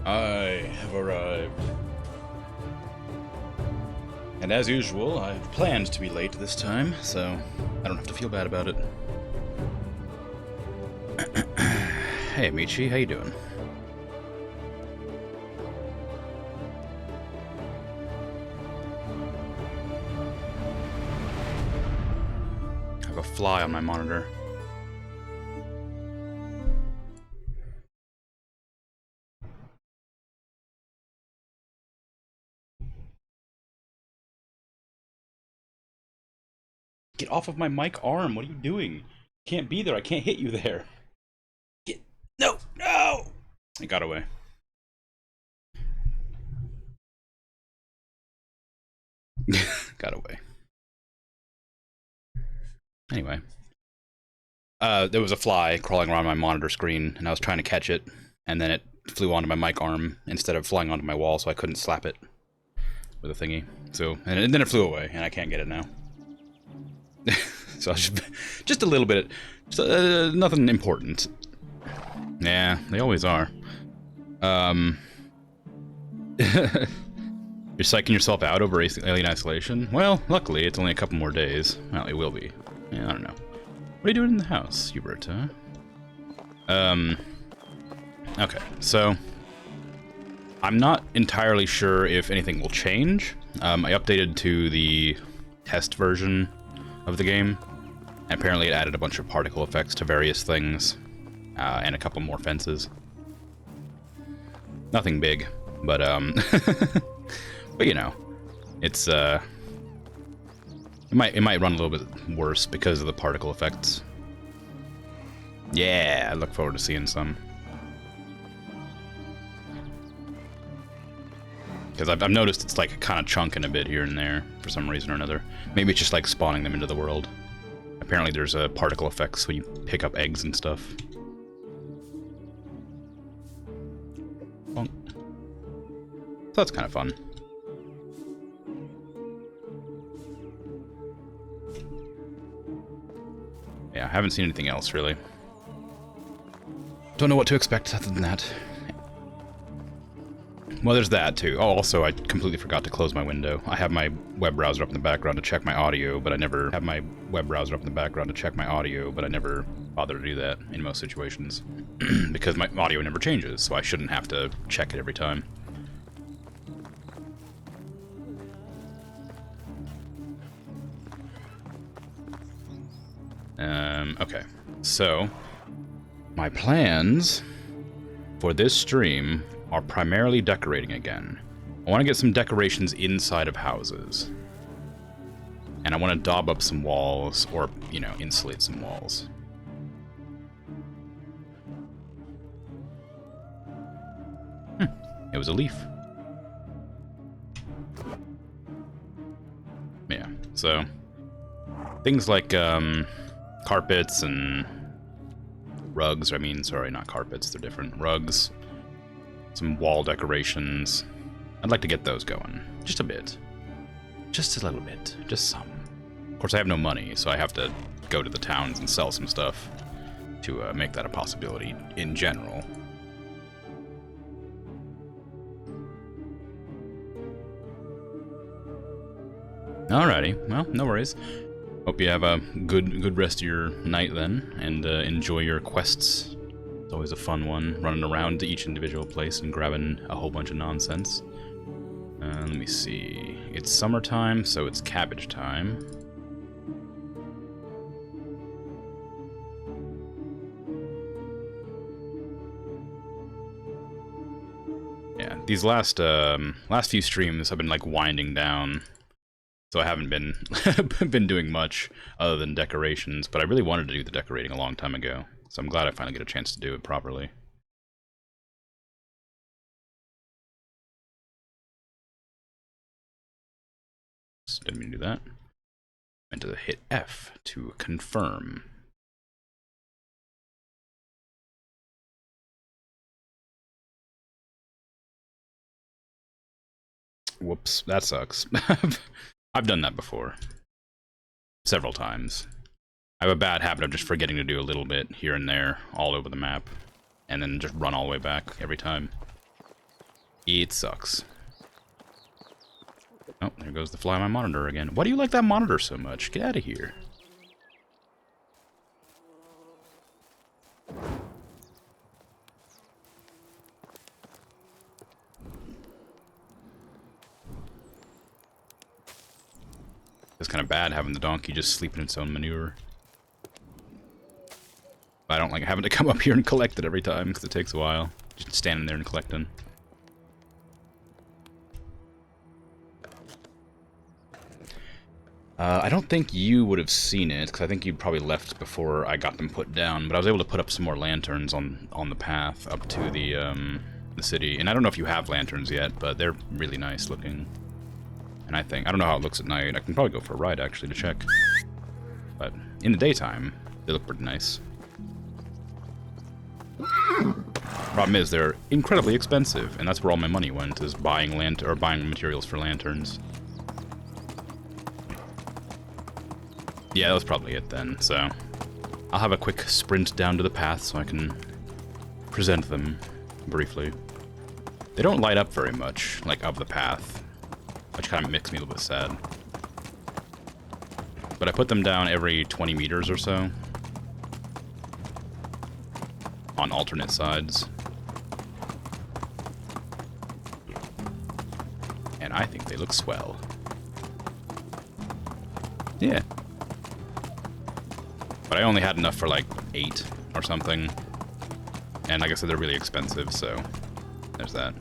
I have arrived. And as usual, I've planned to be late this time, so I don't have to feel bad about it. Hey, Michi, how you doing? I have a fly on my monitor. Get off of my mic arm, what are you doing? Can't be there, I can't hit you there. No! No! It got away. Got away. Anyway. There was a fly crawling around my monitor screen, and I was trying to catch it, and then it flew onto my mic arm instead of flying onto my wall, so I couldn't slap it with a thingy. So, and then it flew away, and I can't get it now. So just a little bit, nothing important. Yeah, they always are. You're psyching yourself out over Alien Isolation? Well, luckily, it's only a couple more days. Well, it will be. Yeah, I don't know. What are you doing in the house, Huberta? Okay, so I'm not entirely sure if anything will change. I updated to the test version of the game, and apparently it added a bunch of particle effects to various things, and a couple more fences. Nothing big, but but you know, it's it might run a little bit worse because of the particle effects. Yeah, I look forward to seeing some. Because I've noticed it's like kind of chunking a bit here and there for some reason or another. Maybe it's just like spawning them into the world. Apparently there's particle effects when you pick up eggs and stuff. Bonk. So that's kind of fun. Yeah, I haven't seen anything else really. Don't know what to expect other than that. Well, there's that, too. Oh, also, I completely forgot to close my window. I have my web browser up in the background to check my audio, but I never bother to do that in most situations. Because my audio never changes, so I shouldn't have to check it every time. Okay. So, my plans for this stream are primarily decorating again. I want to get some decorations inside of houses. And I want to daub up some walls, or, you know, insulate some walls. It was a leaf. Yeah, so things like carpets and rugs, sorry, not carpets, they're different. Rugs, some wall decorations. I'd like to get those going. Just a bit. Just a little bit. Just some. Of course, I have no money, so I have to go to the towns and sell some stuff to make that a possibility in general. Alrighty, well, no worries. Hope you have a good rest of your night then, and enjoy your quests. It's always a fun one, running around to each individual place and grabbing a whole bunch of nonsense. Let me see. It's summertime, so it's cabbage time. Yeah, these last few streams have been like winding down. So I haven't been doing much other than decorations, but I really wanted to do the decorating a long time ago. So I'm glad I finally get a chance to do it properly. Didn't mean to do that. Meant to hit F to confirm. Whoops, that sucks. I've done that before. Several times. I have a bad habit of just forgetting to do a little bit here and there, all over the map, and then just run all the way back every time. It sucks. Oh, there goes the fly on my monitor again. Why do you like that monitor so much? Get out of here. It's kind of bad having the donkey just sleep in its own manure. I don't like having to come up here and collect it every time, because it takes a while. Just standing there and collecting. I don't think you would have seen it, because I think you probably left before I got them put down, but I was able to put up some more lanterns on the path up to the city. And I don't know if you have lanterns yet, but they're really nice looking. And I don't know how it looks at night. I can probably go for a ride, actually, to check. But in the daytime, they look pretty nice. Problem is, they're incredibly expensive, and that's where all my money went, is buying buying materials for lanterns. Yeah, that was probably it then, so I'll have a quick sprint down to the path so I can present them briefly. They don't light up very much, like, of the path, which kind of makes me a little bit sad. But I put them down every 20 meters or so on alternate sides. And I think they look swell. Yeah. But I only had enough for like 8 or something. And like I said, they're really expensive, so there's that.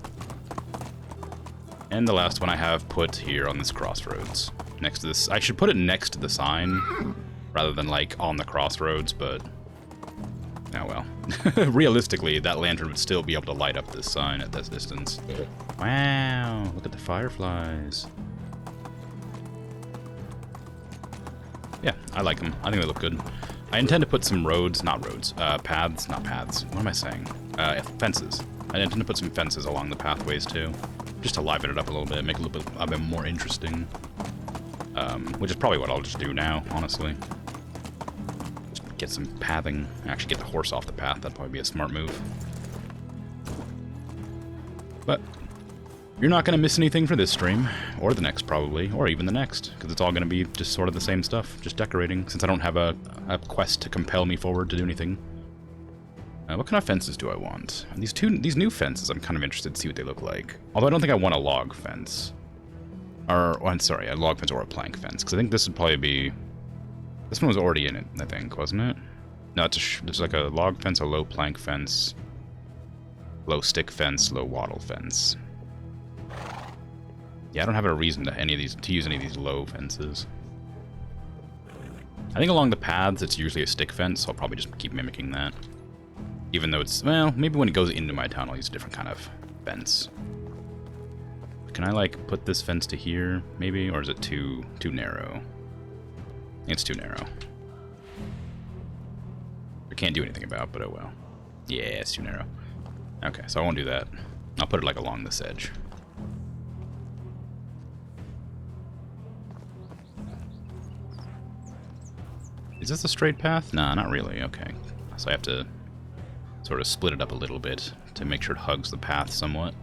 And the last one I have put here on this crossroads. Next to this. I should put it next to the sign rather than like on the crossroads, but oh well. Realistically, that lantern would still be able to light up this sign at this distance. Wow, look at the fireflies. Yeah, I like them. I think they look good. I intend to put some paths, not paths. What am I saying? Fences. I intend to put some fences along the pathways too, just to liven it up a little bit, make it a bit more interesting. Which is probably what I'll just do now, honestly. Just get some pathing. Actually, get the horse off the path. That'd probably be a smart move. But you're not going to miss anything for this stream, or the next probably, or even the next, because it's all going to be just sort of the same stuff, just decorating, since I don't have a quest to compel me forward to do anything. What kind of fences do I want? These new fences, I'm kind of interested to see what they look like. Although I don't think I want a log fence. Or, I'm sorry, a log fence or a plank fence, because I think this would probably be... This one was already in it, I think, wasn't it? No, it's like a log fence, a low plank fence, low stick fence, low wattle fence. Yeah, I don't have a reason to use any of these low fences. I think along the paths it's usually a stick fence, so I'll probably just keep mimicking that. Even though it's, well, maybe when it goes into my town I'll use a different kind of fence. Can I, like, put this fence to here, maybe? Or is it too narrow? It's too narrow. I can't do anything about, but oh well. Yeah, it's too narrow. Okay, so I won't do that. I'll put it, like, along this edge. Is this a straight path? Nah, not really. Okay. So I have to sort of split it up a little bit to make sure it hugs the path somewhat.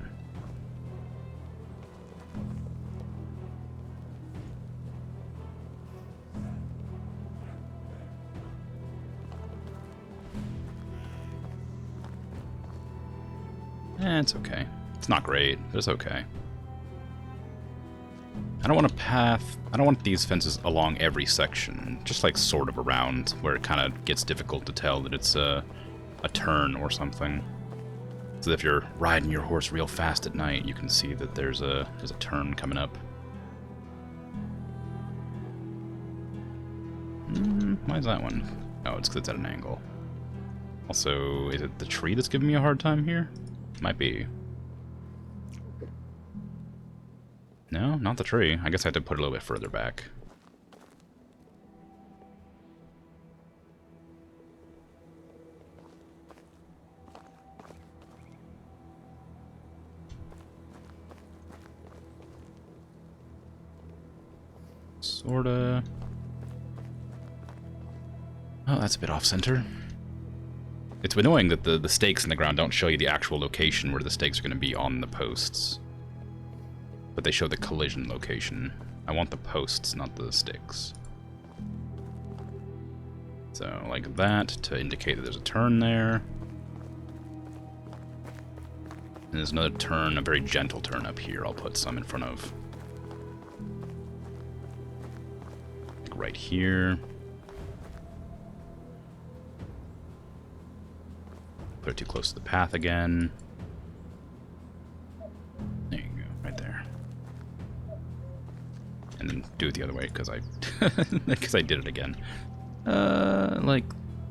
It's okay. It's not great, but it's okay. I don't want these fences along every section, just like sort of around where it kind of gets difficult to tell that it's a turn or something. So if you're riding your horse real fast at night, you can see that there's a turn coming up. Why is that one? Oh, it's because it's at an angle. Also, is it the tree that's giving me a hard time here? Might be. No, not the tree. I guess I have to put it a little bit further back. Sorta. Oh, that's a bit off center. It's annoying that the stakes in the ground don't show you the actual location where the stakes are going to be on the posts. But they show the collision location. I want the posts, not the stakes. So, like that, to indicate that there's a turn there. And there's another turn, a very gentle turn up here. I'll put some in front of. Like right here. Put it too close to the path again. There you go, right there. And then do it the other way, because I did it again. Like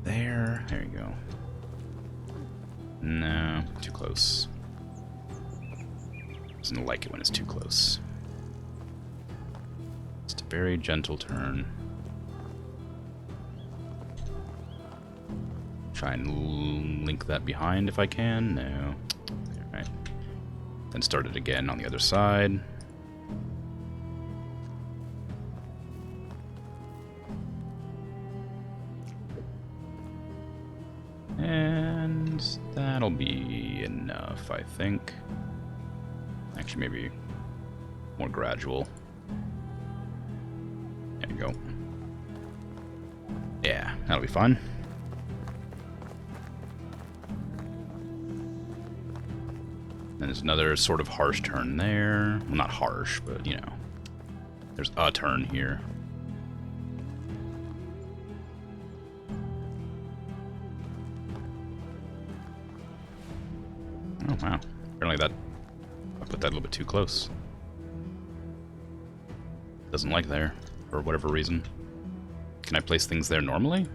there. There you go. No, too close. Doesn't like it when it's too close. Just a very gentle turn. Try and link that behind if I can. No. Alright. Then start it again on the other side. And that'll be enough, I think. Actually, maybe more gradual. There you go. Yeah, that'll be fine. And there's another sort of harsh turn there. Well, not harsh, but, you know. There's a turn here. Oh, wow. Apparently that... I put that a little bit too close. Doesn't like there, for whatever reason. Can I place things there normally?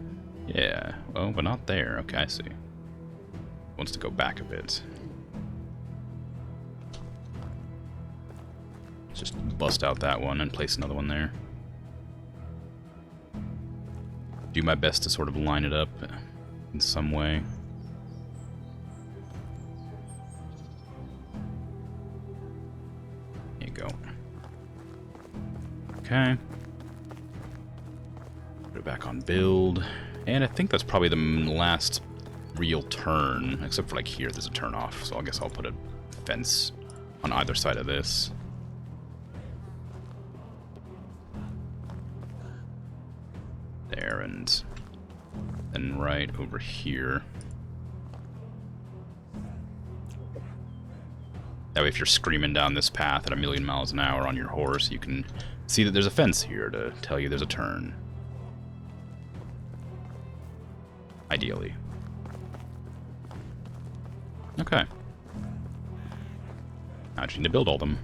Yeah. Oh, but not there. Okay, I see. Wants to go back a bit. Let's just bust out that one and place another one there. Do my best to sort of line it up in some way. There you go. Okay. Put it back on build. And I think that's probably the last real turn, except for like here there's a turn off, so I guess I'll put a fence on either side of this. There, and then right over here. That way if you're screaming down this path at 1,000,000 miles an hour on your horse, you can see that there's a fence here to tell you there's a turn. Ideally. Okay. I just need to build all of them.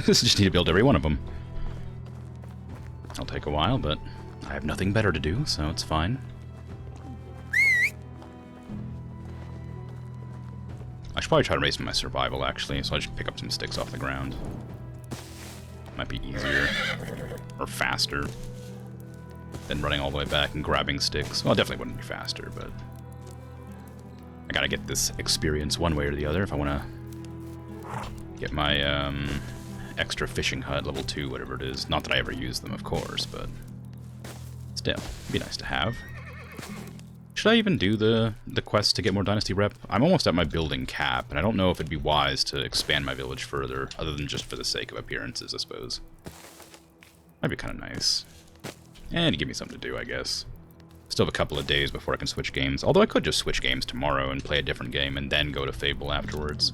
Just need to build every one of them. It'll take a while, but I have nothing better to do, so it's fine. I should probably try to raise my survival, actually, so I should pick up some sticks off the ground. Might be easier. Or faster than running all the way back and grabbing sticks. Well, it definitely wouldn't be faster, but I gotta get this experience one way or the other if I want to get my extra fishing hut, level 2, whatever it is. Not that I ever use them, of course, but still, it'd be nice to have. Should I even do the quest to get more Dynasty rep? I'm almost at my building cap, and I don't know if it'd be wise to expand my village further, other than just for the sake of appearances, I suppose. That'd be kind of nice. And give me something to do, I guess. Still have a couple of days before I can switch games. Although I could just switch games tomorrow and play a different game and then go to Fable afterwards.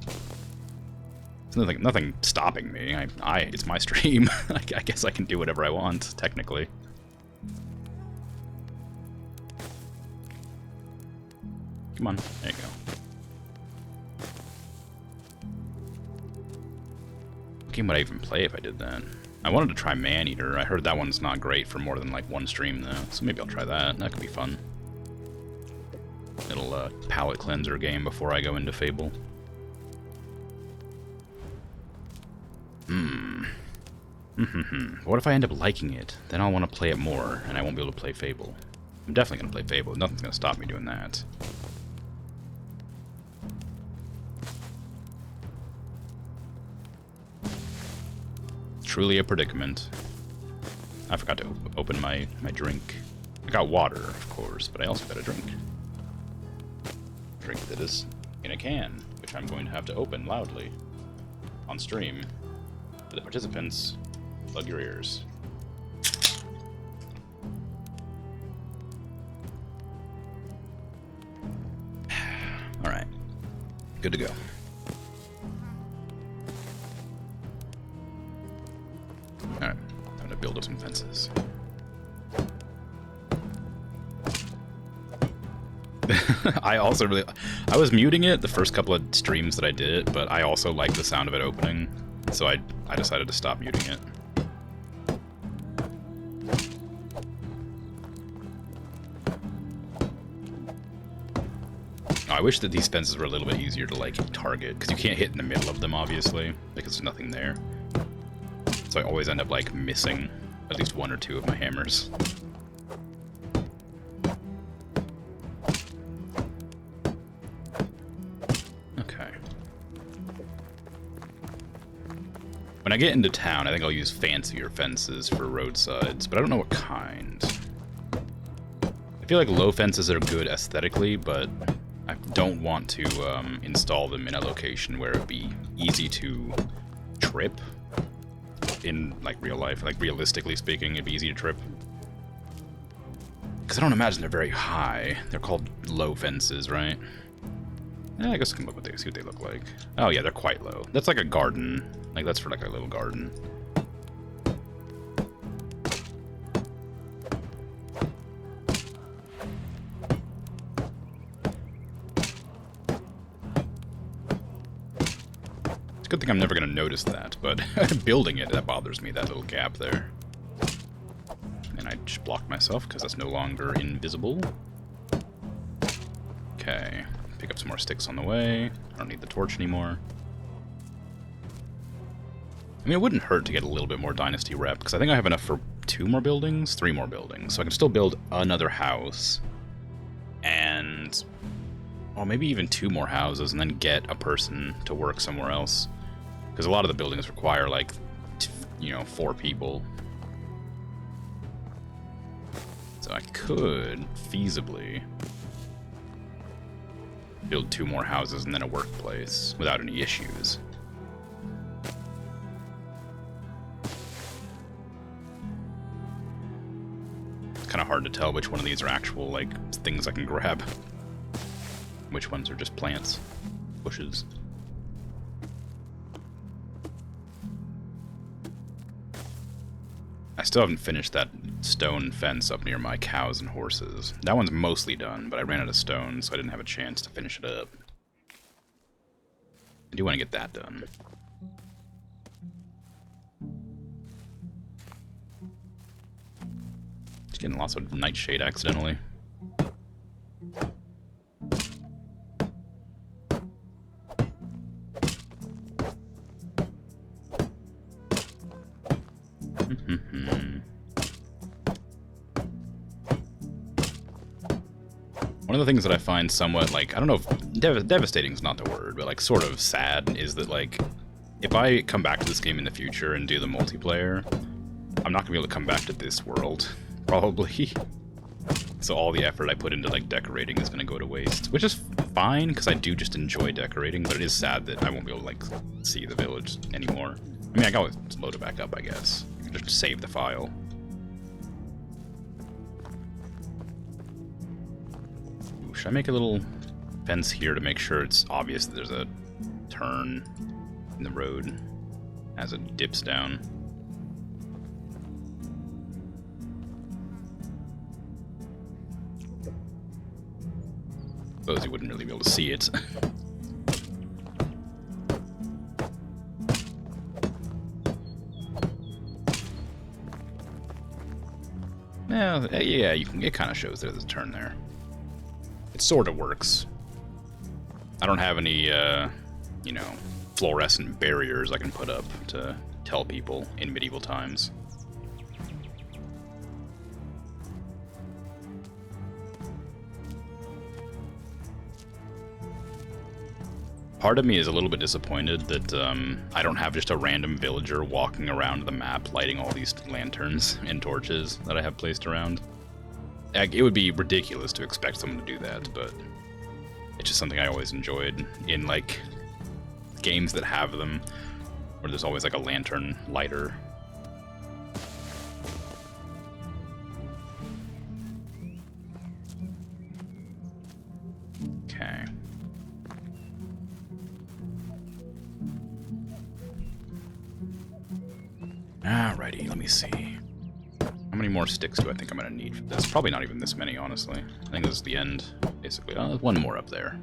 There's nothing stopping me. It's my stream. I guess I can do whatever I want, technically. Come on, there you go. What game would I even play if I did that? I wanted to try Maneater. I heard that one's not great for more than like one stream though, so maybe I'll try that. That could be fun. Little palate cleanser game before I go into Fable. What if I end up liking it? Then I'll want to play it more, and I won't be able to play Fable. I'm definitely going to play Fable. Nothing's going to stop me doing that. Truly a predicament. I forgot to open my drink. I got water, of course, but I also got a drink. drink that is in a can, which I'm going to have to open loudly on stream. For the participants, plug your ears. Alright. Good to go. Alright. Time to build up some fences. I was muting it the first couple of streams that I did it, but I also like the sound of it opening, so I decided to stop muting it. I wish that these fences were a little bit easier to like target, because you can't hit in the middle of them obviously, because there's nothing there. So I always end up like missing at least one or two of my hammers. When I get into town, I think I'll use fancier fences for roadsides, but I don't know what kind. I feel like low fences are good aesthetically, but I don't want to install them in a location where it would be easy to trip in like real life. Like realistically speaking, it'd be easy to trip. Because I don't imagine they're very high. They're called low fences, right? I guess I can see what they look like. Oh yeah, they're quite low. That's like a garden. Like that's for like a little garden. It's a good thing I'm never gonna notice that, but building it, that bothers me, that little gap there. And I just blocked myself because that's no longer invisible. Okay. Pick up some more sticks on the way. I don't need the torch anymore. I mean, it wouldn't hurt to get a little bit more Dynasty rep, because I think I have enough for 2 more buildings? 3 more buildings. So I can still build another house. And... well, maybe even 2 more houses, and then get a person to work somewhere else. Because a lot of the buildings require, like, 4 people. So I could feasibly build 2 more houses and then a workplace without any issues. It's kind of hard to tell which one of these are actual, like, things I can grab. Which ones are just plants, bushes. I still haven't finished that stone fence up near my cows and horses. That one's mostly done, but I ran out of stone, so I didn't have a chance to finish it up. I do want to get that done. Just getting lots of nightshade accidentally. One of the things that I find somewhat, like, I don't know if devastating is not the word, but like sort of sad, is that like, if I come back to this game in the future and do the multiplayer, I'm not gonna be able to come back to this world, probably. So all the effort I put into like decorating is gonna go to waste, which is fine, because I do just enjoy decorating, but it is sad that I won't be able to like see the village anymore. I mean, I can always load it back up, I guess. Just save the file. Ooh, should I make a little fence here to make sure it's obvious that there's a turn in the road as it dips down? Suppose you wouldn't really be able to see it. Yeah, it kind of shows there's a turn there. It sort of works. I don't have any, fluorescent barriers I can put up to tell people in medieval times. Part of me is a little bit disappointed that I don't have just a random villager walking around the map lighting all these lanterns and torches that I have placed around. It would be ridiculous to expect someone to do that, but It's just something I always enjoyed in, like, games that have them, where there's always, like, a lantern lighter. Okay. Alrighty, let me see. How many more sticks do I think I'm going to need for this? Probably not even this many, honestly. I think this is the end, basically. Oh, there's one more up there.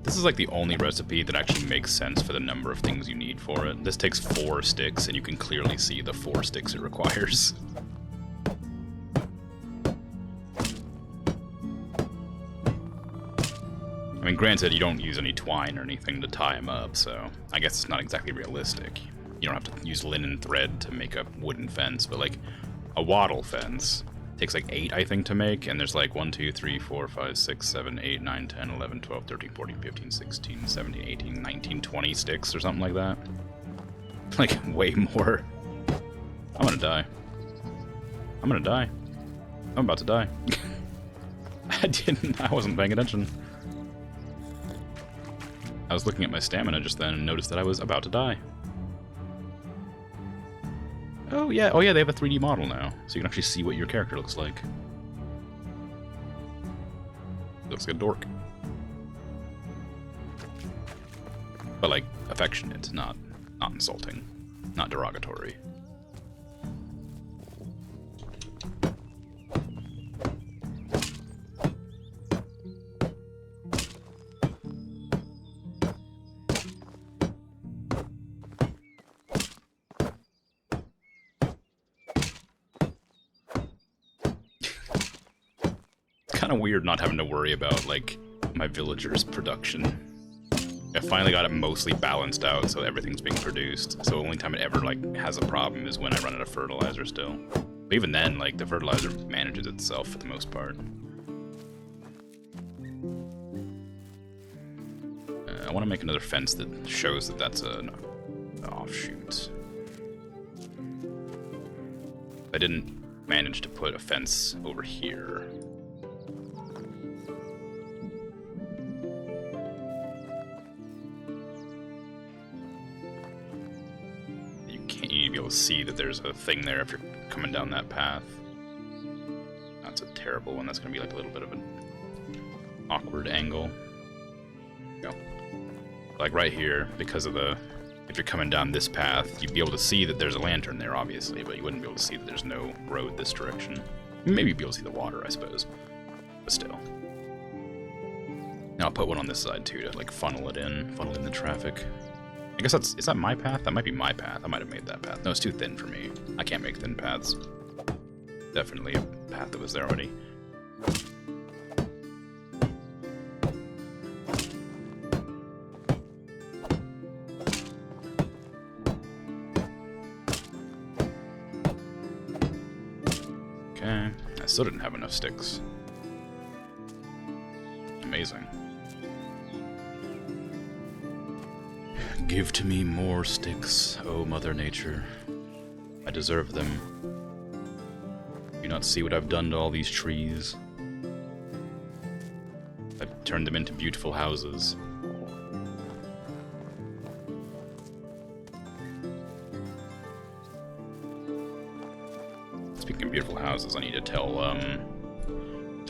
This is like the only recipe that actually makes sense for the number of things you need for it. This takes 4 sticks, and you can clearly see the 4 sticks it requires. I mean, granted, you don't use any twine or anything to tie them up, so I guess it's not exactly realistic. You don't have to use linen thread to make a wooden fence, but like a wattle fence takes like 8, I think, to make, and there's like 1, 2, 3, 4, 5, 6, 7, 8, 9, 10, 11, 12, 13, 14, 15, 16, 17, 18, 19, 20 sticks or something like that. Like, way more. I'm gonna die. I'm gonna die. I'm about to die. I wasn't paying attention. I was looking at my stamina just then and noticed that I was about to die. Oh yeah, they have a 3D model now, so you can actually see what your character looks like. Looks like a dork. But like, affectionate, not insulting, not derogatory. Kind of weird not having to worry about, like, my villagers' production. I finally got it mostly balanced out, so everything's being produced. So the only time it ever, like, has a problem is when I run out of fertilizer still. But even then, like, the fertilizer manages itself for the most part. I want to make another fence that shows that that's an offshoot. I didn't manage to put a fence over here. You need to be able to see that there's a thing there if you're coming down that path. That's a terrible one. That's going to be like a little bit of an awkward angle. Go. Like right here, because of the... If you're coming down this path, you'd be able to see that there's a lantern there, obviously, but you wouldn't be able to see that there's no road this direction. Maybe you'd be able to see the water, I suppose. But still. Now I'll put one on this side, too, to like funnel in the traffic. I guess is that my path? That might be my path. I might have made that path. No, it's too thin for me. I can't make thin paths. Definitely a path that was there already. Okay, I still didn't have enough sticks. Amazing. Give to me more sticks, O Mother Nature. I deserve them. Do you not see what I've done to all these trees? I've turned them into beautiful houses. Speaking of beautiful houses, I need to tell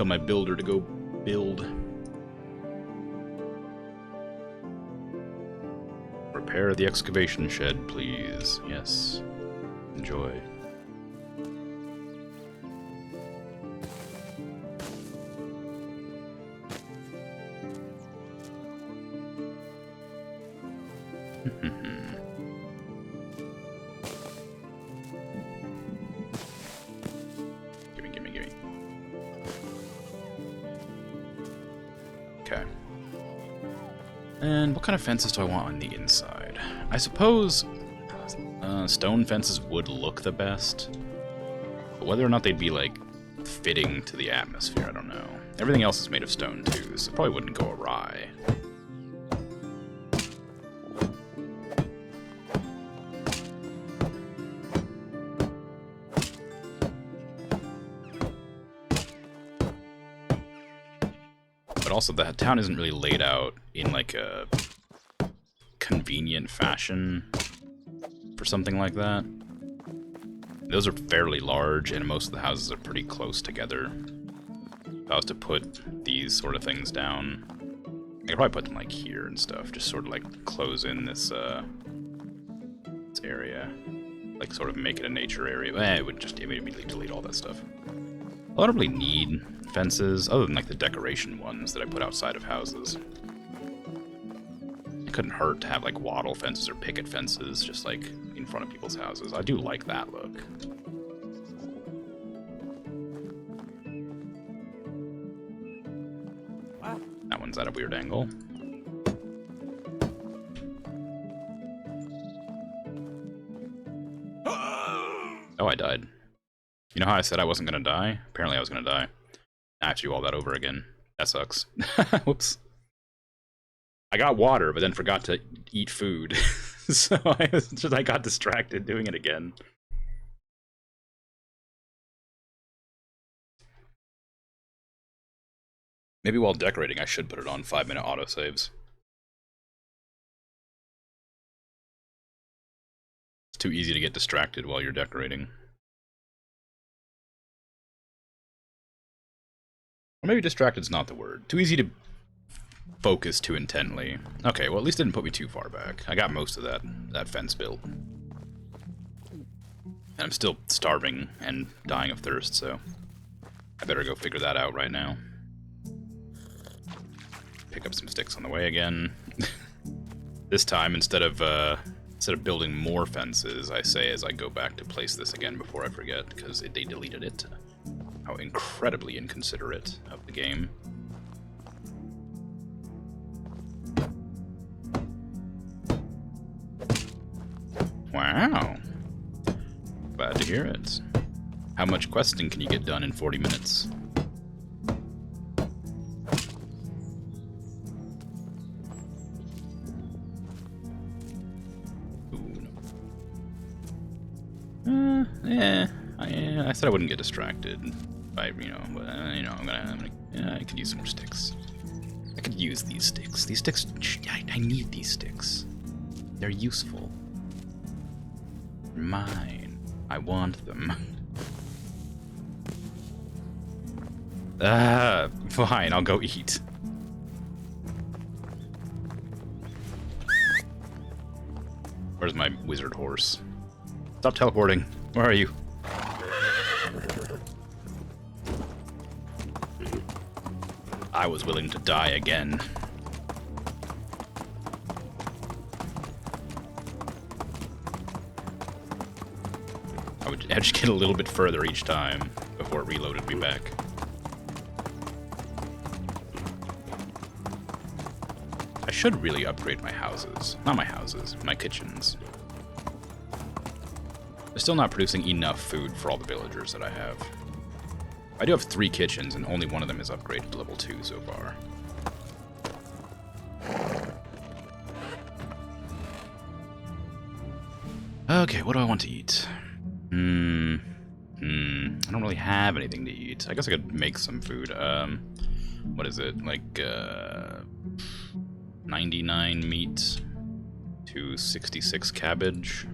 my builder to go build. Repair the excavation shed, please. Yes. Enjoy. Gimme. Okay. And what kind of fences do I want on the inside? I suppose stone fences would look the best, but whether or not they'd be, like, fitting to the atmosphere, I don't know. Everything else is made of stone, too, so it probably wouldn't go awry. But also, the town isn't really laid out in like a convenient fashion for something like that. Those are fairly large, and most of the houses are pretty close together. If I was to put these sort of things down, I could probably put them like here and stuff, just sort of like close in this area, like sort of make it a nature area. It would immediately delete all that stuff. I don't really need fences, other than like the decoration ones that I put outside of houses. It couldn't hurt to have like wattle fences or picket fences just like in front of people's houses. I do like that look. Wow. That one's at a weird angle. Oh, I died. You know how I said I wasn't gonna die? Apparently I was gonna die. I have to do all that over again. That sucks. Whoops. I got water, but then forgot to eat food. So I got distracted doing it again. Maybe while decorating I should put it on 5-minute autosaves. It's too easy to get distracted while you're decorating. Or maybe distracted's not the word. Too easy to focus too intently. Okay, well at least it didn't put me too far back. I got most of that fence built. And I'm still starving and dying of thirst, so I better go figure that out right now. Pick up some sticks on the way again. This time, instead of building more fences, I say as I go back to place this again before I forget, because they deleted it. How incredibly inconsiderate of the game. Wow. Glad to hear it. How much questing can you get done in 40 minutes? I said I wouldn't get distracted by, I could use some more sticks. I could use these sticks. These sticks, I need these sticks. They're useful. They're mine. I want them. Fine, I'll go eat. Where's my wizard horse? Stop teleporting. Where are you? I was willing to die again. I would just get a little bit further each time before it reloaded me back. I should really upgrade my houses. Not my houses, my kitchens. They're still not producing enough food for all the villagers that I have. I do have 3 kitchens, and only one of them is upgraded to level 2 so far. Okay, what do I want to eat? I don't really have anything to eat. I guess I could make some food. What is it? Like, 99 meat to 66 cabbage.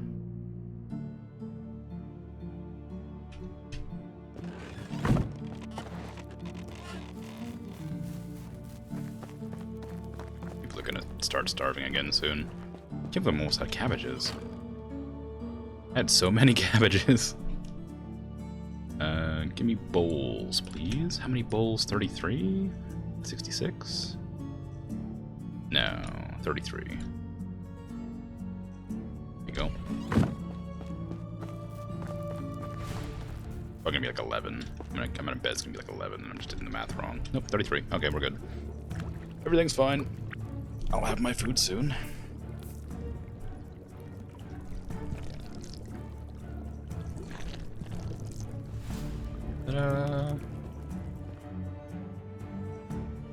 People are gonna start starving again soon. I can't believe I almost had cabbages. I had so many cabbages. Give me bowls, please. How many bowls? 33? 66? No, 33. There you go. Probably gonna be like 11. I'm gonna bet it's gonna be like 11, and I'm just doing the math wrong. Nope, 33. Okay, we're good. Everything's fine. I'll have my food soon. Ta-da!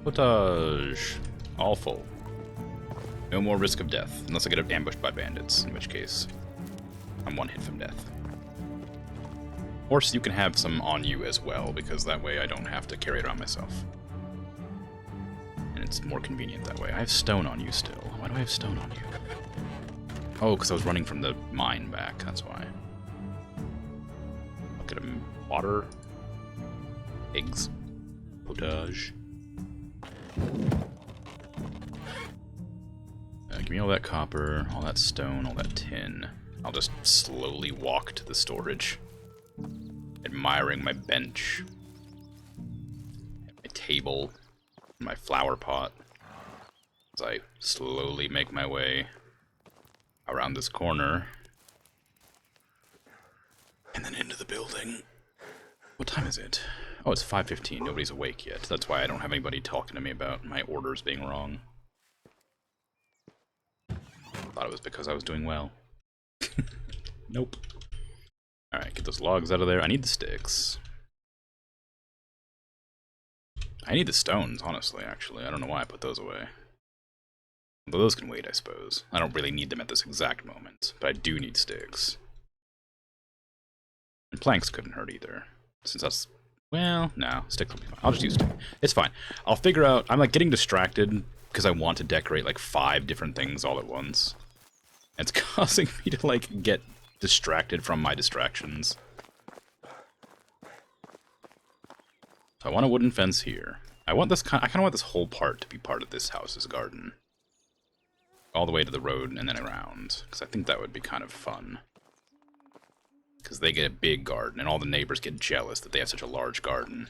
Potage. All full. No more risk of death, unless I get ambushed by bandits, in which case I'm 1 hit from death. Or so you can have some on you as well, because that way I don't have to carry it around myself. it's more convenient that way. I have stone on you still. Why do I have stone on you? Oh, because I was running from the mine back, that's why. Look at him. Water. Eggs. Potage. Give me all that copper, all that stone, all that tin. I'll just slowly walk to the storage. Admiring my bench. My table. My flower pot. As I slowly make my way around this corner. And then into the building. What time is it? Oh, it's 5:15. Nobody's awake yet. That's why I don't have anybody talking to me about my orders being wrong. Thought it was because I was doing well. Nope. Alright, get those logs out of there. I need the sticks. I need the stones, honestly, actually. I don't know why I put those away. But those can wait, I suppose. I don't really need them at this exact moment, but I do need sticks. And planks couldn't hurt either. Since that's... Well, no, sticks will be fine. I'll just use sticks. It's fine. I'll figure out... I'm like getting distracted because I want to decorate like 5 different things all at once. And it's causing me to like get distracted from my distractions. So I want a wooden fence here. I want this I kind of want this whole part to be part of this house's garden. All the way to the road and then around. Because I think that would be kind of fun. Because they get a big garden and all the neighbors get jealous that they have such a large garden.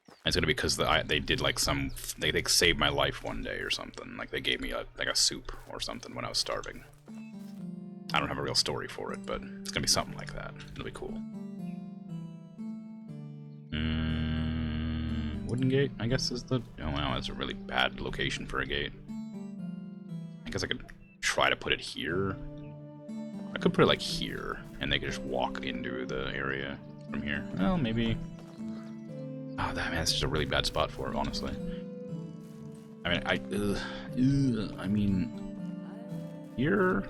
And it's going to be because they did like some... They saved my life one day or something. Like they gave me like a soup or something when I was starving. I don't have a real story for it, but it's going to be something like that. It'll be cool. Wooden gate, I guess, is the... Oh, wow, that's a really bad location for a gate. I guess I could try to put it here. I could put it, like, here, and they could just walk into the area from here. Well, maybe... Oh, that's just a really bad spot for it, honestly. I mean, here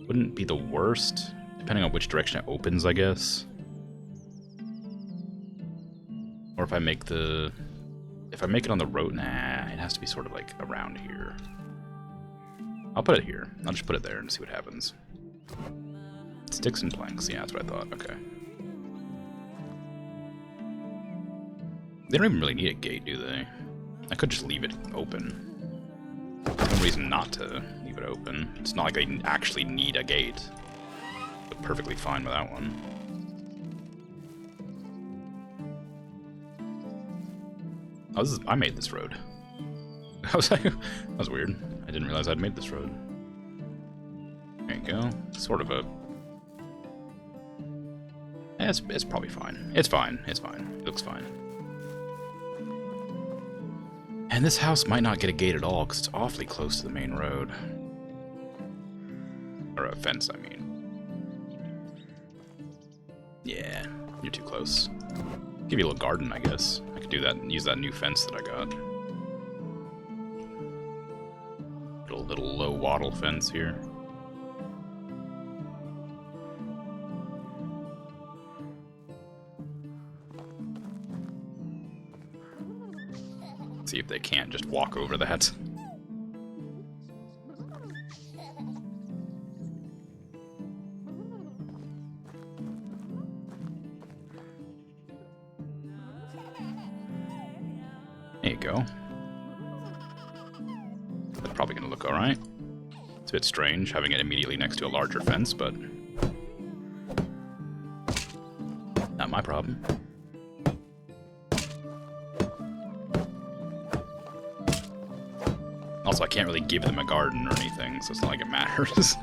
wouldn't be the worst, depending on which direction it opens, I guess. Or if I make the... If I make it on the road... Nah, it has to be sort of like around here. I'll put it here. I'll just put it there and see what happens. Sticks and planks. Yeah, that's what I thought. Okay. They don't even really need a gate, do they? I could just leave it open. There's no reason not to leave it open. It's not like they actually need a gate. But perfectly fine with that one. Oh, I made this road. I was like, that was weird. I didn't realize I'd made this road. There you go. Sort of a... It's probably fine. It's fine. It's fine. It looks fine. And this house might not get a gate at all, because it's awfully close to the main road. Or a fence, I mean. Yeah, you're too close. Give you a little garden, I guess. I could do that and use that new fence that I got. Little low wattle fence here. See if they can't just walk over that. There you go. That's probably gonna look alright. It's a bit strange having it immediately next to a larger fence, but not my problem. Also, I can't really give them a garden or anything, so it's not like it matters.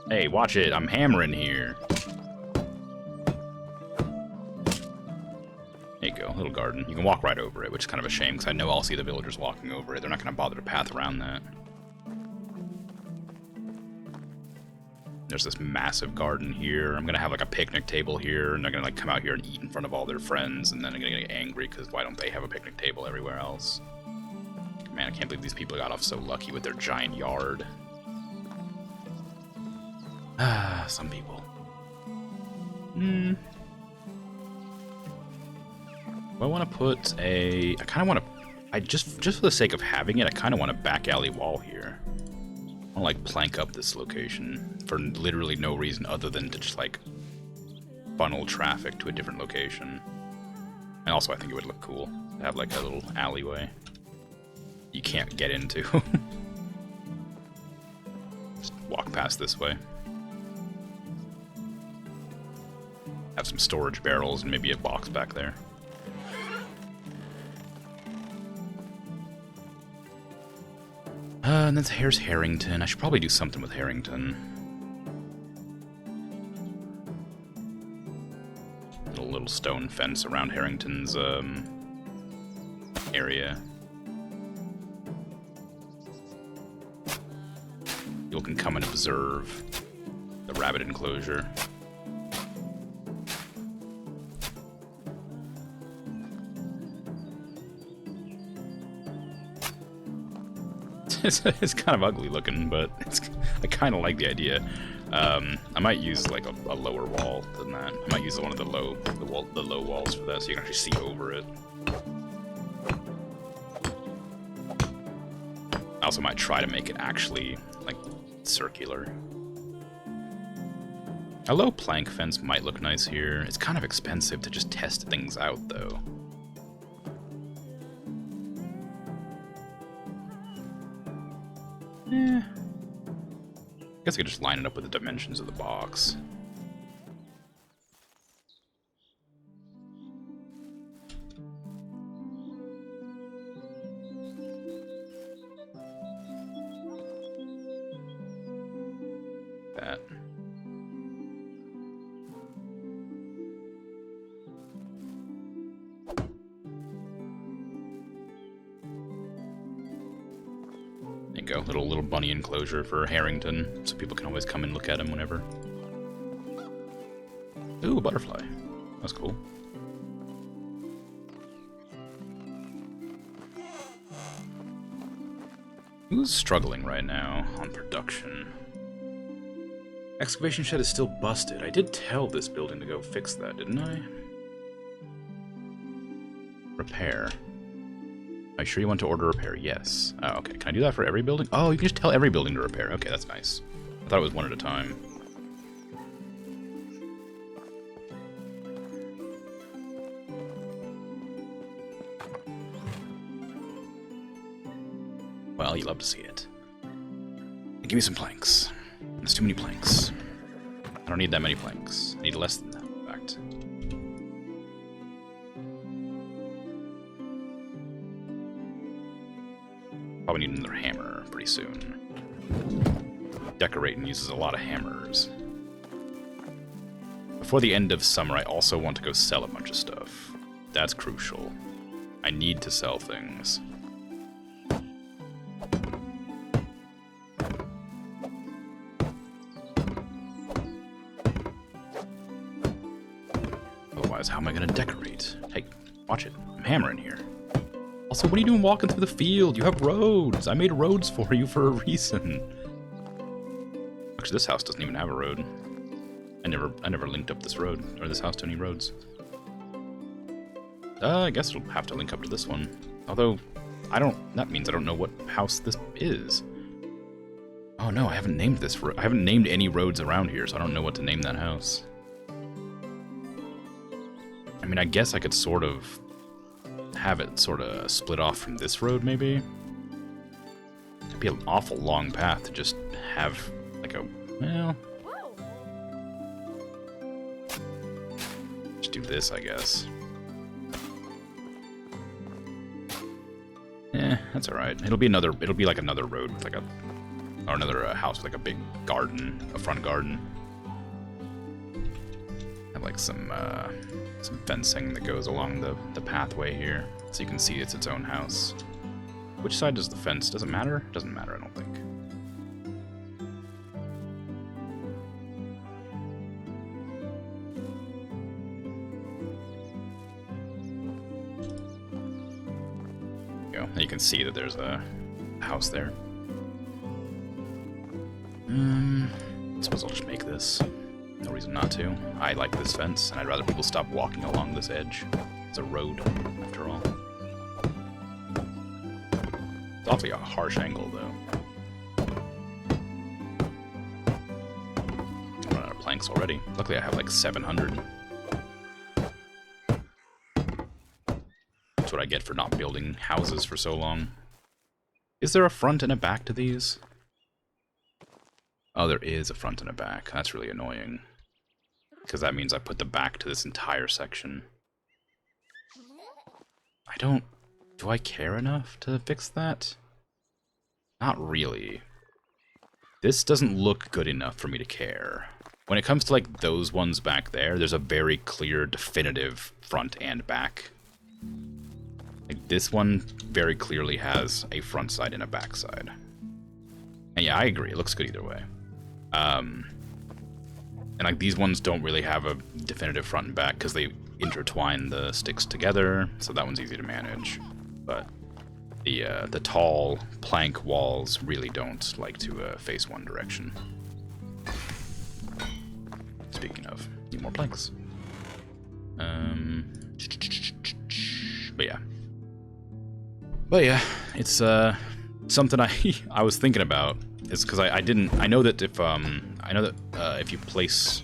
Hey, watch it, I'm hammering here. There you go, little garden. You can walk right over it, which is kind of a shame, because I know I'll see the villagers walking over it. They're not going to bother to path around that. There's this massive garden here. I'm going to have like a picnic table here, and they're going to like come out here and eat in front of all their friends, and then they're going to get angry, because why don't they have a picnic table everywhere else? Man, I can't believe these people got off so lucky with their giant yard. Ah, some people. I want to put a... I kind of want to... just for the sake of having it, I kind of want a back alley wall here. I want to like plank up this location for literally no reason other than to just like funnel traffic to a different location. And also I think it would look cool to have like a little alleyway you can't get into. Just walk past this way. Have some storage barrels and maybe a box back there. And then here's Harrington. I should probably do something with Harrington. A little stone fence around Harrington's area. You can come and observe the rabbit enclosure. It's kind of ugly looking, but I kind of like the idea. I might use like a lower wall than that. I might use one of the low walls for that, so you can actually see over it. I also might try to make it actually like circular. A low plank fence might look nice here. It's kind of expensive to just test things out, though. I guess I could just line it up with the dimensions of the box. That. Go. Little bunny enclosure for Harrington, so people can always come and look at him whenever. Ooh, a butterfly. That's cool. Who's struggling right now on production? Excavation shed is still busted. I did tell this building to go fix that, didn't I? Repair. Are you sure you want to order repair? Yes. Oh, okay. Can I do that for every building? Oh, you can just tell every building to repair. Okay, that's nice. I thought it was one at a time. Well, you love to see it. Give me some planks. There's too many planks. I don't need that many planks. I need less than that, in fact. Probably need another hammer pretty soon. Decorating uses a lot of hammers. Before the end of summer, I also want to go sell a bunch of stuff. That's crucial. I need to sell things. Otherwise, how am I going to decorate? Hey, watch it. I'm hammering here. Also, what are you doing walking through the field? You have roads. I made roads for you for a reason. Actually, this house doesn't even have a road. I never linked up this road, or this house to any roads. I guess it'll have to link up to this one. Although, that means I don't know what house this is. Oh no, I haven't named this I haven't named any roads around here, so I don't know what to name that house. I mean, I guess I could sort of have it sort of split off from this road, maybe. It'd be an awful long path to just have like a, well, just do this, I guess. That's all right. It'll be like another road with like or another house with like a big garden, a front garden. Have like some fencing that goes along the pathway here, so you can see it's its own house. Which side does the fence? Does it matter? Doesn't matter, I don't think. There you go. And you can see that there's a house there. I suppose I'll just make this. No reason not to. I like this fence, and I'd rather people stop walking along this edge. It's a road, after all. It's awfully a harsh angle, though. I'm running out of planks already. Luckily, I have like 700. That's what I get for not building houses for so long. Is there a front and a back to these? Oh, there is a front and a back. That's really annoying. Because that means I put the back to this entire section. I don't... Do I care enough to fix that? Not really. This doesn't look good enough for me to care. When it comes to, like, those ones back there, there's a very clear, definitive front and back. Like, this one very clearly has a front side and a back side. And yeah, I agree. It looks good either way. And like these ones don't really have a definitive front and back because they intertwine the sticks together, so that one's easy to manage. But the tall plank walls really don't like to face one direction. Speaking of, need more planks. But yeah, it's something I was thinking about. Is because I know that if you place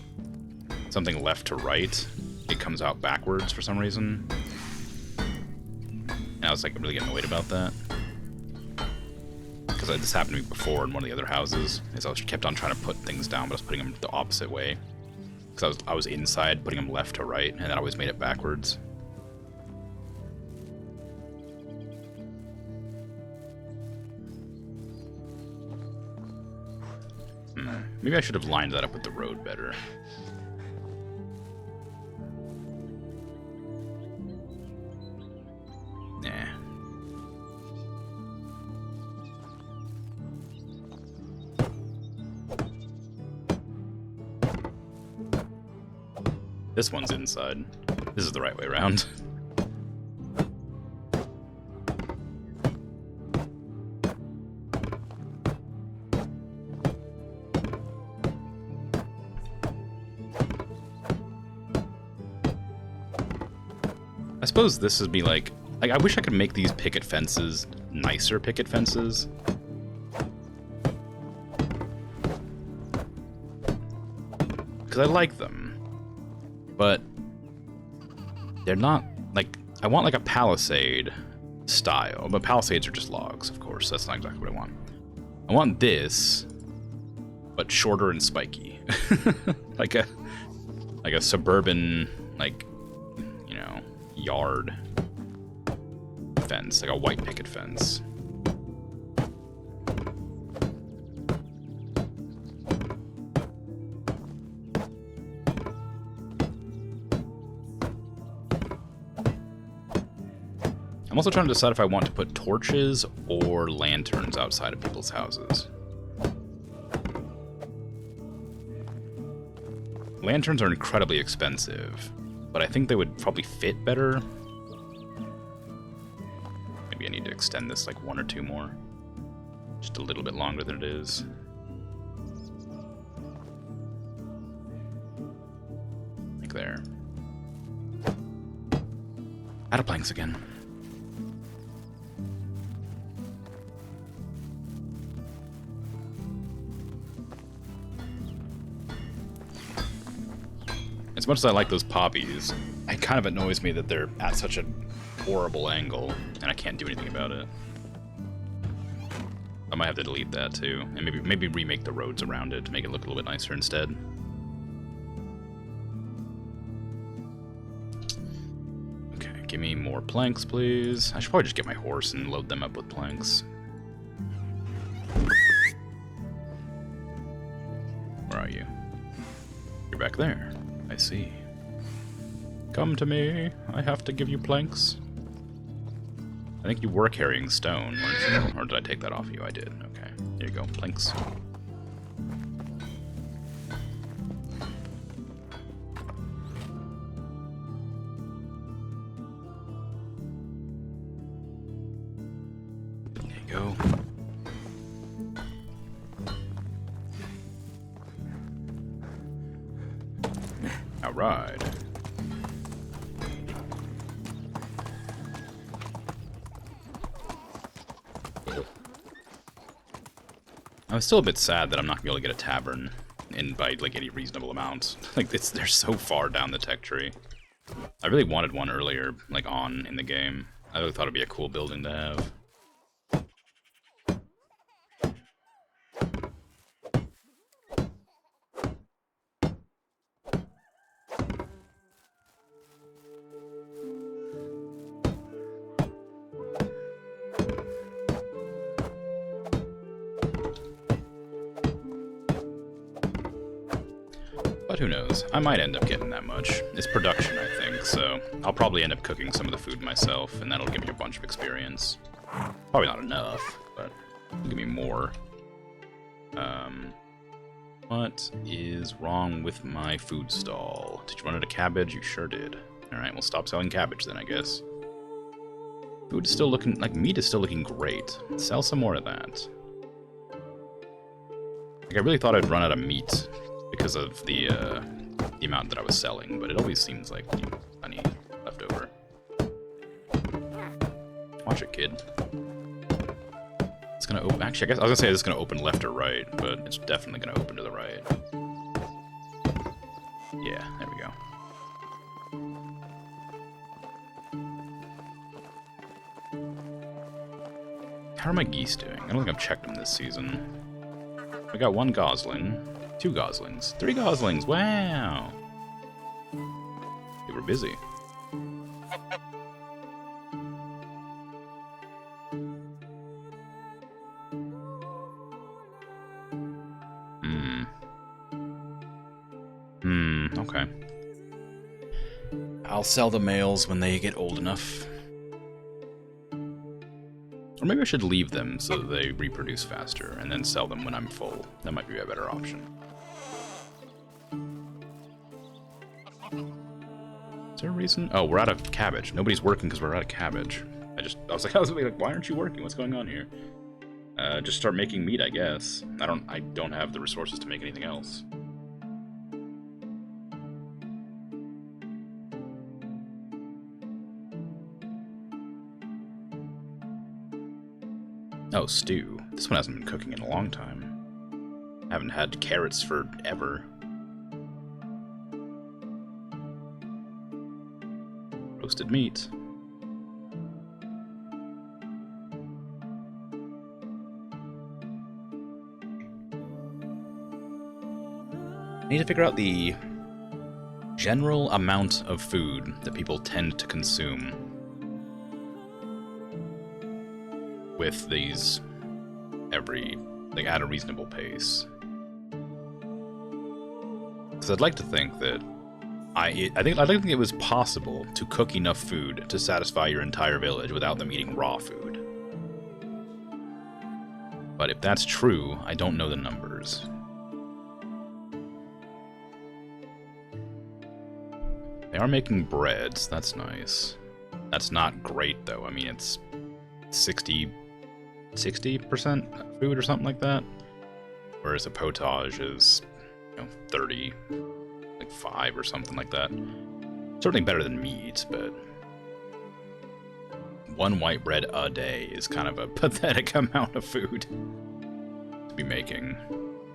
something left to right, it comes out backwards for some reason. And I was like really annoyed about that. Because this happened to me before in one of the other houses. Is I kept on trying to put things down, but I was putting them the opposite way. Because I was inside putting them left to right, and that always made it backwards. Maybe I should have lined that up with the road better. Nah. This one's inside. This is the right way around. I suppose this would be like I wish I could make these picket fences nicer picket fences. Because I like them. But they're not, like, I want like a palisade style. But palisades are just logs, of course. That's not exactly what I want. I want this, but shorter and spiky. like a suburban, like, you know, yard fence, like a white picket fence. I'm also trying to decide if I want to put torches or lanterns outside of people's houses. Lanterns are incredibly expensive, but I think they would probably fit better. Maybe I need to extend this like one or two more. Just a little bit longer than it is. Like there. Out of planks again. As much as I like those poppies, it kind of annoys me that they're at such a horrible angle, and I can't do anything about it. I might have to delete that too, and maybe remake the roads around it to make it look a little bit nicer instead. Okay, give me more planks, please. I should probably just get my horse and load them up with planks. Where are you? You're back there. I see. Come to me. I have to give you planks. I think you were carrying stone, weren't you? Or did I take that off you? I did. Okay. Here you go. Planks. There you go. Alright. I'm still a bit sad that I'm not gonna be able to get a tavern in by like any reasonable amount. Like they're so far down the tech tree. I really wanted one earlier, like on in the game. I really thought it'd be a cool building to have. But who knows? I might end up getting that much. It's production, I think, so I'll probably end up cooking some of the food myself, and that'll give me a bunch of experience. Probably not enough, but it'll give me more. What is wrong with my food stall? Did you run out of cabbage? You sure did. Alright, we'll stop selling cabbage then, I guess. Food is still looking... like, meat is still looking great. Sell some more of that. Like, I really thought I'd run out of meat because of the amount that I was selling, but it always seems like plenty left over. Watch it, kid. It's gonna open. Actually, I guess I was gonna say it's gonna open left or right, but it's definitely gonna open to the right. Yeah, there we go. How are my geese doing? I don't think I've checked them this season. We got 1 gosling, 2 goslings, 3 goslings. Wow. They were busy. Okay. I'll sell the males when they get old enough. Or maybe I should leave them so that they reproduce faster, and then sell them when I'm full. That might be a better option. Is there a reason? Oh, we're out of cabbage. Nobody's working because we're out of cabbage. I was like, why aren't you working? What's going on here? Just start making meat, I guess. I don't have the resources to make anything else. Oh, stew. This one hasn't been cooking in a long time. I haven't had carrots forever. Roasted meat. I need to figure out the general amount of food that people tend to consume with these like at a reasonable pace. Because I'd like to think that I'd like to think it was possible to cook enough food to satisfy your entire village without them eating raw food. But if that's true, I don't know the numbers. They are making breads, that's nice. That's not great though, I mean it's 60% food or something like that. Whereas a potage is, 30, like 5 or something like that. Certainly better than meat, but 1 white bread a day is kind of a pathetic amount of food to be making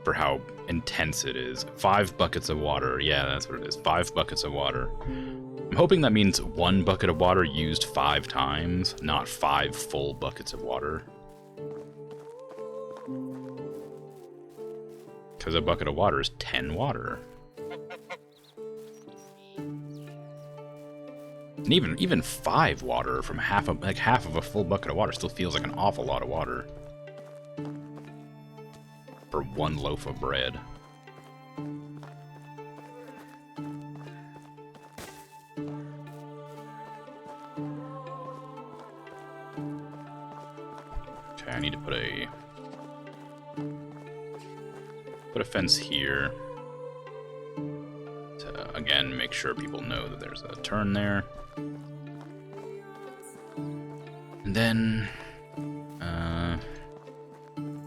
for how intense it is. 5 buckets of water. Yeah, that's what it is. 5 buckets of water. I'm hoping that means 1 bucket of water used 5 times, not 5 full buckets of water. Because a bucket of water is 10 water. And even 5 water from half of a full bucket of water still feels like an awful lot of water. For 1 loaf of bread. Okay, I need to put a fence here to, again, make sure people know that there's a turn there. And then,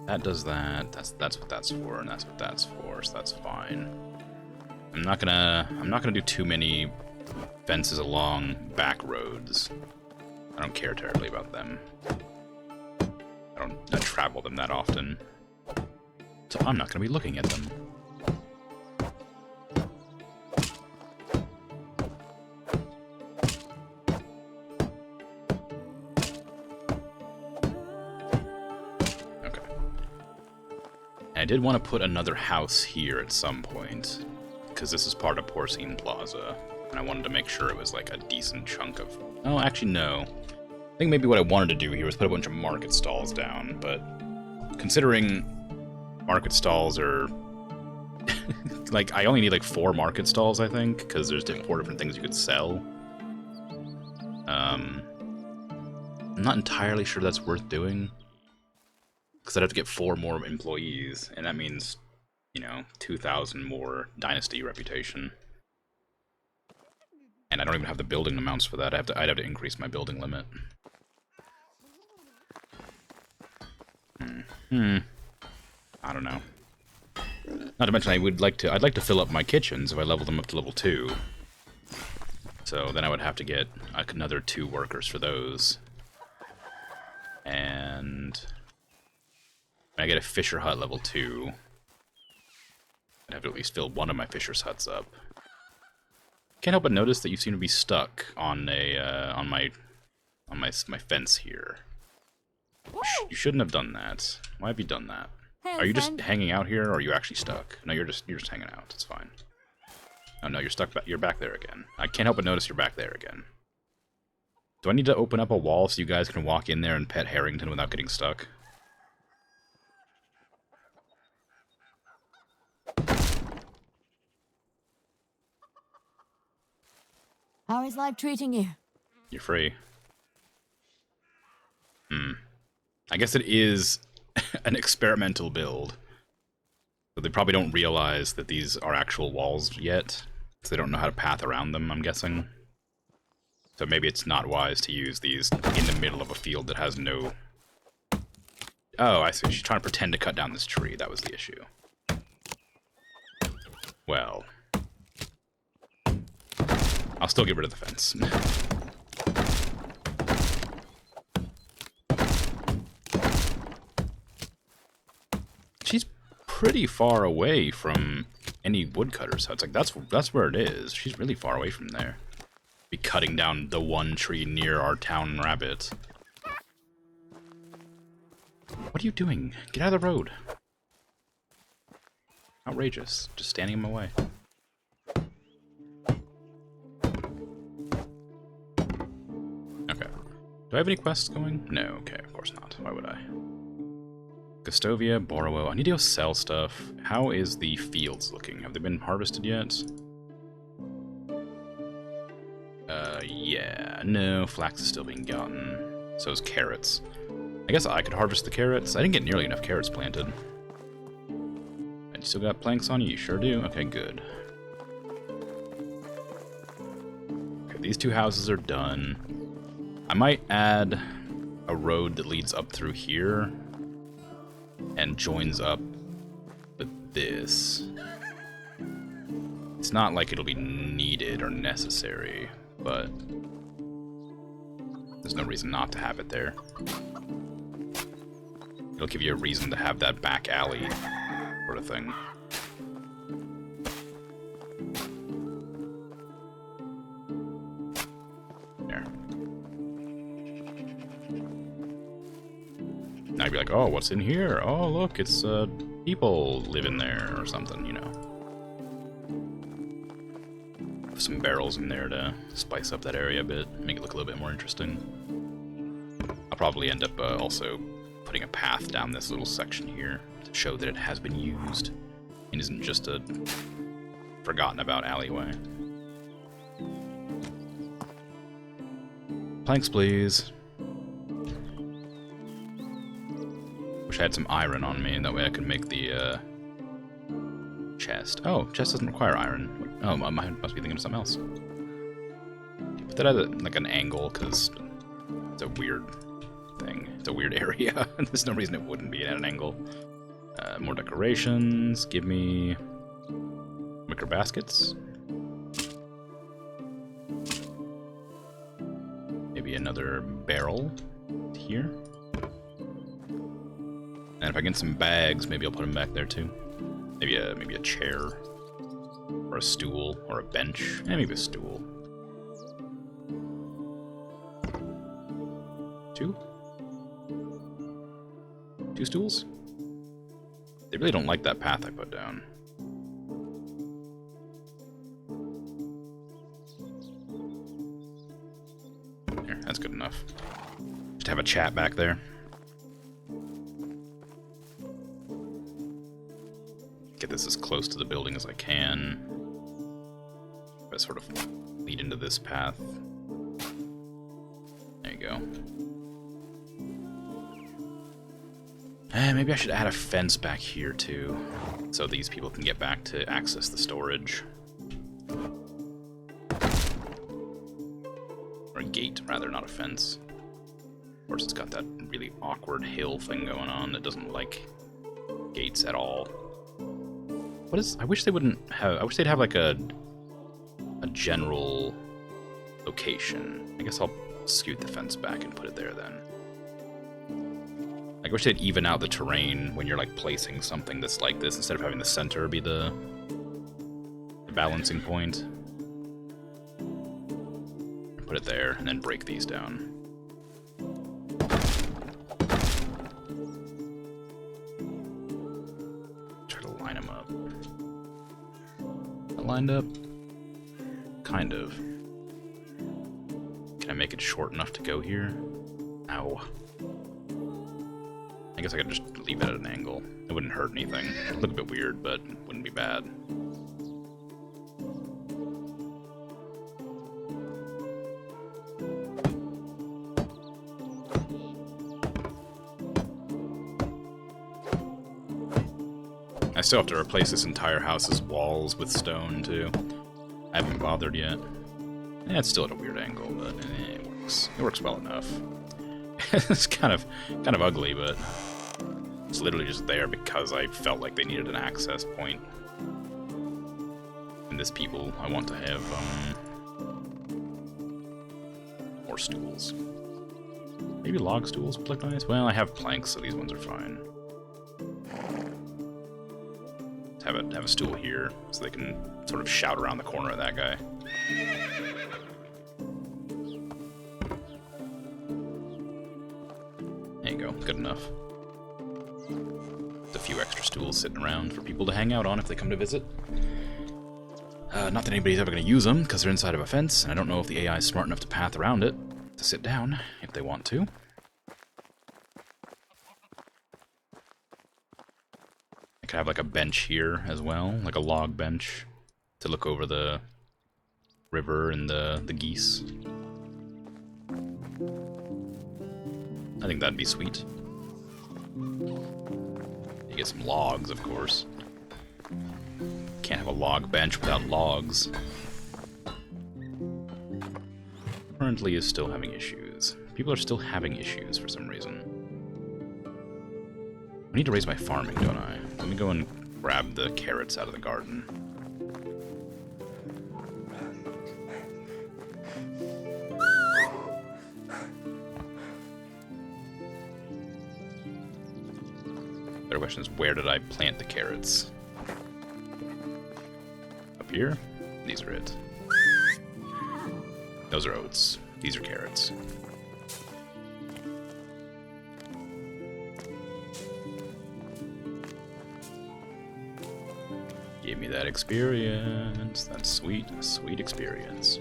that does that. That's what that's for, and that's what that's for, so that's fine. I'm not gonna do too many fences along back roads. I don't care terribly about them. I don't travel them that often. So I'm not going to be looking at them. Okay. And I did want to put another house here at some point, because this is part of Porcine Plaza, and I wanted to make sure it was like a decent chunk of... Oh, actually, no. I think maybe what I wanted to do here was put a bunch of market stalls down, but considering market stalls are... like, I only need like 4 market stalls, I think, because there's 4 different things you could sell. I'm not entirely sure that's worth doing, because I'd have to get 4 more employees, and that means, you know, 2,000 more Dynasty reputation. And I don't even have the building amounts for that. I'd have to increase my building limit. I don't know. Not to mention, I'd like to fill up my kitchens if I leveled them up to level 2. So then I would have to get another 2 workers for those. And when I get a Fisher Hut level 2, I'd have to at least fill one of my Fisher's Huts up. Can't help but notice that you seem to be stuck on my fence here. You shouldn't have done that. Why have you done that? Are you just hanging out here, or are you actually stuck? No, you're just hanging out. It's fine. Oh no, you're stuck. You're back there again. I can't help but notice you're back there again. Do I need to open up a wall so you guys can walk in there and pet Harrington without getting stuck? How is life treating you? You're free. I guess it is an experimental build. So they probably don't realize that these are actual walls yet. So they don't know how to path around them, I'm guessing. So maybe it's not wise to use these in the middle of a field that has no... Oh, I see. She's trying to pretend to cut down this tree. That was the issue. Well... I'll still get rid of the fence. She's pretty far away from any woodcutters. So it's like that's where it is. She's really far away from there. Be cutting down the one tree near our town rabbit. What are you doing? Get out of the road. Outrageous. Just standing in my way. Okay. Do I have any quests going? No, okay, of course not. Why would I? Gustovia, Borowo. I need to go sell stuff. How is the fields looking? Have they been harvested yet? Yeah. No, flax is still being gotten. So is carrots. I guess I could harvest the carrots. I didn't get nearly enough carrots planted. And you still got planks on you? You sure do? Okay, good. Okay, these 2 houses are done. I might add a road that leads up through here and joins up with this. It's not like it'll be needed or necessary, but there's no reason not to have it there. It'll give you a reason to have that back alley sort of thing. There. Now you'd be like, oh, what's in here? Oh, look, it's people live in there or something, you know. Put some barrels in there to spice up that area a bit, make it look a little bit more interesting. I'll probably end up also putting a path down this little section here to show that it has been used and isn't just a forgotten about alleyway. Planks, please. Wish I had some iron on me, and that way I could make the chest. Oh, chest doesn't require iron. Oh, I must be thinking of something else. Put that at like an angle, because it's a weird thing. It's a weird area. There's no reason it wouldn't be at an angle. More decorations. Give me wicker baskets. Maybe another barrel here. And if I get some bags, maybe I'll put them back there too. Maybe a chair, or a stool, or a bench. Maybe a stool. 2? 2 stools? They really don't like that path I put down. Here, that's good enough. Just have a chat back there. Get this as close to the building as I can. I sort of lead into this path. There you go. Maybe I should add a fence back here too, so these people can get back to access the storage. Or a gate, rather, not a fence. Of course, it's got that really awkward hill thing going on that doesn't like gates at all. What is? I wish they wouldn't have. I wish they'd have like a general location. I guess I'll scoot the fence back and put it there then. I wish they'd even out the terrain when you're like placing something that's like this instead of having the center be the balancing point. Put it there and then break these down. Try to line them up. Lined up? Kind of. Can I make it short enough to go here? Ow. I guess I could just leave it at an angle. It wouldn't hurt anything. It'd look a bit weird, but wouldn't be bad. I still have to replace this entire house's walls with stone, too. I haven't bothered yet. It's still at a weird angle, but it works. It works well enough. It's kind of ugly, but it's literally just there because I felt like they needed an access point. And this people, I want to have more stools. Maybe log stools would look nice. Well, I have planks, so these ones are fine. Have a stool here so they can sort of shout around the corner of that guy. There you go, good enough. A few extra stools sitting around for people to hang out on if they come to visit. Not that anybody's ever going to use them because they're inside of a fence, and I don't know if the AI is smart enough to path around it to sit down if they want to. I could have like a bench here as well, like a log bench to look over the river and the geese. I think that'd be sweet. You get some logs, of course. Can't have a log bench without logs. Currently is still having issues. People are still having issues for some reason. I need to raise my farming, don't I? Let me go and grab the carrots out of the garden. The question is, where did I plant the carrots? Up here? These are it. Those are oats. These are carrots. Give me that experience. That's sweet, sweet experience.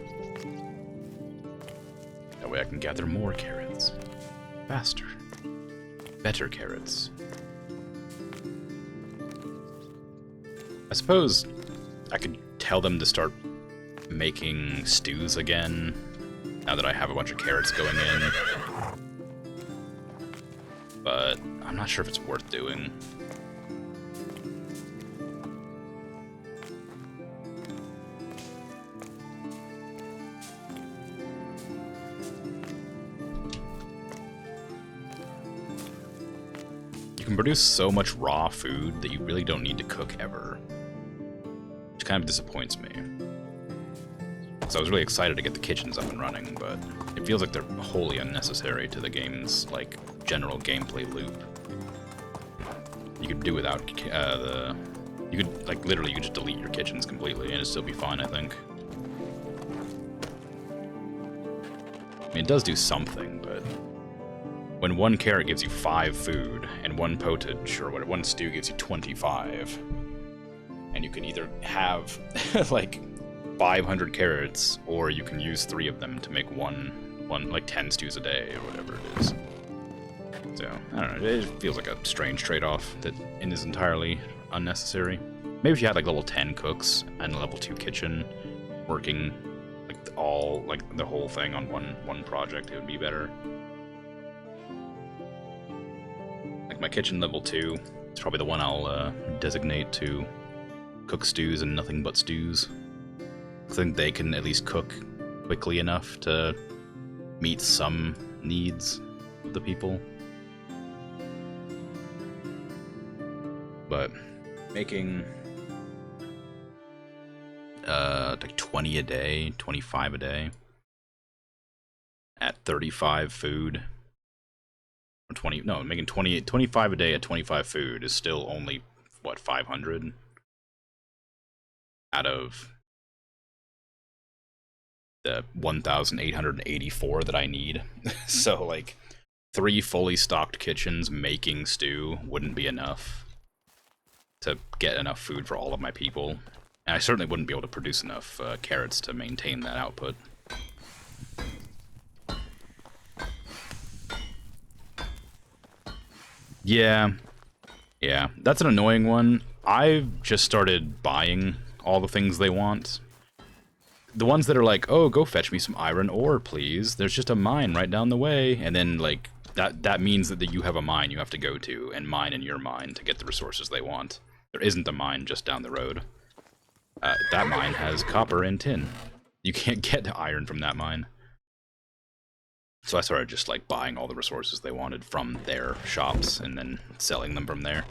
That way I can gather more carrots. Faster. Better carrots. I suppose I could tell them to start making stews again, now that I have a bunch of carrots going in. But I'm not sure if it's worth doing. You can produce so much raw food that you really don't need to cook ever. Which kind of disappoints me. So I was really excited to get the kitchens up and running, but it feels like they're wholly unnecessary to the game's, like, general gameplay loop. you could do without you could, like, literally, you could just delete your kitchens completely and it'd still be fine, I think. I mean, it does do something, but when one carrot gives you 5 food and one potage, or one stew gives you 25, and you can either have, like, 500 carrots, or you can use 3 of them to make one like 10 stews a day, or whatever it is. So, I don't know, it feels like a strange trade-off that is entirely unnecessary. Maybe if you had, like, level 10 cooks and a level 2 kitchen working, like, the whole thing on one project, it would be better. Like, my kitchen level 2 is probably the one I'll designate to cook stews and nothing but stews. I think they can at least cook quickly enough to meet some needs of the people. But making like 20 a day, 25 a day at 35 food, or 20, no, making 25 a day at 25 food is still only, what, 500 out of the 1,884 that I need. So, like, 3 fully stocked kitchens making stew wouldn't be enough to get enough food for all of my people. And I certainly wouldn't be able to produce enough carrots to maintain that output. Yeah, that's an annoying one. I've just started buying all the things they want. The ones that are like, oh, go fetch me some iron ore, please. There's just a mine right down the way. And then, like, that means that you have a mine you have to go to and mine in your mine to get the resources they want. There isn't a mine just down the road. That mine has copper and tin. You can't get iron from that mine. So I started just, like, buying all the resources they wanted from their shops and then selling them from there.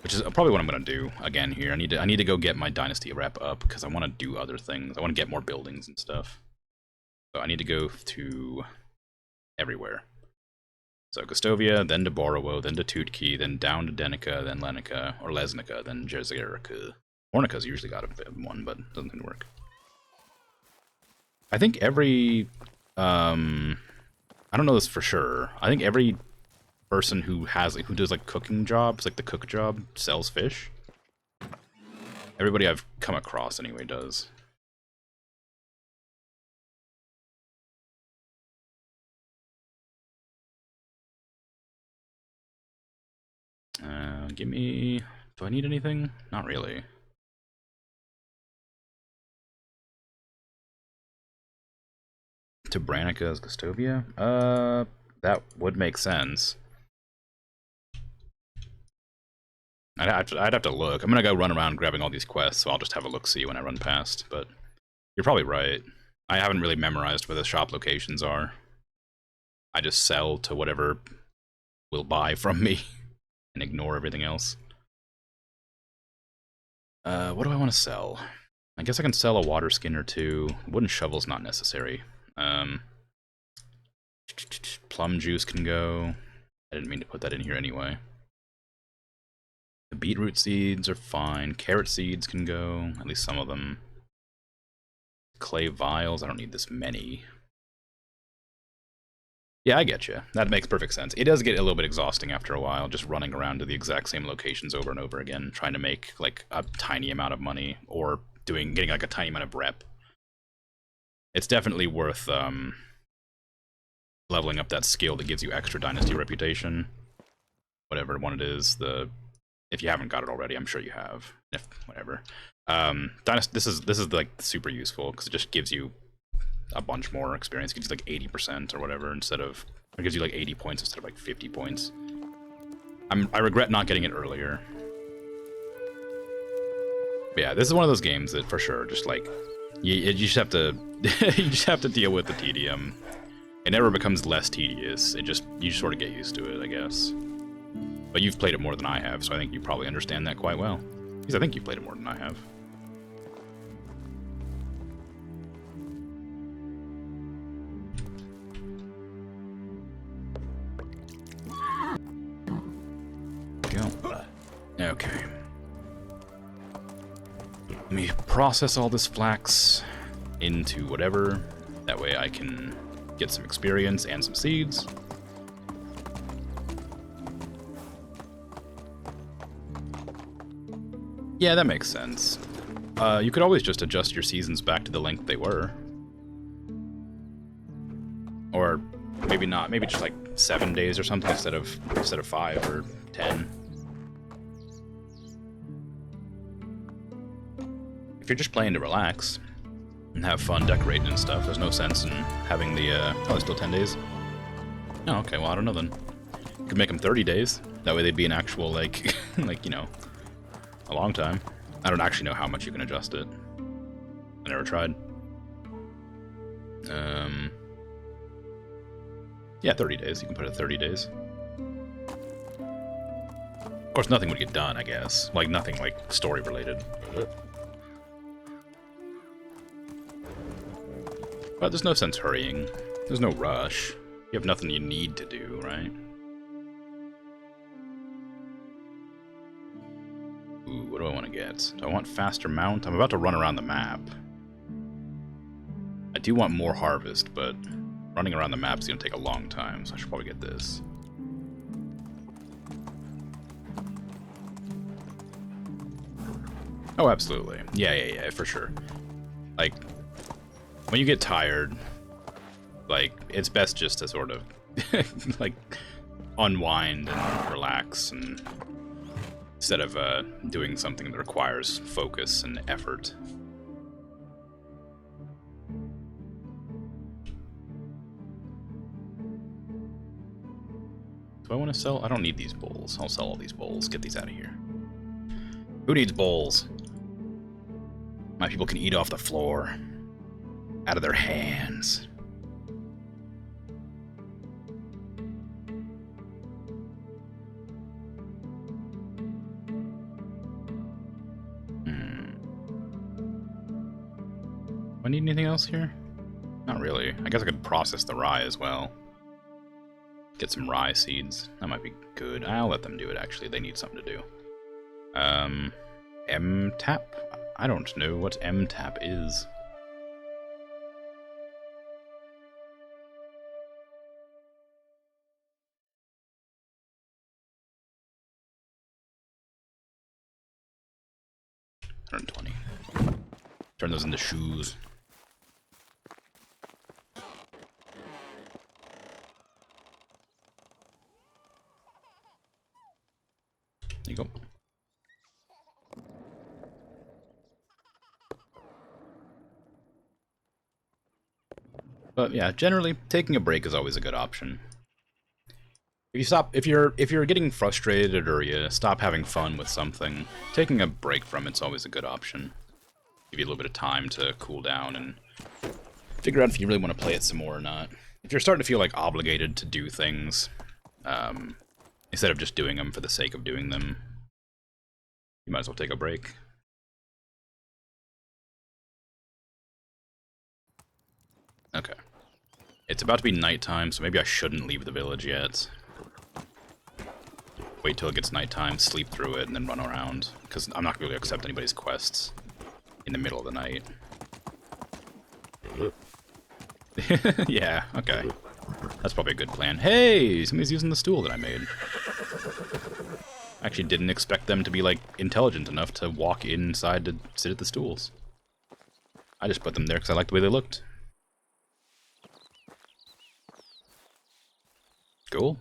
Which is probably what I'm gonna do again here. I need to go get my Dynasty rep up because I want to do other things. I want to get more buildings and stuff. So I need to go to everywhere. So Gustovia, then to Borowo, then to Tutki, then down to Denica, then Lenica, or Lesnica, then Jezerica. Ornica's usually got a bit of one, but it doesn't work. I think every... I don't know this for sure. I think every person who does, like, cooking jobs, like the cook job, sells fish. Everybody I've come across, anyway, does. Give me... Do I need anything? Not really. To Branica's Gustovia? That would make sense. I'd have to look. I'm gonna go run around grabbing all these quests, so I'll just have a look-see when I run past, but you're probably right. I haven't really memorized where the shop locations are. I just sell to whatever will buy from me and ignore everything else. What do I want to sell? I guess I can sell a water skin or 2. Wooden shovel's not necessary. Plum juice can go. I didn't mean to put that in here anyway. The beetroot seeds are fine. Carrot seeds can go, at least some of them. Clay vials, I don't need this many. Yeah, I get you. That makes perfect sense. It does get a little bit exhausting after a while, just running around to the exact same locations over and over again, trying to make, like, a tiny amount of money, or getting, like, a tiny amount of rep. It's definitely worth, leveling up that skill that gives you extra Dynasty reputation. Whatever one it is, if you haven't got it already, I'm sure you have. Whatever. Dynasty, this is like super useful because it just gives you a bunch more experience. It gives you like 80% or whatever it gives you like 80 points instead of like 50 points. I regret not getting it earlier. But yeah, this is one of those games that for sure just like you just have to you just have to deal with the tedium. It never becomes less tedious. You just sort of get used to it, I guess. But you've played it more than I have, so I think you probably understand that quite well. Because I think you've played it more than I have. Go. Let me process all this flax into whatever. That way I can get some experience and some seeds. Yeah, that makes sense. You could always just adjust your seasons back to the length they were. Or maybe not. Maybe just like 7 days or something instead of 5 or 10. If you're just playing to relax and have fun decorating and stuff, there's no sense in having the, oh, it's still 10 days? Oh, okay, well, I don't know then. You could make them 30 days. That way they'd be an actual, like, like, you know, a long time. I don't actually know how much you can adjust it. I never tried. Yeah, 30 days. You can put it at 30 days. Of course, nothing would get done, I guess. Like, nothing, like, story-related. But there's no sense hurrying. There's no rush. You have nothing you need to do, right? Ooh, what do I want to get? Do I want faster mount? I'm about to run around the map. I do want more harvest, but running around the map is going to take a long time, so I should probably get this. Oh, absolutely. Yeah, for sure. Like, when you get tired, like, it's best just to sort of, like, unwind and relax, and instead of doing something that requires focus and effort. Do I want to sell? I don't need these bowls. I'll sell all these bowls. Get these out of here. Who needs bowls? My people can eat off the floor. Out of their hands. Do I need anything else here? Not really. I guess I could process the rye as well. Get some rye seeds. That might be good. I'll let them do it, actually. They need something to do. M-tap? I don't know what M-tap is. $120. Turn those into shoes. There you go. But yeah, generally taking a break is always a good option. If you're getting frustrated or you stop having fun with something, taking a break from it's always a good option. Give you a little bit of time to cool down and figure out if you really want to play it some more or not. If you're starting to feel like obligated to do things, instead of just doing them for the sake of doing them, you might as well take a break. Okay. It's about to be nighttime, so maybe I shouldn't leave the village yet. Wait till it gets nighttime, sleep through it, and then run around. Because I'm not going to be able to accept anybody's quests in the middle of the night. Yeah, okay. That's probably a good plan. Hey! Somebody's using the stool that I made. I actually didn't expect them to be, like, intelligent enough to walk inside to sit at the stools. I just put them there because I liked the way they looked. Cool.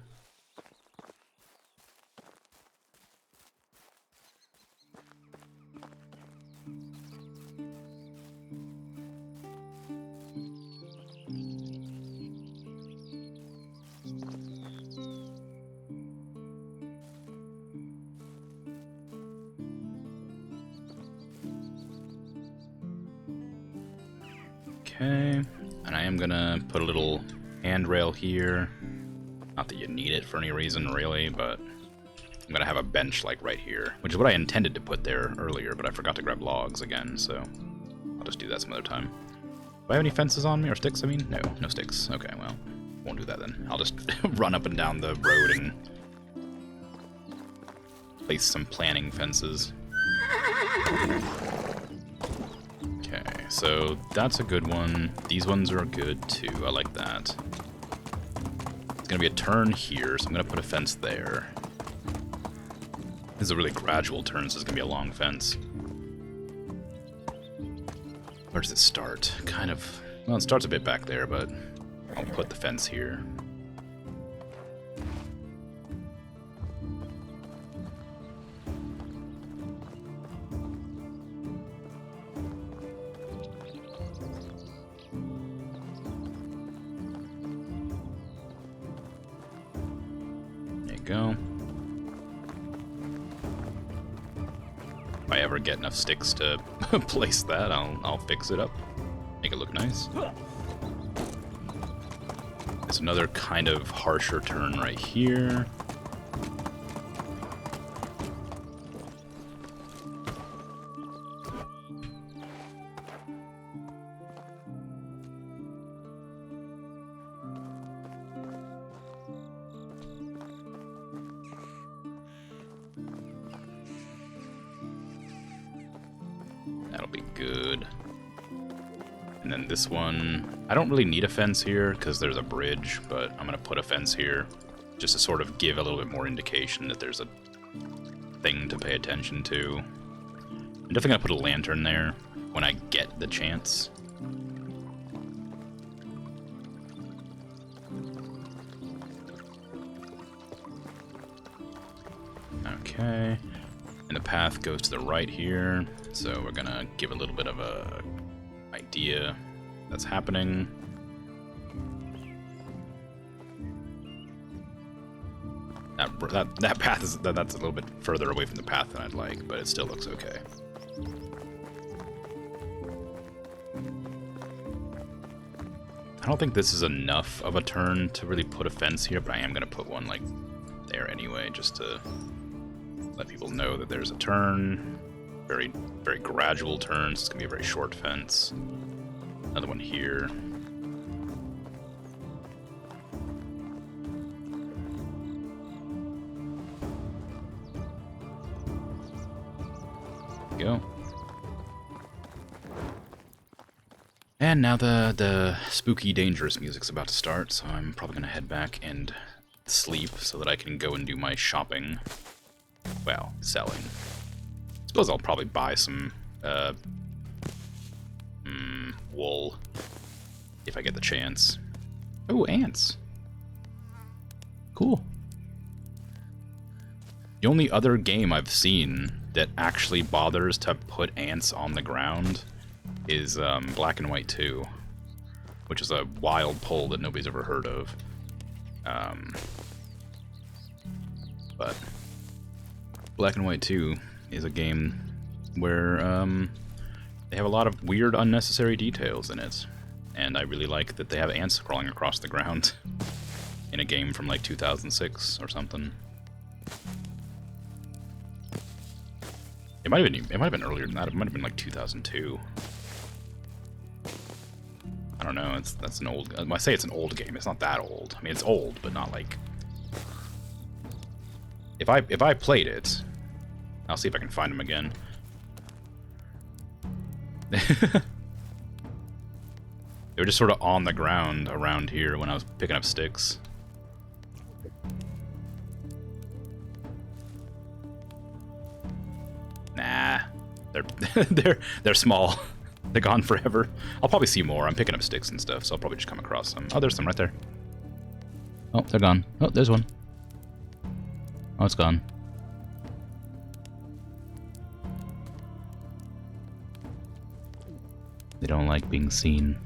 Okay, and I am gonna put a little handrail here. Not that you need it for any reason, really, but I'm gonna have a bench, like, right here, which is what I intended to put there earlier, but I forgot to grab logs again, so I'll just do that some other time. Do I have any fences on me, or sticks, I mean? No, no sticks. Okay, well, won't do that then. I'll just run up and down the road and place some planning fences. so that's a good one. These ones are good too. I like that. It's gonna be a turn here, so I'm gonna put a fence there. This is a really gradual turn, so it's gonna be a long fence. Where does it start? Kind of... Well, it starts a bit back there, but I'll put the fence here. There you go. If I ever get enough sticks to place that, I'll fix it up. Make it look nice. There's another kind of harsher turn right here. That'll be good. And then this one, I don't really need a fence here because there's a bridge, but I'm gonna put a fence here just to sort of give a little bit more indication that there's a thing to pay attention to. I'm definitely gonna put a lantern there when I get the chance. Okay, and the path goes to the right here, so we're gonna give a little bit of a idea that's happening. That path is that's a little bit further away from the path than I'd like, but it still looks okay. I don't think this is enough of a turn to really put a fence here, but I am gonna put one like there anyway, just to let people know that there's a turn. Very, very gradual turns. It's gonna be a very short fence. Another one here. There we go. And now the spooky, dangerous music's about to start, so I'm probably gonna head back and sleep so that I can go and do my shopping. Well, selling. Suppose I'll probably buy some wool if I get the chance. Oh, ants. Cool. The only other game I've seen that actually bothers to put ants on the ground is Black and White 2, which is a wild pull that nobody's ever heard of. But Black and White 2 is a game where they have a lot of weird, unnecessary details in it. And I really like that they have ants crawling across the ground in a game from like 2006 or something. It might have been earlier than that. It might have been like 2002. I don't know. That's an old. When I say it's an old game, it's not that old. I mean, it's old, but not like. If I played it, I'll see if I can find them again. They were just sort of on the ground around here when I was picking up sticks. Nah, they're small. They're gone forever. I'll probably see more. I'm picking up sticks and stuff, so I'll probably just come across them. Oh, there's some right there. Oh, they're gone. Oh, there's one. Oh, it's gone. They don't like being seen.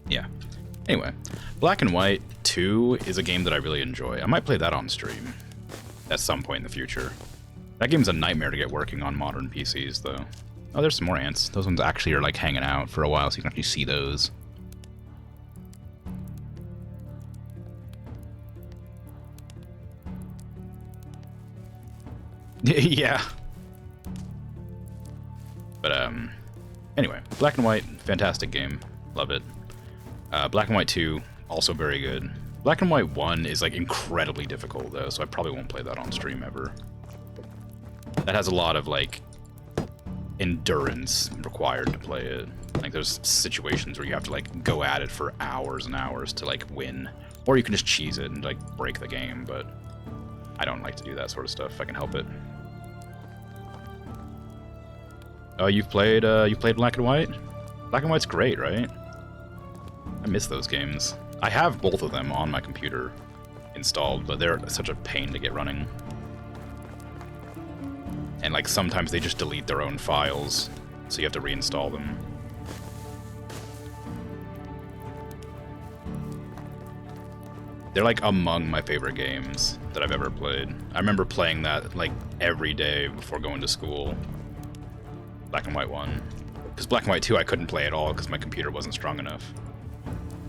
Yeah. Anyway, Black and White 2 is a game that I really enjoy. I might play that on stream at some point in the future. That game's a nightmare to get working on modern PCs, though. Oh, there's some more ants. Those ones actually are like hanging out for a while, so you can actually see those. Yeah. But, anyway, Black and White, fantastic game. Love it. Black and White 2, also very good. Black and White 1 is like incredibly difficult though, so I probably won't play that on stream ever. That has a lot of like endurance required to play it. Like there's situations where you have to like go at it for hours and hours to like win. Or you can just cheese it and like break the game, but I don't like to do that sort of stuff if I can help it. Oh, you've played Black and White? Black and White's great, right? I miss those games. I have both of them on my computer installed, but they're such a pain to get running. And like sometimes they just delete their own files, so you have to reinstall them. They're like among my favorite games that I've ever played. I remember playing that like every day before going to school. Black and White 1. Because Black and White 2 I couldn't play at all because my computer wasn't strong enough.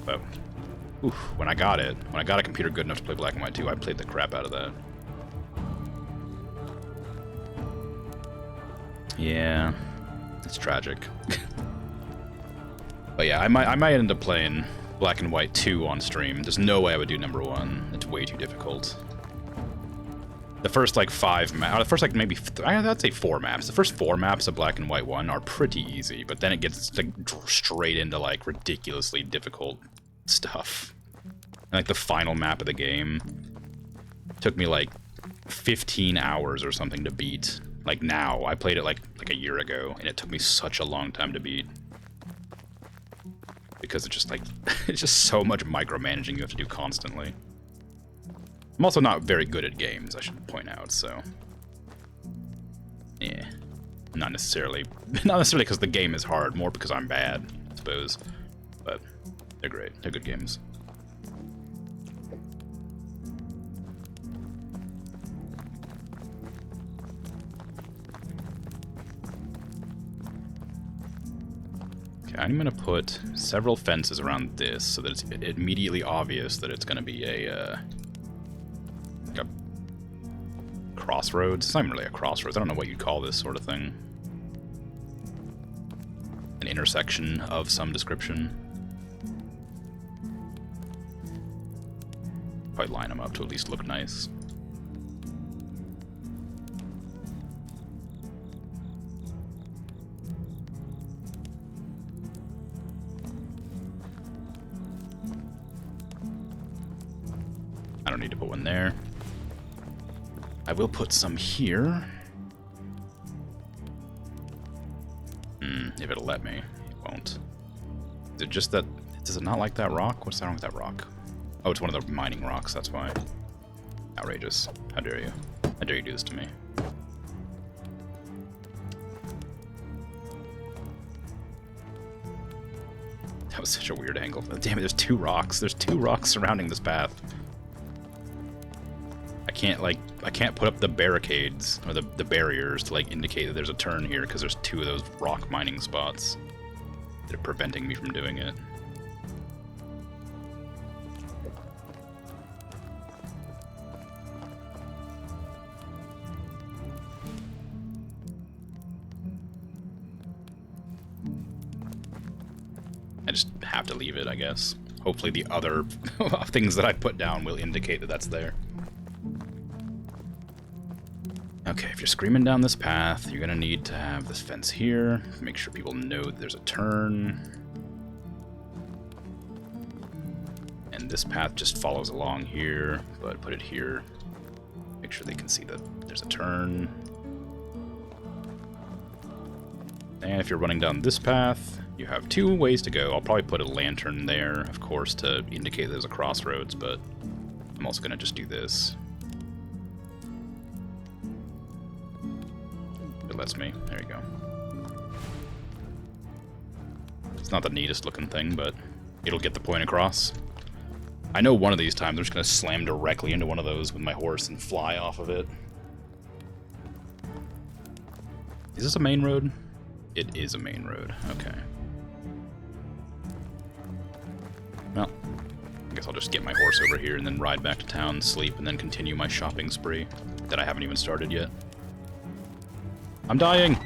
But oof, when I got a computer good enough to play Black and White 2, I played the crap out of that. Yeah, it's tragic. But yeah, I might end up playing Black and White 2 on stream. There's no way I would do number 1. It's way too difficult. The first like 5 maps, the first like maybe I'd say 4 maps. The first 4 maps of Black and White 1 are pretty easy, but then it gets like straight into like ridiculously difficult stuff. And, like the final map of the game took me like 15 hours or something to beat. Like now, I played it like a year ago, and it took me such a long time to beat. Because it's just like, it's just so much micromanaging you have to do constantly. I'm also not very good at games, I should point out, so... Yeah. Not necessarily because the game is hard, more because I'm bad, I suppose. But they're great, they're good games. I'm going to put several fences around this so that it's immediately obvious that it's going to be a crossroads. It's not even really a crossroads. I don't know what you'd call this sort of thing. An intersection of some description. Probably line them up to at least look nice. I don't need to put one there. I will put some here. If it'll let me. It won't. Is it just that... Does it not like that rock? What's wrong with that rock? Oh, it's one of the mining rocks, that's why. Outrageous. How dare you? How dare you do this to me? That was such a weird angle. Damn it, there's 2 rocks. There's 2 rocks surrounding this path. I can't put up the barricades, or the barriers to, like, indicate that there's a turn here, because there's 2 of those rock mining spots that are preventing me from doing it. I just have to leave it, I guess. Hopefully the other things that I put down will indicate that that's there. Okay, if you're screaming down this path, you're gonna need to have this fence here. Make sure people know that there's a turn. And this path just follows along here, but put it here. Make sure they can see that there's a turn. And if you're running down this path, you have 2 ways to go. I'll probably put a lantern there, of course, to indicate there's a crossroads, but I'm also gonna just do this. It lets me. There you go. It's not the neatest looking thing, but it'll get the point across. I know one of these times I'm just going to slam directly into one of those with my horse and fly off of it. Is this a main road? It is a main road. Okay. Well, I guess I'll just get my horse over here and then ride back to town, sleep, and then continue my shopping spree that I haven't even started yet. I'm dying!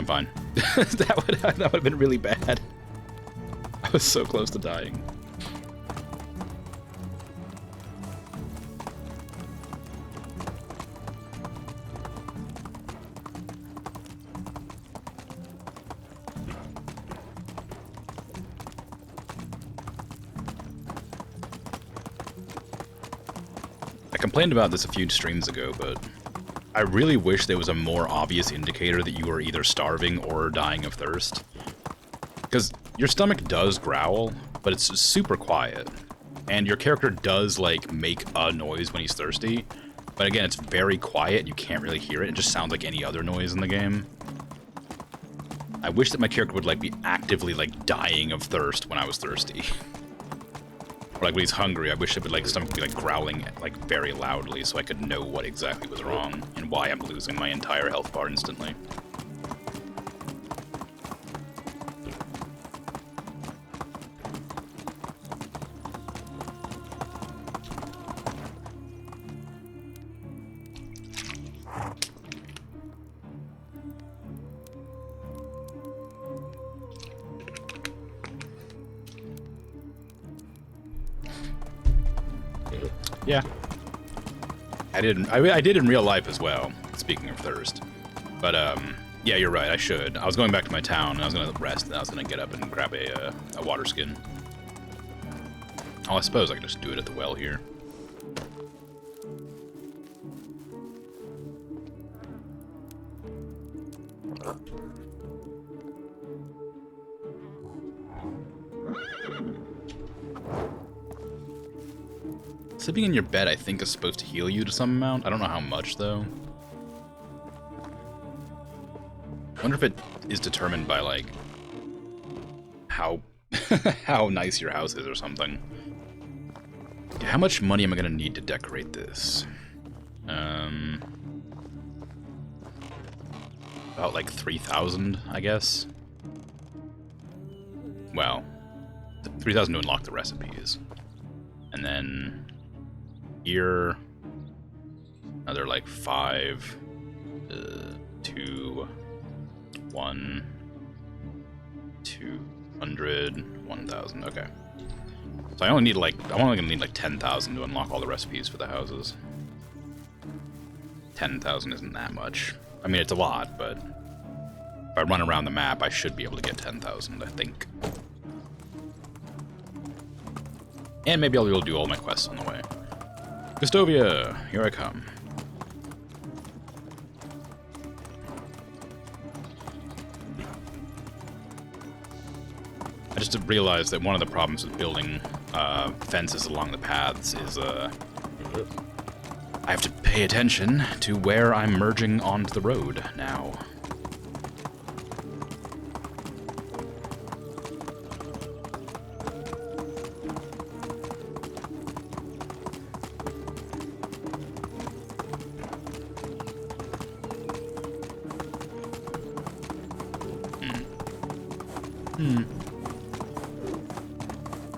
I'm fine. that would have been really bad. I was so close to dying. I complained about this a few streams ago, but I really wish there was a more obvious indicator that you were either starving or dying of thirst. Because your stomach does growl, but it's super quiet. And your character does, like, make a noise when he's thirsty. But again, it's very quiet, you can't really hear it. It just sounds like any other noise in the game. I wish that my character would, like, be actively, like, dying of thirst when I was thirsty. Or, like, when he's hungry, I wish it would, like, stomach would be, like, growling, like, very loudly so I could know what exactly was wrong and why I'm losing my entire health bar instantly. Yeah. I did in real life as well, speaking of thirst. But, yeah, you're right, I should. I was going back to my town, and I was gonna rest, and I was gonna get up and grab a water skin. Oh, I suppose I could just do it at the well here. Sleeping in your bed, I think, is supposed to heal you to some amount. I don't know how much, though. I wonder if it is determined by, like, how how nice your house is or something. Okay, how much money am I going to need to decorate this? About, like, 3,000, I guess. Well, 3,000 to unlock the recipes. And then here, another like 5, 2, 1, 200, 1,000. Okay. So I only need like, I'm only gonna need like 10,000 to unlock all the recipes for the houses. 10,000 isn't that much. I mean, it's a lot, but if I run around the map, I should be able to get 10,000, I think. And maybe I'll be able to do all my quests on the way. Gustovia, here I come. I just realized that one of the problems with building fences along the paths is I have to pay attention to where I'm merging onto the road now.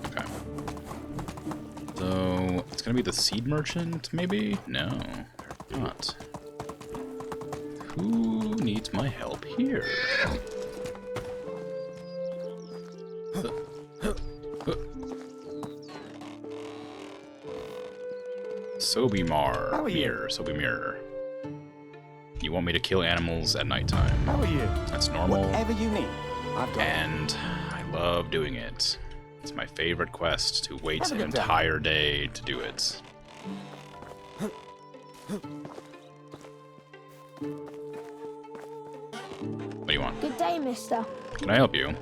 Okay. So, it's gonna be the seed merchant, maybe? No, not. Who needs my help here? Sobimir. You want me to kill animals at nighttime? How are you? That's normal. Whatever you need, I've got And I love doing it. It's my favorite quest, to wait Have a an good day. entire day to do it. What do you want? Good day, mister. Can I help you?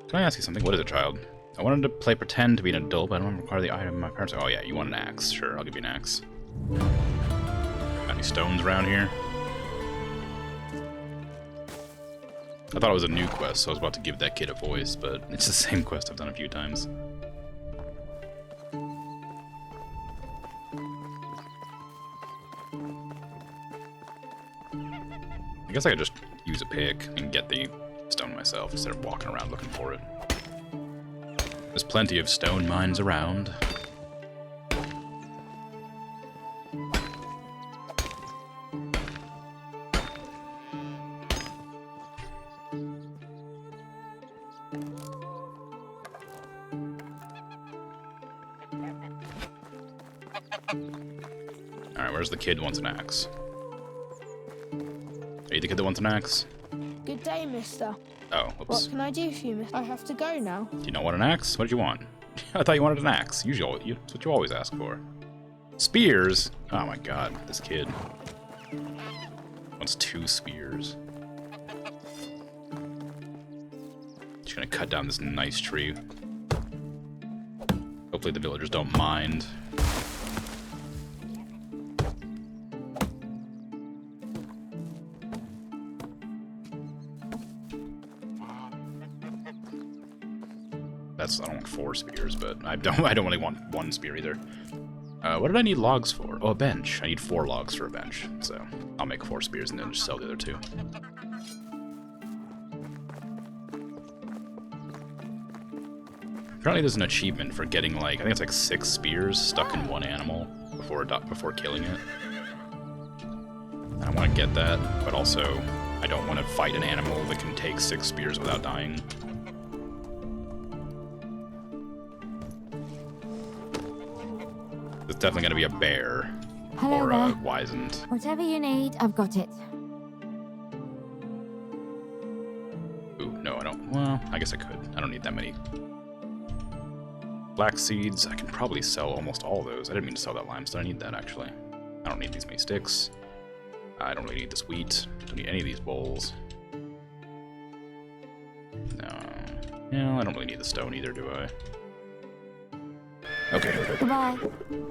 Can I ask you something? What is it, child? I wanted to play pretend to be an adult, but I don't require the item my parents. Oh yeah, you want an axe. Sure, I'll give you an axe. Got any stones around here? I thought it was a new quest, so I was about to give that kid a voice, but it's the same quest I've done a few times. I guess I could just use a pick and get the stone myself instead of walking around looking for it. There's plenty of stone mines around. Alright, where's the kid who wants an axe? Are you the kid that wants an axe? Good day, mister. Oh, whoops. What can I do for you, mister? I have to go now. Do you not want an axe? What did you want? I thought you wanted an axe. Usually, that's what you always ask for. Spears? Oh my god, this kid. Wants 2 spears. Just gonna cut down this nice tree. Hopefully the villagers don't mind. I don't want 4 spears, but I don't really want 1 spear either. What did I need logs for? Oh, a bench. I need 4 logs for a bench, so I'll make 4 spears and then just sell the other 2. Apparently there's an achievement for getting, like, I think it's like 6 spears stuck in one animal before killing it. And I want to get that, but also I don't want to fight an animal that can take 6 spears without dying. It's definitely going to be a bear. Hello or there. a wizened. Whatever you need, I've got it. Ooh, no, I don't. Well, I guess I could. I don't need that many. Black seeds, I can probably sell almost all those. I didn't mean to sell that limestone. I need that, actually. I don't need these many sticks. I don't really need this wheat. I don't need any of these bowls. No. Yeah, I don't really need the stone either, do I? Okay. Goodbye.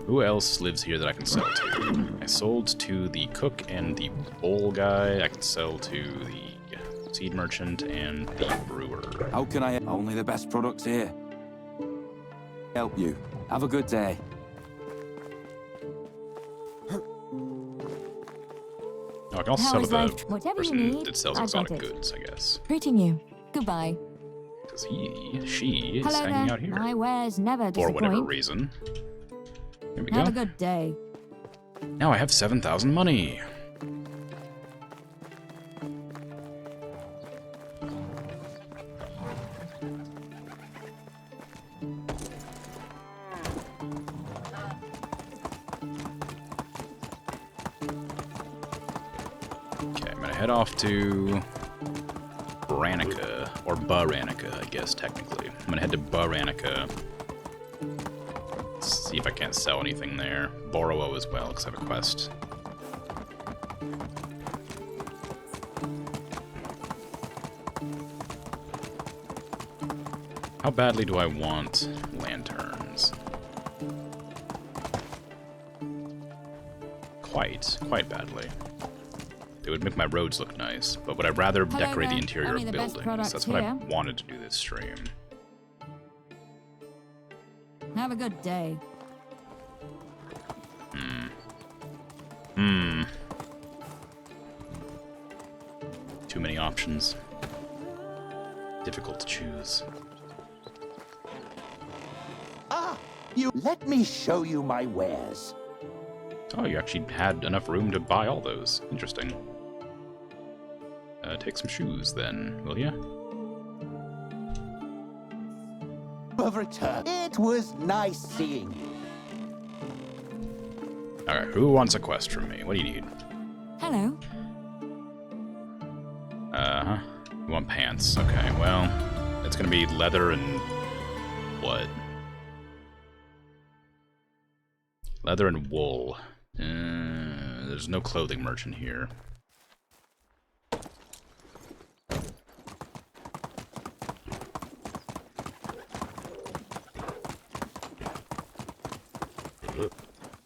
Who else lives here that I can sell to? I sold to the cook and the bowl guy. I can sell to the seed merchant and the brewer. How can I? Only the best products here. Help you. Have a good day. Oh, I can also How sell is to the life? Whatever you person need, that sells I've got exotic it. goods, I guess. Greeting you. Goodbye. Because she is Hello hanging there. out here. My wares never For disappoint. whatever reason. Here we Have go. a good day. Now I have 7,000 money. Okay, I'm gonna head off to Baranica, or Baranica, I guess, technically. I'm gonna head to Baranica. See if I can't sell anything there. Borowo as well, because I have a quest. How badly do I want lanterns? Quite badly. They would make my roads look nice, but would I rather Hello decorate the there. interior Only of the best buildings? products That's what I here. wanted to do this stream. Have a good day. Too many options. Difficult to choose. Ah, let me show you my wares. Oh, you actually had enough room to buy all those. Interesting. Take some shoes then, will ya? Of return. It was nice seeing you. Alright, who wants a quest from me? What do you need? Hello. Uh-huh. You want pants. Okay, well, it's gonna be leather and... what? Leather and wool. There's no clothing merchant here.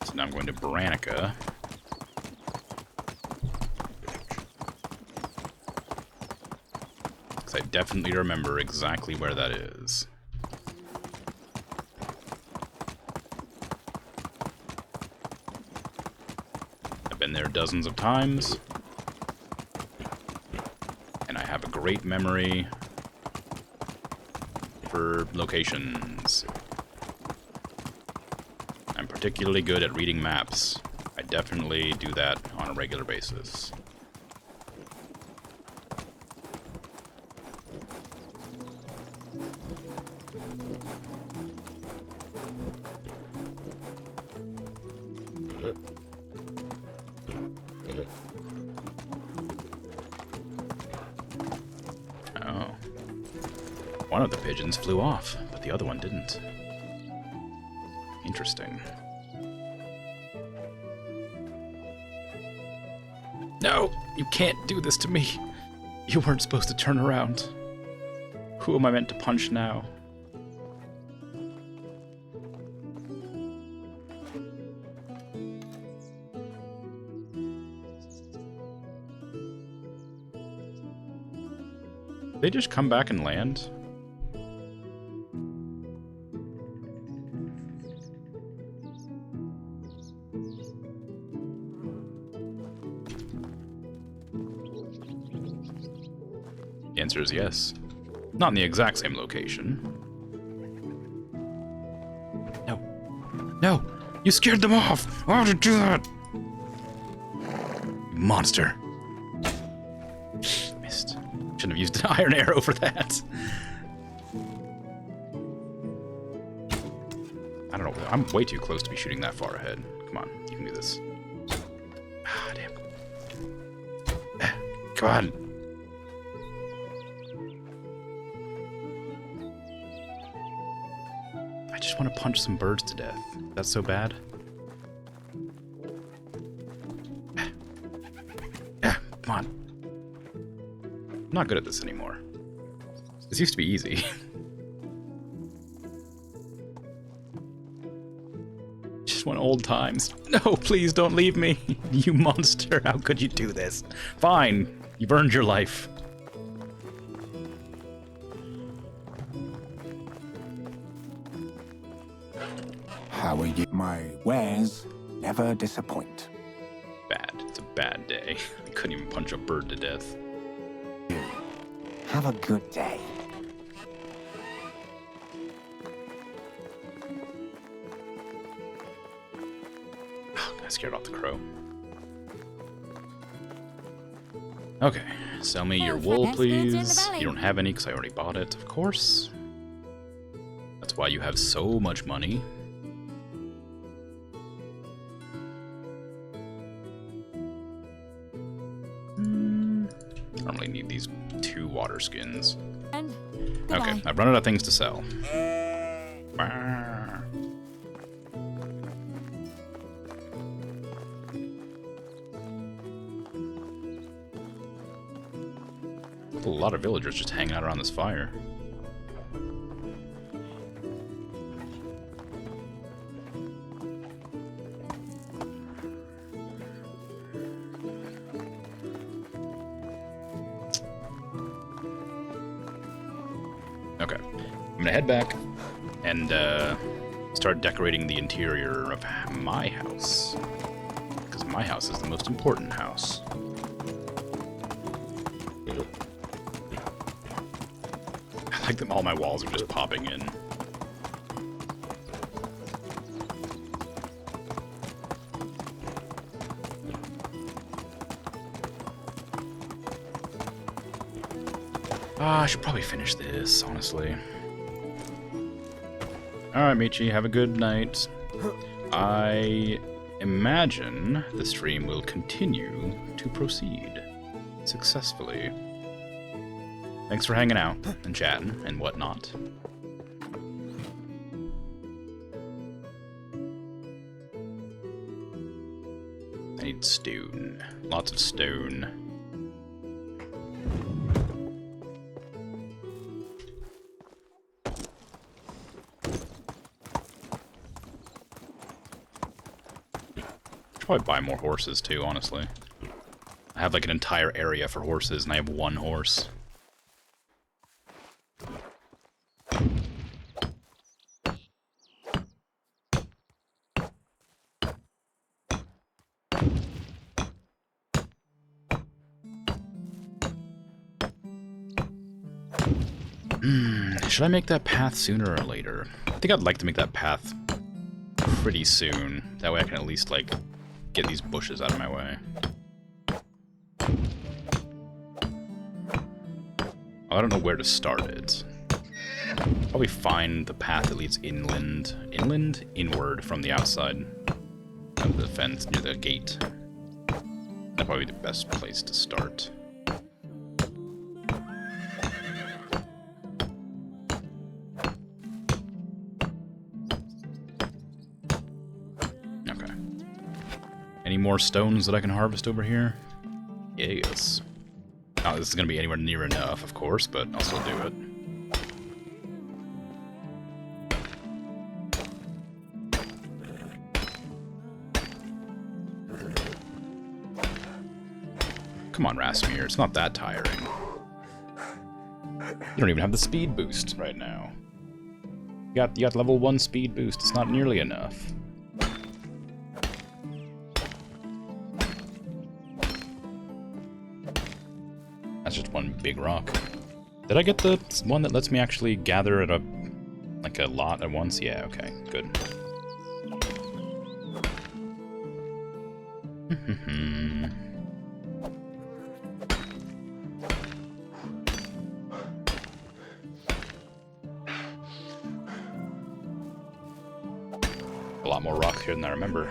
So now I'm going to Baranica. Because I definitely remember exactly where that is. I've been there dozens of times. And I have a great memory for locations. I'm particularly good at reading maps. I definitely do that on a regular basis. Oh. One of the pigeons flew off, but the other one didn't. Interesting. No! You can't do this to me! You weren't supposed to turn around. Who am I meant to punch now? They just come back and land? The answer is yes. Not in the exact same location. No. No! You scared them off! Why would you do that? You monster. Missed. Shouldn't have used an iron arrow for that. I don't know. I'm way too close to be shooting that far ahead. Come on, you can do this. Ah, damn. Come on. I just want to punch some birds to death. That's so bad. Come on. I'm not good at this anymore. This used to be easy. Just want old times. No, please don't leave me. You monster. How could you do this? Fine. You've earned your life. How are you? My wares never disappoint. Bad. It's a bad day. I couldn't even punch a bird to death. Have a good day. I scared off the crow. Okay, sell me your wool, please. You don't have any because I already bought it, of course. That's why you have so much money. I don't really need these 2 water skins. And Okay, goodbye. I've run out of things to sell. A lot of villagers just hanging out around this fire. Okay, I'm gonna head back and start decorating the interior of my house, because my house is the most important house. I like that all my walls are just popping in. I should probably finish this, honestly. Alright, Michi, have a good night. I imagine the stream will continue to proceed successfully. Thanks for hanging out and chatting and whatnot. I need stone. Lots of stone. Should probably buy more horses too, honestly. I have like an entire area for horses and I have 1 horse. Should I make that path sooner or later? I think I'd like to make that path pretty soon. That way I can at least, like, get these bushes out of my way. I don't know where to start it. probably find the path that leads inland. Inland? Inward from the outside of the fence near the gate. That'd probably be the best place to start. Okay. Any more stones that I can harvest over here? Yes. Not this is going to be anywhere near enough, of course, but I'll still do it. Come on, Rasmir, it's not that tiring. You don't even have the speed boost right now. You got level 1 speed boost, it's not nearly enough. That's just one big rock. Did I get the one that lets me actually gather at a lot at once? Yeah, okay, good. A lot more rock here than I remember.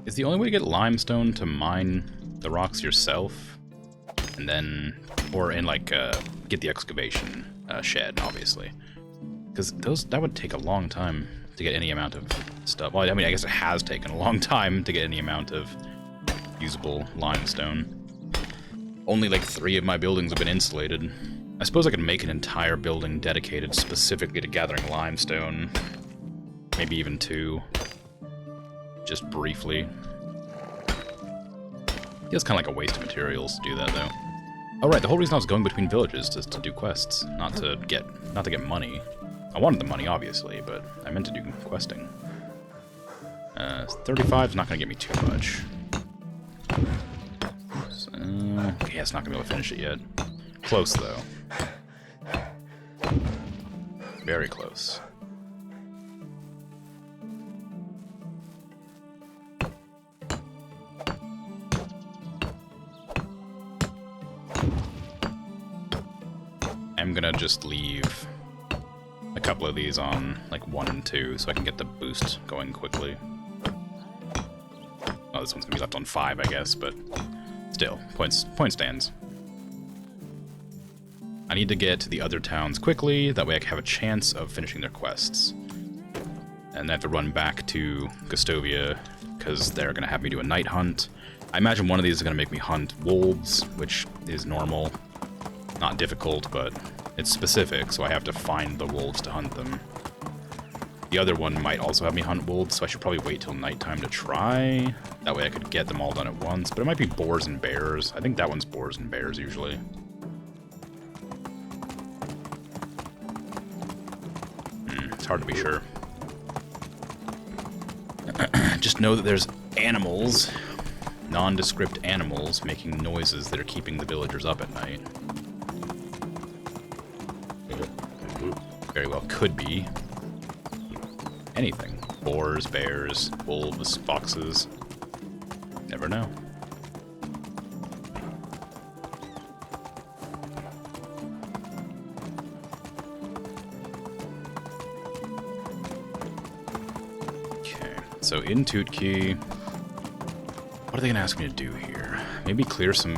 Is the only way to get limestone to mine the rocks yourself? And then, or in like, get the excavation shed, obviously. Because that would take a long time to get any amount of stuff. Well, I mean, I guess it has taken a long time to get any amount of usable limestone. Only like 3 of my buildings have been insulated. I suppose I could make an entire building dedicated specifically to gathering limestone. Maybe even 2. Just briefly. Feels kind of like a waste of materials to do that, though. Oh right, the whole reason I was going between villages is to do quests, not to get money. I wanted the money, obviously, but I meant to do questing. 35 is not going to get me too much. So, yeah, it's not going to be able to finish it yet. Close, though. Very close. I'm gonna just leave a couple of these on like 1 and 2 so I can get the boost going quickly. Oh, this one's gonna be left on 5, I guess, but still, point stands. I need to get to the other towns quickly, that way I can have a chance of finishing their quests. And I have to run back to Gustovia, because they're gonna have me do a night hunt. I imagine one of these is gonna make me hunt wolves, which is normal. Not difficult, but it's specific, so I have to find the wolves to hunt them. The other one might also have me hunt wolves, so I should probably wait till nighttime to try. That way I could get them all done at once, but it might be boars and bears. I think that one's boars and bears, usually. It's hard to be sure. Just know that there's animals, nondescript animals, making noises that are keeping the villagers up at night. Very well could be anything. Boars, bears, wolves, foxes. Never know. Okay, so in Tutkey, what are they gonna ask me to do here? Maybe clear some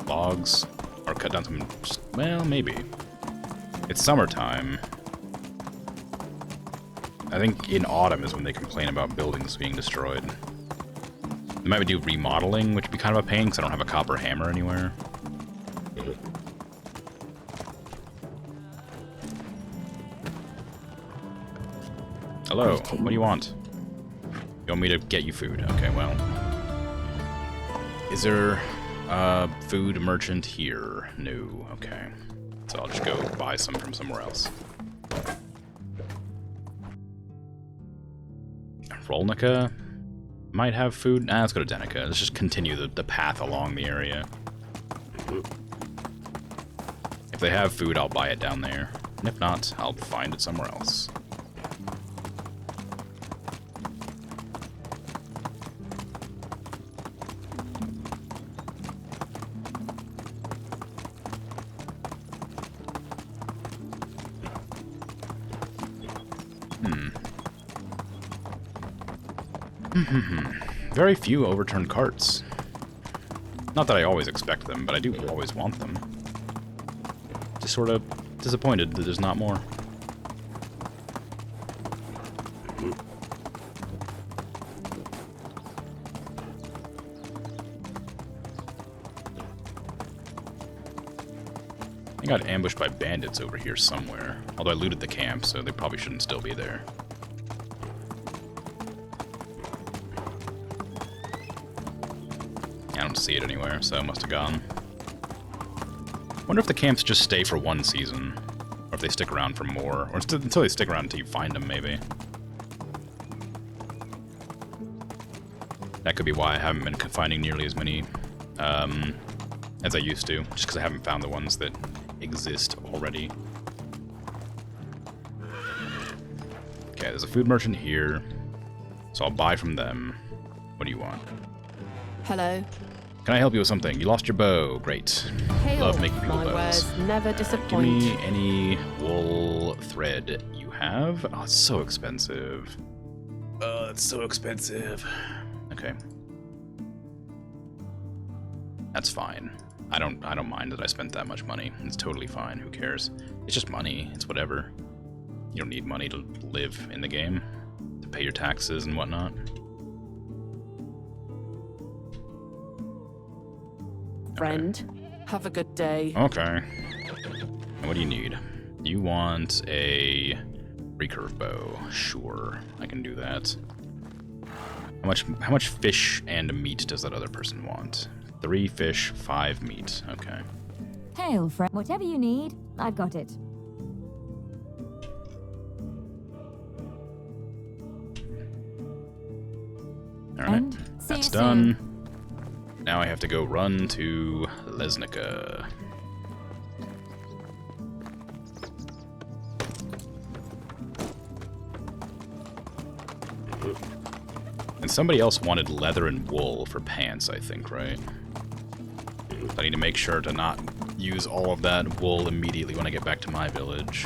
logs or cut down some, well, maybe. It's summertime. I think in autumn is when they complain about buildings being destroyed. They might do remodeling, which would be kind of a pain because I don't have a copper hammer anywhere. Hello, what do you want? You want me to get you food? Okay, well. Is there a food merchant here? No, okay. So I'll just go buy some from somewhere else. Rolnica might have food. Nah, let's go to Denica. Let's just continue the path along the area. If they have food, I'll buy it down there. And if not, I'll find it somewhere else. Very few overturned carts. Not that I always expect them, but I do always want them. Just sort of disappointed that there's not more. I got ambushed by bandits over here somewhere. Although I looted the camp, so they probably shouldn't still be there. I don't see it anywhere, so it must have gone. Wonder if the camps just stay for one season, or if they stick around for more, or until they stick around until you find them, maybe. That could be why I haven't been finding nearly as many as I used to, just because I haven't found the ones that exist already. Okay, there's a food merchant here, so I'll buy from them. What do you want? Hello. Can I help you with something? You lost your bow. Great. Hail, Love making people my bows. words never Give disappoint. me any wool thread you have. Oh, it's so expensive. Oh, it's so expensive. Okay. That's fine. I don't mind that I spent that much money. It's totally fine. Who cares? It's just money. It's whatever. You don't need money to live in the game, to pay your taxes and whatnot. Friend, have a good day. Okay. And what do you need? You want a recurve bow. Sure, I can do that. How much fish and meat does that other person want? 3 fish, 5 meat. Okay. Hail, friend. Whatever you need, I've got it. Alright, And see that's you done. Now I have to go run to Lesnica. And somebody else wanted leather and wool for pants, I think, right? I need to make sure to not use all of that wool immediately when I get back to my village.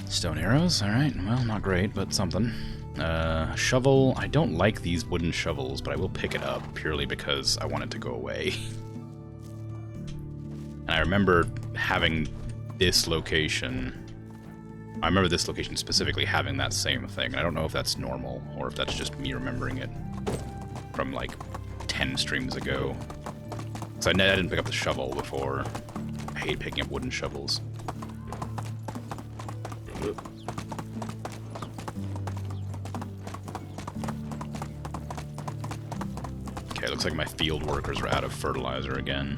Stone arrows, alright. Well, not great, but something. Shovel. I don't like these wooden shovels, but I will pick it up purely because I want it to go away. And I remember having this location. I remember this location specifically having that same thing. And I don't know if that's normal or if that's just me remembering it from like 10 streams ago. So I didn't pick up the shovel before. I hate picking up wooden shovels. Okay, looks like my field workers are out of fertilizer again.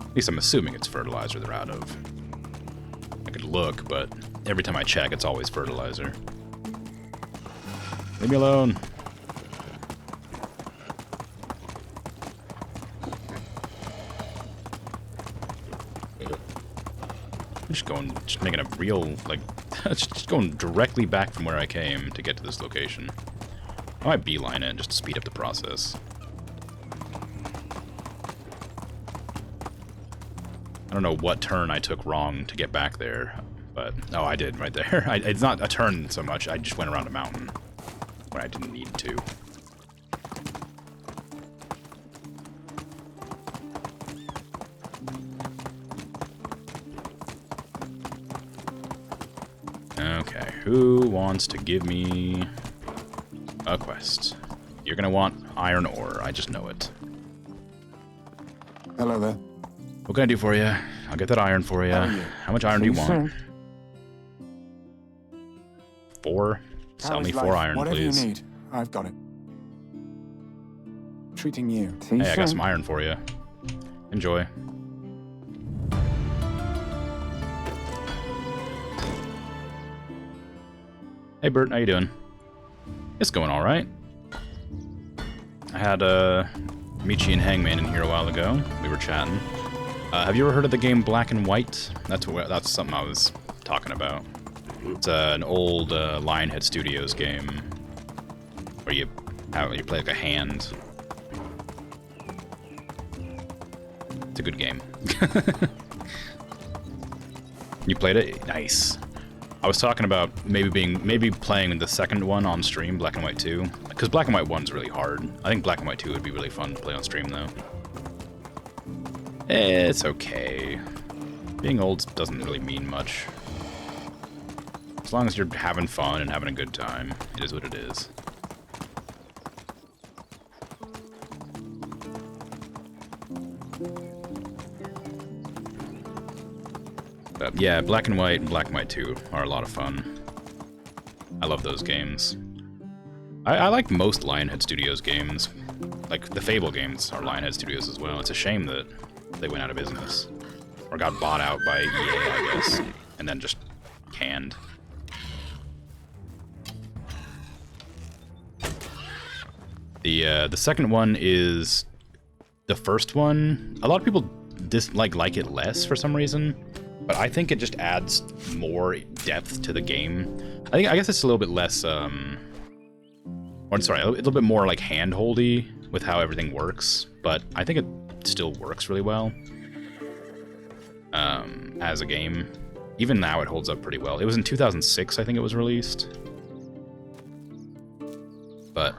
At least I'm assuming it's fertilizer they're out of. I could look, but every time I check, it's always fertilizer. Leave me alone. I'm just making a real, like, just going directly back from where I came to get to this location. I might beeline it just to speed up the process. I don't know what turn I took wrong to get back there, but... Oh, I did right there. It's not a turn so much, I just went around a mountain when I didn't need to. Okay, who wants to give me a quest? You're gonna want iron ore, I just know it. Hello there. What can I do for you? I'll get that iron for you. How much iron do you want? 4? Sell me 4 iron, Whatever please. you need, I've got it. Treating you. Hey, I got some iron for you. Enjoy. Hey Bert, how you doing? It's going alright. I had Michi and Hangman in here a while ago. We were chatting. Have you ever heard of the game Black and White? That's something I was talking about. It's an old Lionhead Studios game where you play like a hand. It's a good game. You played it? Nice. I was talking about maybe playing the second one on stream, Black and White 2, because Black and White 1's really hard. I think Black and White 2 would be really fun to play on stream, though. It's okay. Being old doesn't really mean much. As long as you're having fun and having a good time, it is what it is. But yeah, Black and White and Black and White 2 are a lot of fun. I love those games. I like most Lionhead Studios games. Like, the Fable games are Lionhead Studios as well. It's a shame that they went out of business. Or got bought out by EA, I guess. And then just canned. The second one is the first one. A lot of people like it less for some reason. But I think it just adds more depth to the game. I guess it's a little bit less, a little bit more like hand-holdy with how everything works. But I think it still works really well as a game. Even now, it holds up pretty well. It was in 2006, I think it was released. But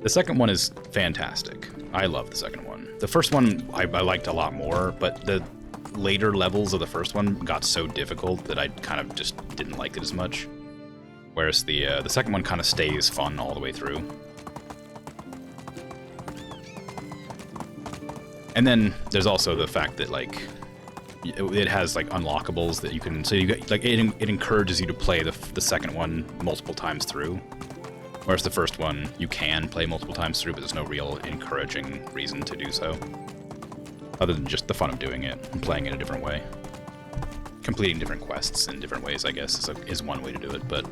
the second one is fantastic. I love the second one. The first one I liked a lot more, but the later levels of the first one got so difficult that I kind of just didn't like it as much. Whereas the second one kind of stays fun all the way through. And then there's also the fact that like it has like unlockables that you can, so you get, like it encourages you to play the second one multiple times through. Whereas the first one you can play multiple times through, but there's no real encouraging reason to do so. Other than just the fun of doing it and playing it a different way. Completing different quests in different ways, I guess, is one way to do it, but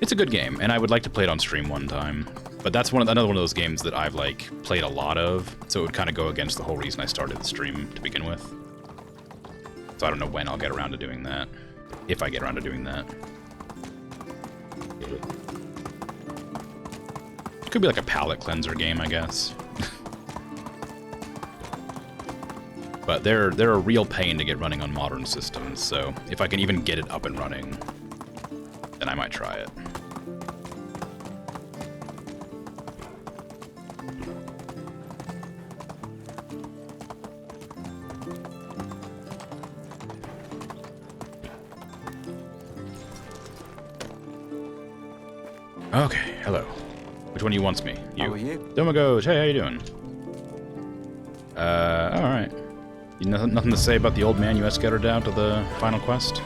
it's a good game, and I would like to play it on stream one time. But that's another one of those games that I've like played a lot of, so it would kind of go against the whole reason I started the stream to begin with. So I don't know when I'll get around to doing that, if I get around to doing that. It could be like a palate cleanser game, I guess. But they're a real pain to get running on modern systems, so if I can even get it up and running, then I might try it. Okay, hello. Which one of you wants me? You. How are you? Domagoj, hey, how you doing? Alright. You nothing to say about the old man you escorted down to the final quest?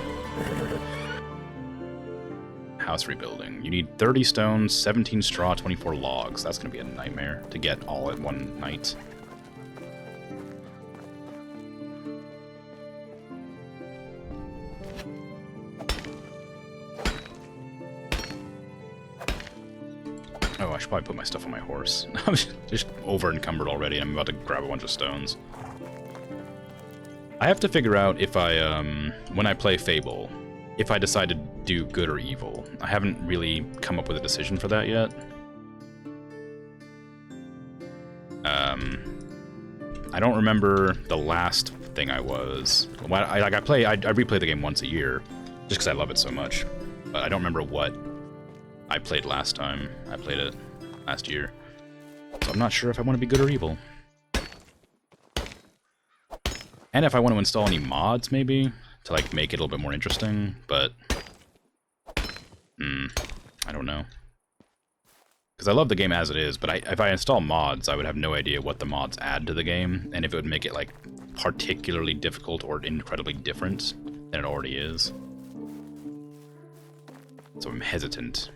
House rebuilding. You need 30 stones, 17 straw, 24 logs. That's gonna be a nightmare to get all at one night. Oh, I should probably put my stuff on my horse. I'm just over encumbered already. I'm about to grab a bunch of stones. I have to figure out if I, when I play Fable, if I decide to do good or evil. I haven't really come up with a decision for that yet. I don't remember the last thing I was. I replay the game once a year, just because I love it so much. But I don't remember what I played last time I played it last year. So I'm not sure if I want to be good or evil. And if I want to install any mods, maybe, to like make it a little bit more interesting, but I don't know. Because I love the game as it is, but if I install mods, I would have no idea what the mods add to the game, and if it would make it like particularly difficult or incredibly different than it already is. So I'm hesitant.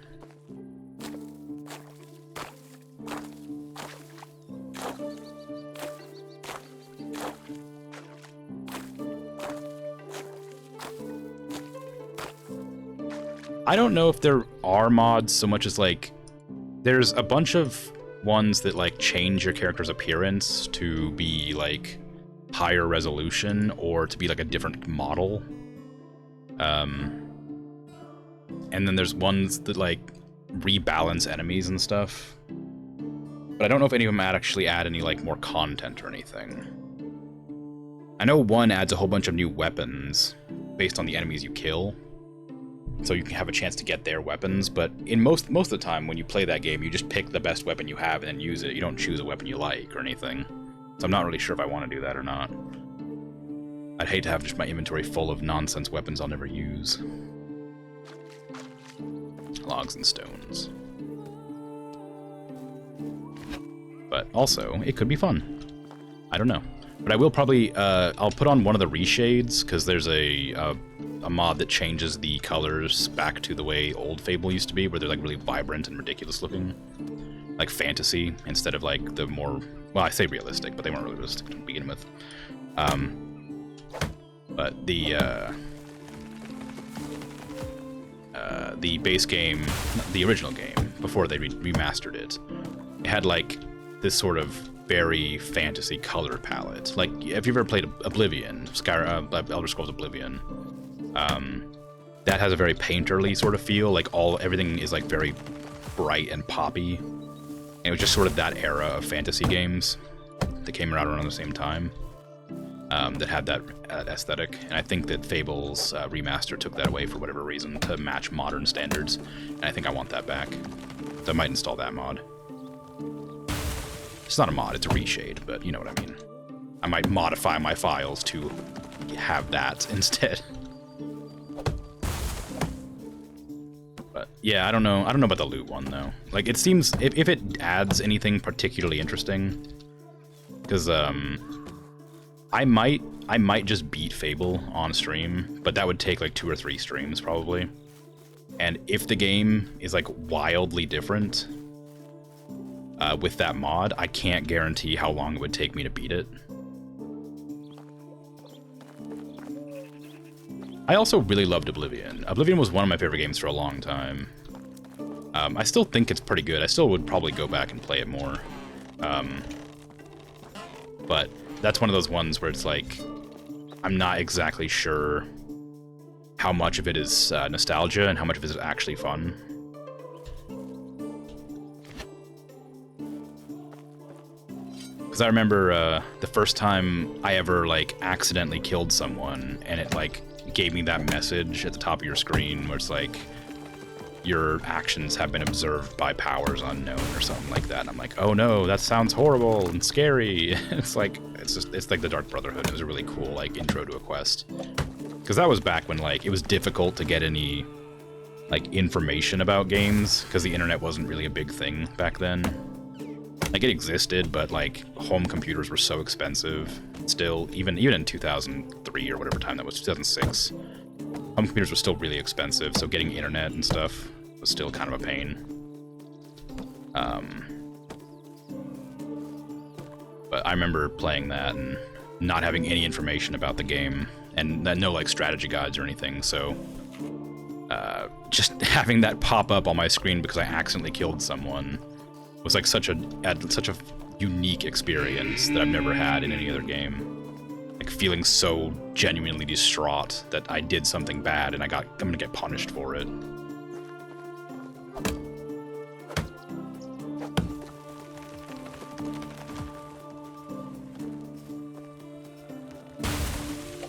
I don't know if there are mods so much as like there's a bunch of ones that like change your character's appearance to be like higher resolution or to be like a different model. And then there's ones that like rebalance enemies and stuff. But I don't know if any of them actually add any like more content or anything. I know 1 adds a whole bunch of new weapons based on the enemies you kill, so you can have a chance to get their weapons, but in most of the time when you play that game, you just pick the best weapon you have and then use it. You don't choose a weapon you like or anything. So I'm not really sure if I want to do that or not. I'd hate to have just my inventory full of nonsense weapons I'll never use. Logs and stones. But also, it could be fun. I don't know. But I will probably, I'll put on one of the reshades, because there's a mod that changes the colors back to the way old Fable used to be, where they're like really vibrant and ridiculous looking. Like fantasy, instead of like the more, well, I say realistic, but they weren't really realistic to begin with. But the base game, the original game, before they remastered it, it had like this sort of very fantasy color palette. Like, if you've ever played Oblivion, Elder Scrolls Oblivion, that has a very painterly sort of feel. Like everything is like very bright and poppy. And it was just sort of that era of fantasy games that came around the same time that had that aesthetic. And I think that Fable's remaster took that away for whatever reason to match modern standards. And I think I want that back. So I might install that mod. It's not a mod, it's a reshade, but you know what I mean. I might modify my files to have that instead. But yeah, I don't know about the loot one though. Like, it seems if it adds anything particularly interesting, because I might just beat Fable on stream, but that would take like 2 or 3 streams probably. And if the game is like wildly different with that mod, I can't guarantee how long it would take me to beat it. I also really loved Oblivion. Oblivion was one of my favorite games for a long time. I still think it's pretty good. I still would probably go back and play it more. But that's one of those ones where it's like, I'm not exactly sure how much of it is nostalgia and how much of it is actually fun. Because I remember the first time I ever like accidentally killed someone, and it like gave me that message at the top of your screen where it's like, your actions have been observed by powers unknown or something like that. And I'm like, oh no, that sounds horrible and scary. It's like the Dark Brotherhood. It was a really cool like intro to a quest. Because that was back when like it was difficult to get any like information about games, because the internet wasn't really a big thing back then. Like, it existed, but like home computers were so expensive. Still, even in 2003 or whatever time that was, 2006, home computers were still really expensive. So getting internet and stuff was still kind of a pain. But I remember playing that and not having any information about the game, and no like strategy guides or anything. So just having that pop up on my screen because I accidentally killed someone was like such a unique experience that I've never had in any other game. Like, feeling so genuinely distraught that I did something bad and I'm gonna get punished for it.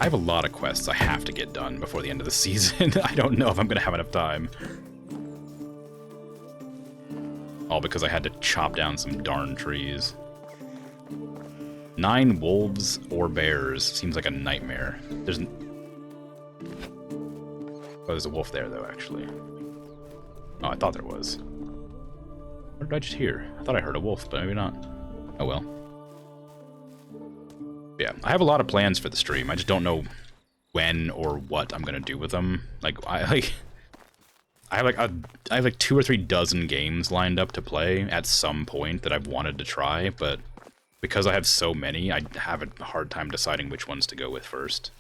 I have a lot of quests I have to get done before the end of the season. I don't know if I'm gonna have enough time. All because I had to chop down some darn trees. 9 wolves or bears seems like a nightmare. There's a wolf there though, actually. Oh, I thought there was. What did I just hear? I thought I heard a wolf, but maybe not. Oh well. Yeah, I have a lot of plans for the stream. I just don't know when or what I'm gonna do with them. Like, I have like 2 or 3 dozen games lined up to play at some point that I've wanted to try, but because I have so many, I have a hard time deciding which ones to go with first.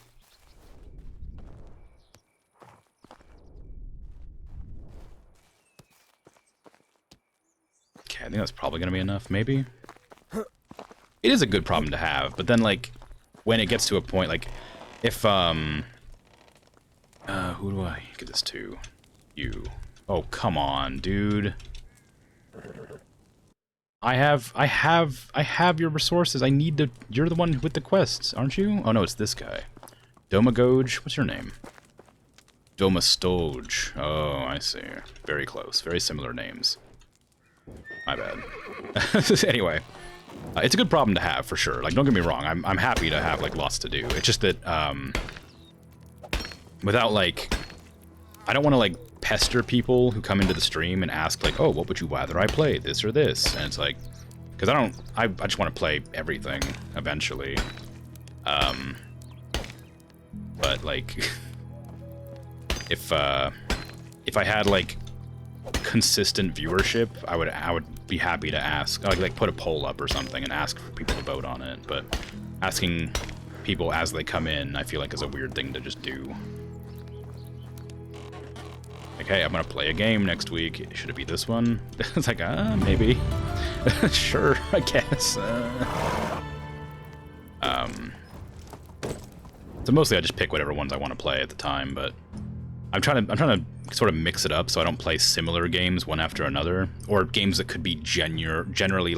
Okay, I think that's probably gonna be enough, maybe? It is a good problem to have, but then like, when it gets to a point, like, if, who do I get this to? You. Oh, come on, dude. I have your resources. I need to... You're the one with the quests, aren't you? Oh no, it's this guy. Domagoj, what's your name? Domastoj. Oh, I see. Very close. Very similar names. My bad. Anyway, it's a good problem to have, for sure. Like, don't get me wrong. I'm happy to have, like, lots to do. It's just that, without, like... I don't want to, like, pester people who come into the stream and ask, like, oh, what would you rather I play, this or this? And it's like... Because I just want to play everything, eventually. But, like... If I had, like, consistent viewership, I would be happy to ask, like put a poll up or something and ask for people to vote on it. But asking people as they come in, I feel like is a weird thing to just do. Like, hey, I'm gonna play a game next week. Should it be this one? It's like, maybe. Sure, I guess. So mostly I just pick whatever ones I want to play at the time, but I'm trying to sort of mix it up so I don't play similar games one after another, or games that could be generally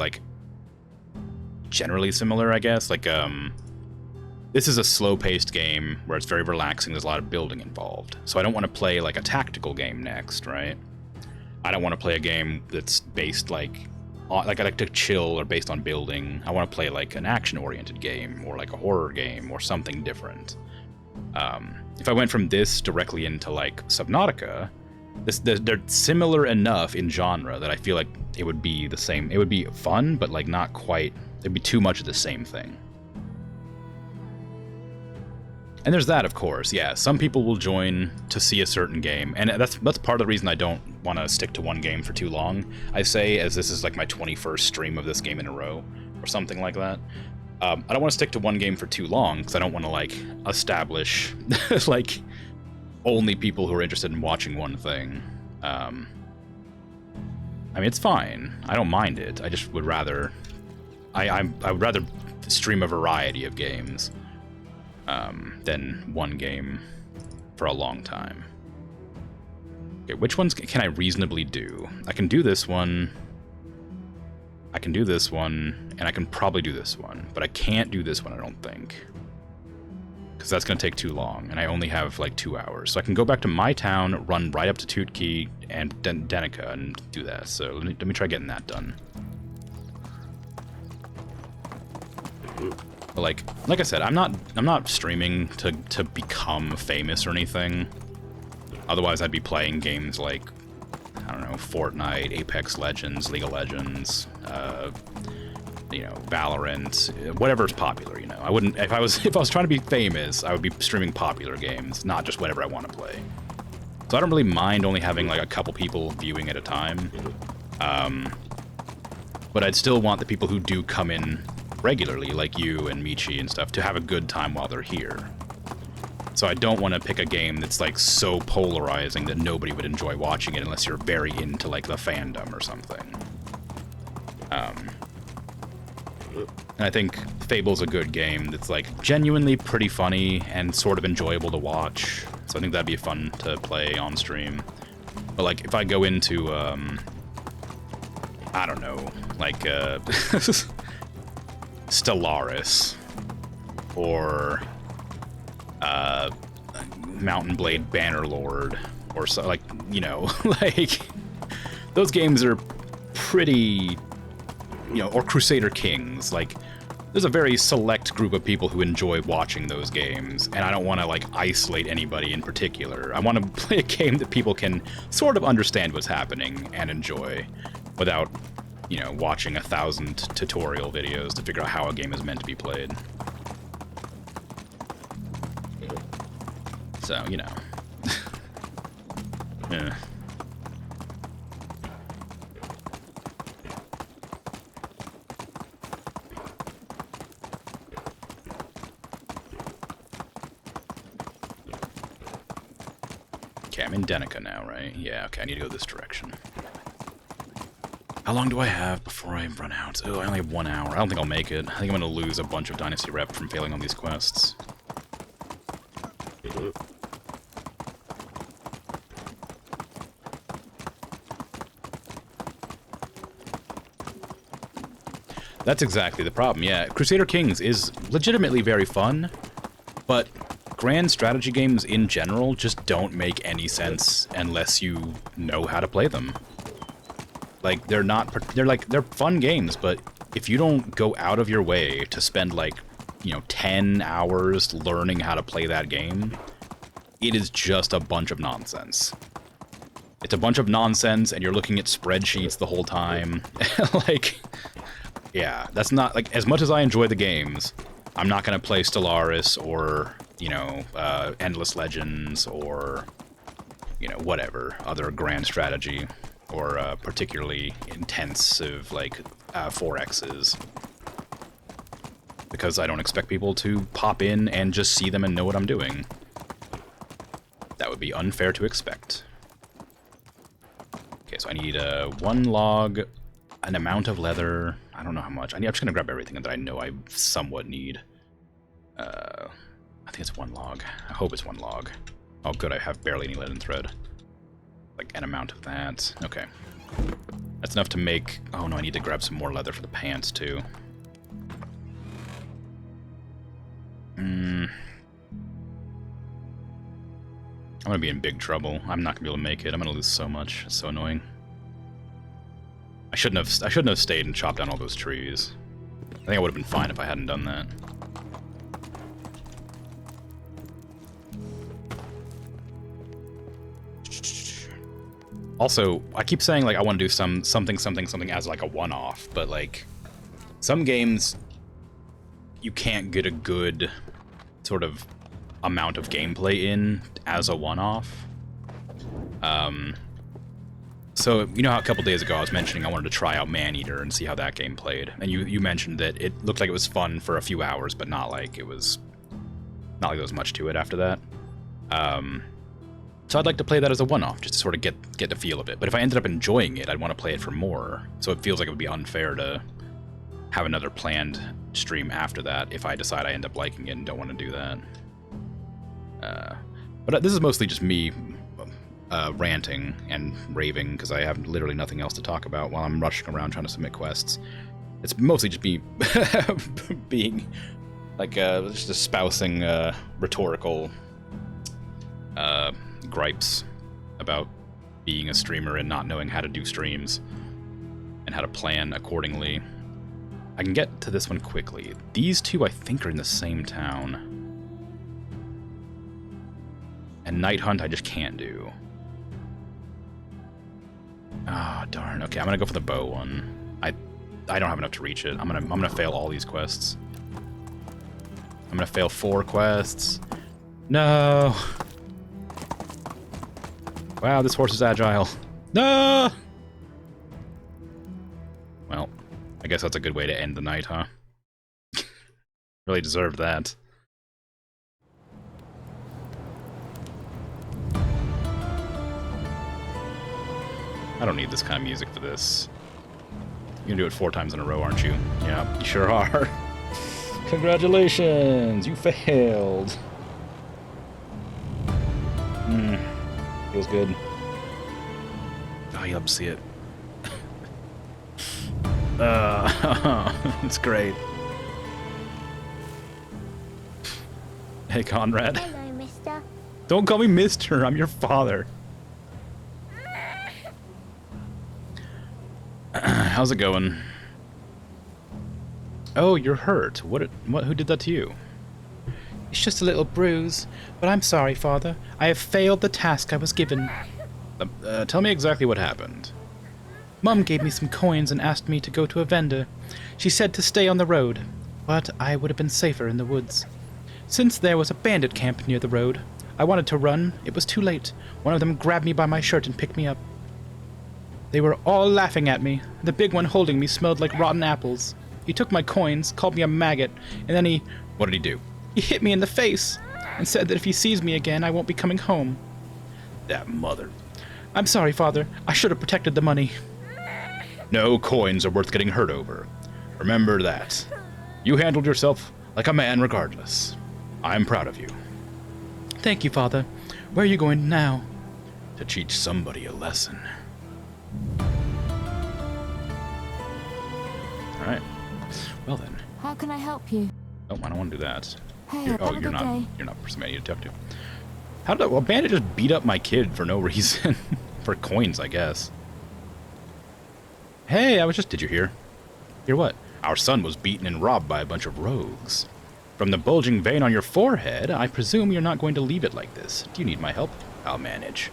similar, I guess. Like, this is a slow-paced game where it's very relaxing. There's a lot of building involved. So I don't want to play, like, a tactical game next, right? I don't want to play a game that's based, like I like to chill or based on building. I want to play, like, an action-oriented game or, like, a horror game or something different. If I went from this directly into, like, Subnautica, they're similar enough in genre that I feel like it would be the same. It would be fun, but, like, not quite. It'd be too much of the same thing. And there's that, of course, yeah. Some people will join to see a certain game, and that's part of the reason I don't want to stick to one game for too long. I say, as this is like my 21st stream of this game in a row, or something like that. I don't want to stick to one game for too long, because I don't want to, like, establish, like, only people who are interested in watching one thing. I mean, it's fine. I don't mind it. I just would rather... I would rather stream a variety of games. Than one game for a long time. Okay, which ones can I reasonably do? I can do this one. I can do this one, and I can probably do this one, but I can't do this one, I don't think. Because that's going to take too long, and I only have, like, 2 hours. So I can go back to my town, run right up to Tootki and Denica, and do that. So let me try getting that done. But like I said, I'm not streaming to become famous or anything. Otherwise, I'd be playing games like, I don't know, Fortnite, Apex Legends, League of Legends, you know, Valorant, whatever's popular. You know, I wouldn't if I was trying to be famous, I would be streaming popular games, not just whatever I want to play. So I don't really mind only having like a couple people viewing at a time. But I'd still want the people who do come in regularly, like you and Michi and stuff, to have a good time while they're here. So I don't want to pick a game that's, like, so polarizing that nobody would enjoy watching it unless you're very into, like, the fandom or something. And I think Fable's a good game that's, like, genuinely pretty funny and sort of enjoyable to watch. So I think that'd be fun to play on stream. But, like, if I go into, I don't know, like, Stellaris, or Mountain Blade Bannerlord, or so, like, you know, like, those games are pretty, you know, or Crusader Kings, like, there's a very select group of people who enjoy watching those games, and I don't want to, like, isolate anybody in particular. I want to play a game that people can sort of understand what's happening and enjoy without, you know, watching 1,000 tutorial videos to figure out how a game is meant to be played. So, you know. Yeah. Okay, I'm in Denica now, right? Yeah, okay, I need to go this direction. How long do I have before I run out? Oh, I only have 1 hour. I don't think I'll make it. I think I'm going to lose a bunch of Dynasty rep from failing on these quests. That's exactly the problem, yeah. Crusader Kings is legitimately very fun, but grand strategy games in general just don't make any sense unless you know how to play them. Like, they're fun games, but if you don't go out of your way to spend, like, 10 hours learning how to play that game, it is just a bunch of nonsense. It's a bunch of nonsense, and you're looking at spreadsheets the whole time. Like, yeah, that's not, like, as much as I enjoy the games, I'm not going to play Stellaris or, Endless Legends or, whatever, other grand strategy or particularly intensive, like, 4Xs. Because I don't expect people to pop in and just see them and know what I'm doing. That would be unfair to expect. Okay, so I need 1 log, an amount of leather. I don't know how much. I'm just gonna grab everything that I know I somewhat need. I think it's 1 log. I hope it's 1 log. Oh, good. I have barely any linen thread. Like an amount of that. Okay, that's enough to make. Oh no, I need to grab some more leather for the pants too. I'm gonna be in big trouble. I'm not gonna be able to make it. I'm gonna lose so much. It's so annoying. I shouldn't have stayed and chopped down all those trees. I think I would have been fine if I hadn't done that. Also, I keep saying like I want to do something as like a one-off, but like some games you can't get a good sort of amount of gameplay in as a one-off. So you know how a couple days ago I was mentioning I wanted to try out Maneater and see how that game played, and you mentioned that it looked like it was fun for a few hours, but not like there was much to it after that. So I'd like to play that as a one-off, just to sort of get the feel of it. But if I ended up enjoying it, I'd want to play it for more. So it feels like it would be unfair to have another planned stream after that if I decide I end up liking it and don't want to do that. But this is mostly just me ranting and raving because I have literally nothing else to talk about while I'm rushing around trying to submit quests. It's mostly just me being like just espousing rhetorical gripes about being a streamer and not knowing how to do streams and how to plan accordingly. I can get to this one quickly. These two I think are in the same town. And Night Hunt I just can't do. Ah, darn. Okay, I'm gonna go for the bow one. I don't have enough to reach it. I'm gonna fail all these quests. I'm gonna fail 4 quests. No. Wow, this horse is agile. No. Well, I guess that's a good way to end the night, huh? Really deserved that. I don't need this kind of music for this. You're gonna do it 4 times in a row, aren't you? Yeah, you sure are. Congratulations, you failed. Feels good. Oh, you love to see it. It's great. Hey, Conrad. Hello, mister. Don't call me mister, I'm your father. How's it going? Oh, you're hurt. Who did that to you? It's just a little bruise, but I'm sorry, Father. I have failed the task I was given. Tell me exactly what happened. Mum gave me some coins and asked me to go to a vendor. She said to stay on the road, but I would have been safer in the woods. Since there was a bandit camp near the road, I wanted to run. It was too late. One of them grabbed me by my shirt and picked me up. They were all laughing at me. The big one holding me smelled like rotten apples. He took my coins, called me a maggot, and then he... What did he do? He hit me in the face and said that if he sees me again, I won't be coming home. That mother. I'm sorry, Father. I should have protected the money. No coins are worth getting hurt over. Remember that. You handled yourself like a man regardless. I'm proud of you. Thank you, Father. Where are you going now? To teach somebody a lesson. Alright. Well then. How can I help you? Oh, I don't want to do that. Hey, You're, have oh, a you're good not. day. You're not the person I need to talk to. How did a bandit just beat up my kid for no reason? For coins, I guess. Hey, did you hear? Hear what? Our son was beaten and robbed by a bunch of rogues. From the bulging vein on your forehead, I presume you're not going to leave it like this. Do you need my help? I'll manage.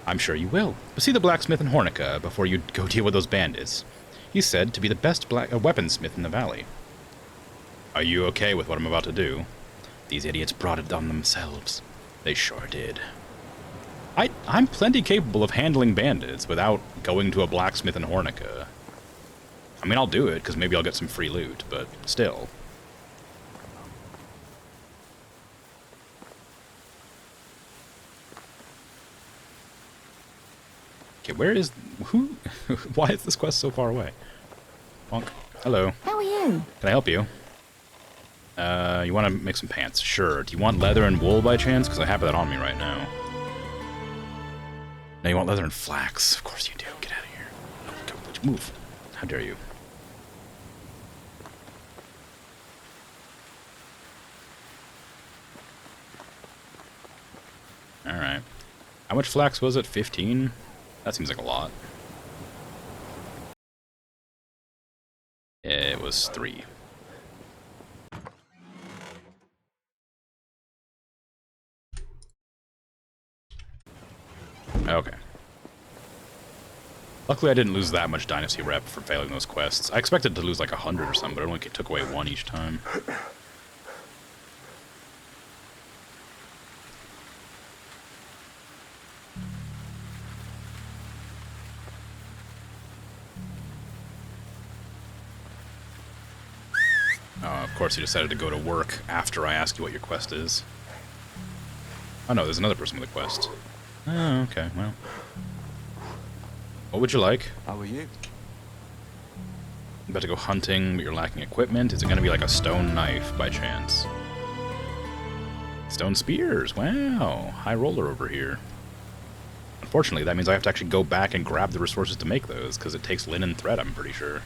I'm sure you will. But see the blacksmith in Hornica before you go deal with those bandits. He's said to be the best weaponsmith in the valley. Are you okay with what I'm about to do? These idiots brought it on themselves. They sure did. I'm plenty capable of handling bandits without going to a blacksmith in Hornica. I mean, I'll do it, because maybe I'll get some free loot, but still. Okay, where is... who... why is this quest so far away? Bonk. Hello. How are you? Can I help you? You want to make some pants? Sure. Do you want leather and wool by chance? Because I have that on me right now. No, you want leather and flax. Of course you do. Get out of here. Oh, go, move. How dare you? Alright. How much flax was it? 15? That seems like a lot. It was 3. Okay. Luckily I didn't lose that much Dynasty rep for failing those quests. I expected to lose like 100 or something, but it only took away 1 each time. Of course you decided to go to work after I ask you what your quest is. Oh no, there's another person with a quest. Oh, okay, well. What would you like? How are you? I'm about to go hunting, but you're lacking equipment. Is it going to be like a stone knife, by chance? Stone spears, wow. High roller over here. Unfortunately, that means I have to actually go back and grab the resources to make those, because it takes linen thread, I'm pretty sure.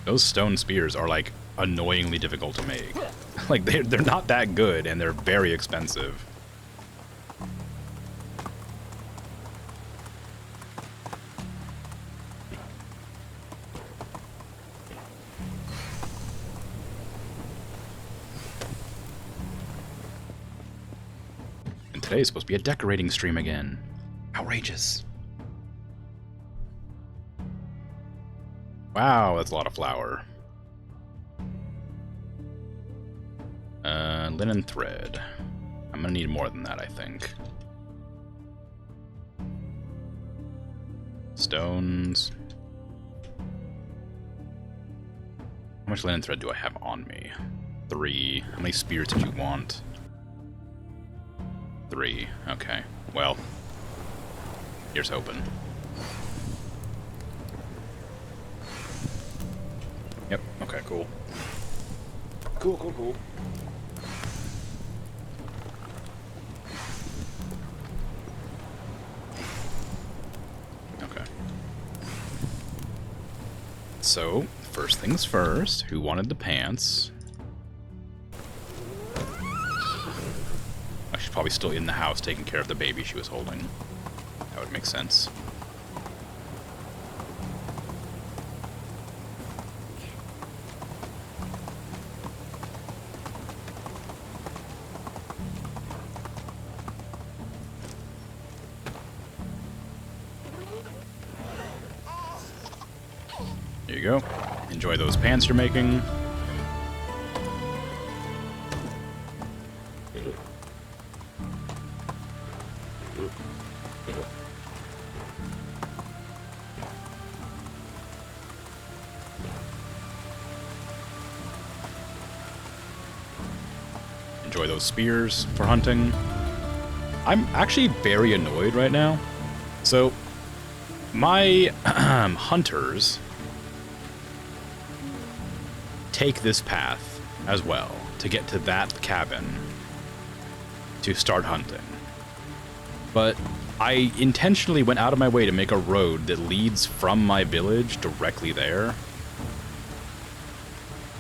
Those stone spears are, like, annoyingly difficult to make. Like, they're not that good, and they're very expensive. And today's supposed to be a decorating stream again. Outrageous. Wow, that's a lot of flour. Linen thread. I'm gonna need more than that, I think. Stones. How much linen thread do I have on me? 3. How many spears did you want? 3. Okay. Well, here's hoping. Yep. Okay, cool. Cool. Okay. So, first things first, who wanted the pants? She's probably still in the house taking care of the baby she was holding. That would make sense. There you go. Enjoy those pants you're making. Enjoy those spears for hunting. I'm actually very annoyed right now. So, my hunters take this path as well to get to that cabin to start hunting. But I intentionally went out of my way to make a road that leads from my village directly there.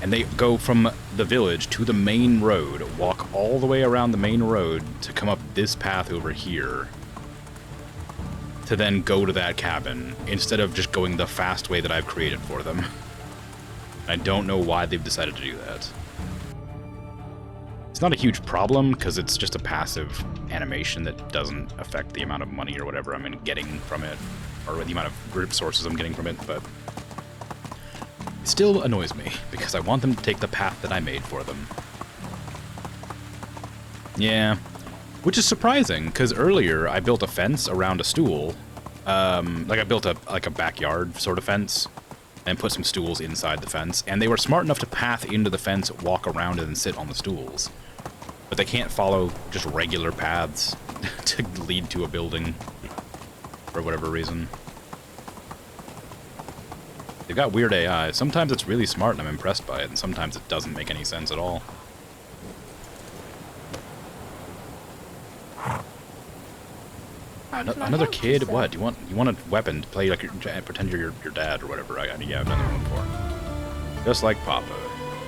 And they go from the village to the main road, walk all the way around the main road to come up this path over here, to then go to that cabin, instead of just going the fast way that I've created for them. I don't know why they've decided to do that. It's not a huge problem, because it's just a passive animation that doesn't affect the amount of money or whatever I'm getting from it, or the amount of resources I'm getting from it, but it still annoys me, because I want them to take the path that I made for them. Yeah, which is surprising, because earlier I built a fence around a stool, like I built a backyard sort of fence, and put some stools inside the fence, and they were smart enough to path into the fence, walk around it, and sit on the stools. But they can't follow just regular paths to lead to a building, for whatever reason. They've got weird AI. Sometimes it's really smart and I'm impressed by it, and sometimes it doesn't make any sense at all. Another kid? What? You want a weapon to play like pretend you're your dad or whatever? Yeah, I've done that one before. Just like Papa.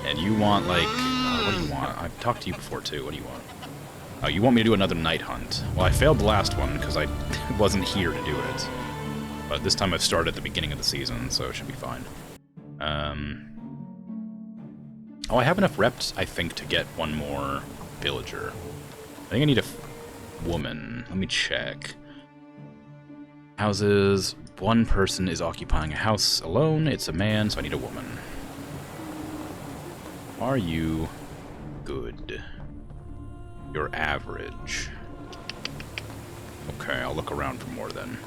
And you want like what do you want? I've talked to you before too. What do you want? Oh, you want me to do another night hunt? Well, I failed the last one because I wasn't here to do it. But this time I've started at the beginning of the season, so it should be fine. Oh, I have enough reps, I think, to get one more villager. I think I need a woman. Let me check. Houses. One person is occupying a house alone. It's a man, so I need a woman. Are you good? You're average. Okay, I'll look around for more then.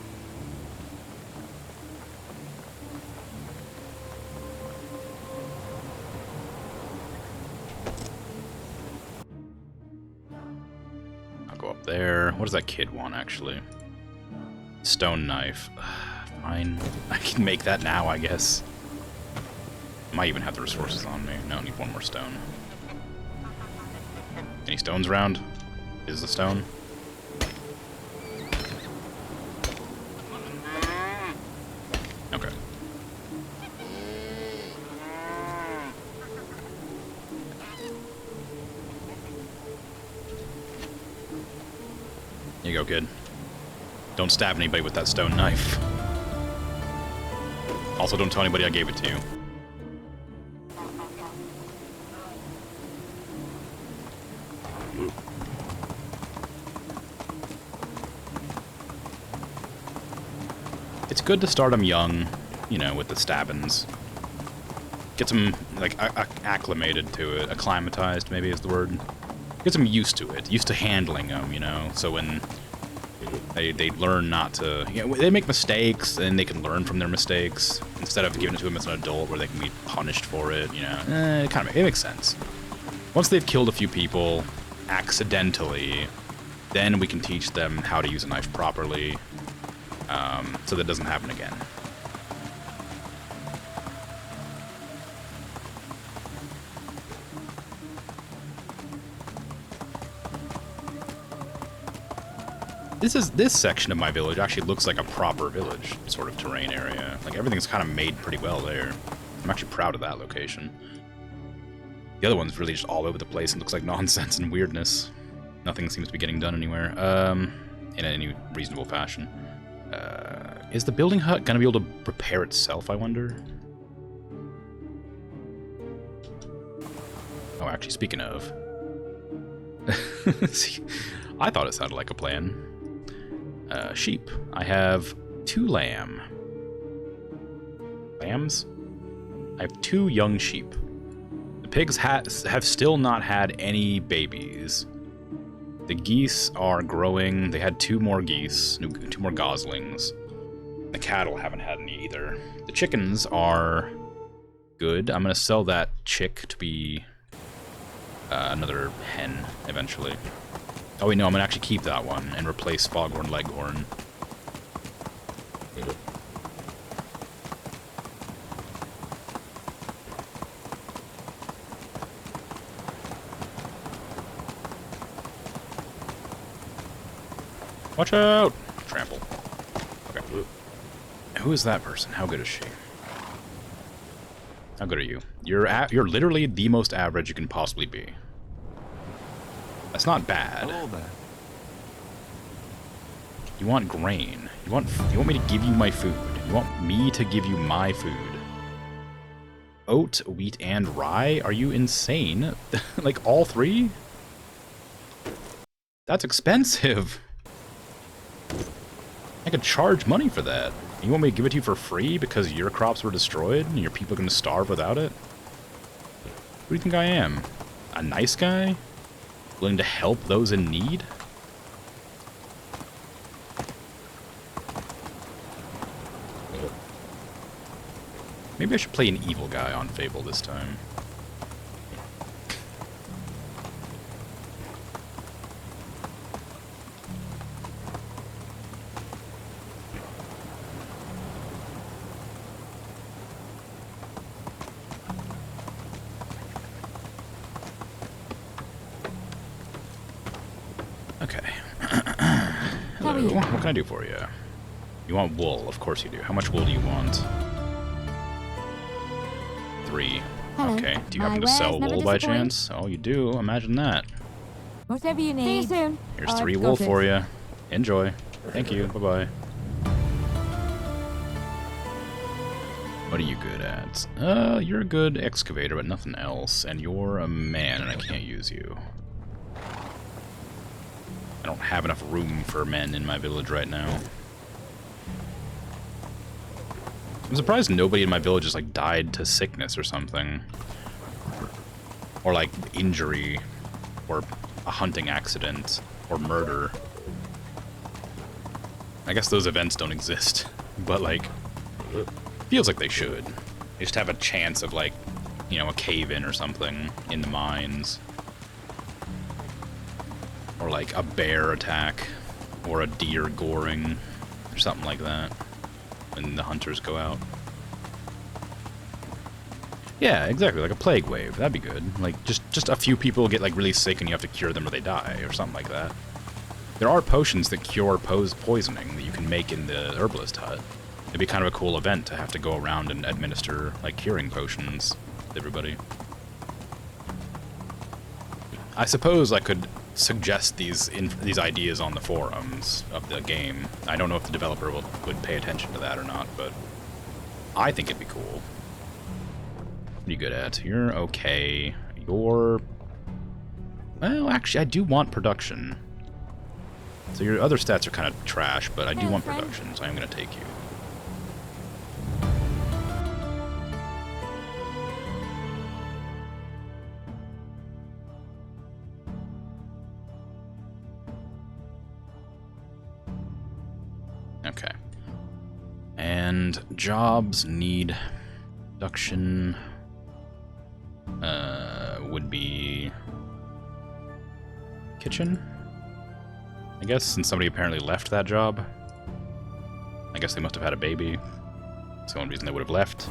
I'll go up there. What does that kid want, actually? Stone knife. Fine. I can make that now, I guess. Might even have the resources on me. No, I need one more stone. Any stones around? Is the stone? Okay. Here you go, kid. Don't stab anybody with that stone knife. Also, don't tell anybody I gave it to you. It's good to start them young, you know, with the stabbins. Get them, like, acclimated to it. Acclimatized, maybe is the word. Get them used to it. Used to handling them, you know, so when they learn not to... You know, they make mistakes, and they can learn from their mistakes, instead of giving it to them as an adult where they can be punished for it, you know. It makes sense. Once they've killed a few people accidentally, then we can teach them how to use a knife properly, so that doesn't happen again. This section of my village actually looks like a proper village sort of terrain area. Like, everything's kind of made pretty well there. I'm actually proud of that location. The other one's really just all over the place and looks like nonsense and weirdness. Nothing seems to be getting done anywhere, in any reasonable fashion. Is the building hut gonna be able to repair itself, I wonder? Oh, actually, speaking of... See, I thought it sounded like a plan. Sheep. I have 2 lambs. I have 2 young sheep. The pigs have still not had any babies. The geese are growing. They had 2 more geese, 2 more goslings. The cattle haven't had any either. The chickens are good. I'm going to sell that chick to be another hen eventually. Oh wait, no, I'm going to actually keep that one and replace Foghorn Leghorn. Watch out! trample. Okay. Who is that person? How good is she? How good are you? You're literally the most average you can possibly be. That's not bad. Hello there. You want grain. You want me to give you my food. You want me to give you my food. Oat, wheat, and rye? Are you insane? Like, all three? That's expensive. I could charge money for that. You want me to give it to you for free because your crops were destroyed and your people are going to starve without it? Who do you think I am? A nice guy? Willing to help those in need? Maybe I should play an evil guy on Fable this time. Okay. Hello. What can I do for you? You want wool? Of course you do. How much wool do you want? 3. Hello. Okay. Do you My happen to wares sell never wool by disappoint. chance? Oh, you do. Imagine that. Whatever you need. See you soon. Here's I've 3 got wool it. for you. Enjoy. Thank you. Bye-bye. What are you good at? You're a good excavator, but nothing else. And you're a man, and I can't use you. I don't have enough room for men in my village right now. I'm surprised nobody in my village just, like, died to sickness or something. Or, like, injury. Or a hunting accident. Or murder. I guess those events don't exist. But, like, feels like they should. They just have a chance of, like, you know, a cave-in or something in the mines. Or, like, a bear attack. Or a deer goring. Or something like that. When the hunters go out. Yeah, exactly, like a plague wave. That'd be good. Like, just a few people get, like, really sick and you have to cure them or they die, or something like that. There are potions that cure poisoning that you can make in the herbalist hut. It'd be kind of a cool event to have to go around and administer, like, curing potions to everybody. I suppose I could suggest these ideas on the forums of the game. I don't know if the developer would pay attention to that or not, but I think it'd be cool. What are you good at? You're okay. You're... Well, actually, I do want production. So your other stats are kind of trash, but I do want production, so I'm going to take you. Okay. And jobs need production. Would be kitchen, I guess, since somebody apparently left that job. I guess they must have had a baby. That's the only reason they would have left.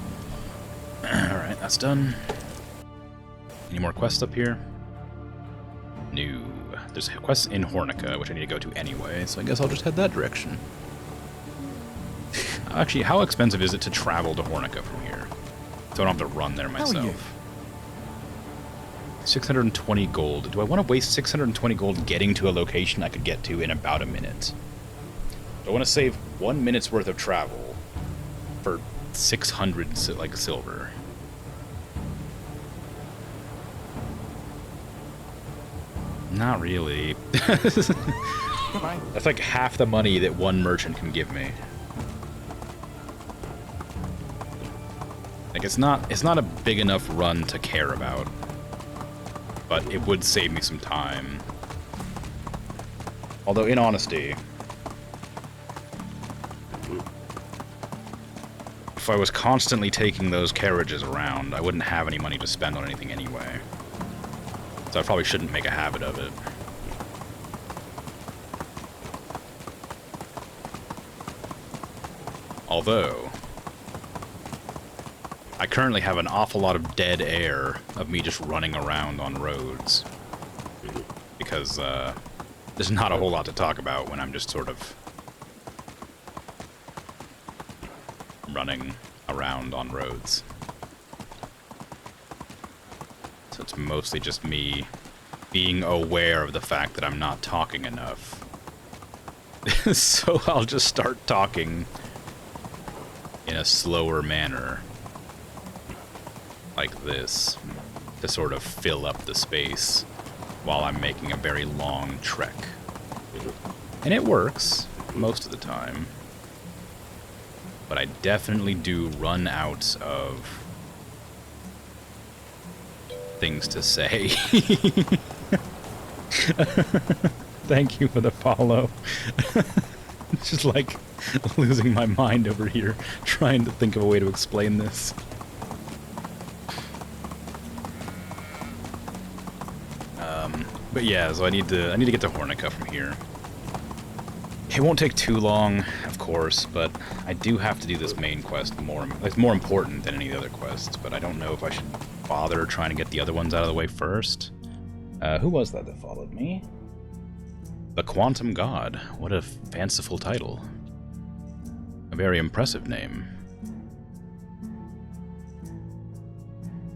Alright, that's done. Any more quests up here? No. There's quests in Hornica, which I need to go to anyway, so I guess I'll just head that direction. Actually, how expensive is it to travel to Hornica from here? So I don't have to run there myself. 620 gold. Do I want to waste 620 gold getting to a location I could get to in about a minute? Do I want to save 1 minute's worth of travel for 600 like silver? Not really. That's like half the money that one merchant can give me. Like, it's not a big enough run to care about. But it would save me some time. Although, in honesty, if I was constantly taking those carriages around, I wouldn't have any money to spend on anything anyway. So I probably shouldn't make a habit of it. Although, I currently have an awful lot of dead air of me just running around on roads. Because, there's not a whole lot to talk about when I'm just sort of from running around on roads. So it's mostly just me being aware of the fact that I'm not talking enough. So I'll just start talking in a slower manner, like this, to sort of fill up the space while I'm making a very long trek. And it works most of the time. But I definitely do run out of things to say. Thank you for the follow. Just like losing my mind over here, trying to think of a way to explain this. But yeah, so I need to get to Hornica from here. It won't take too long, of course, but I do have to do this main quest more. It's more important than any of the other quests, but I don't know if I should bother trying to get the other ones out of the way first. Who was that followed me? The Quantum God. What a fanciful title. A very impressive name.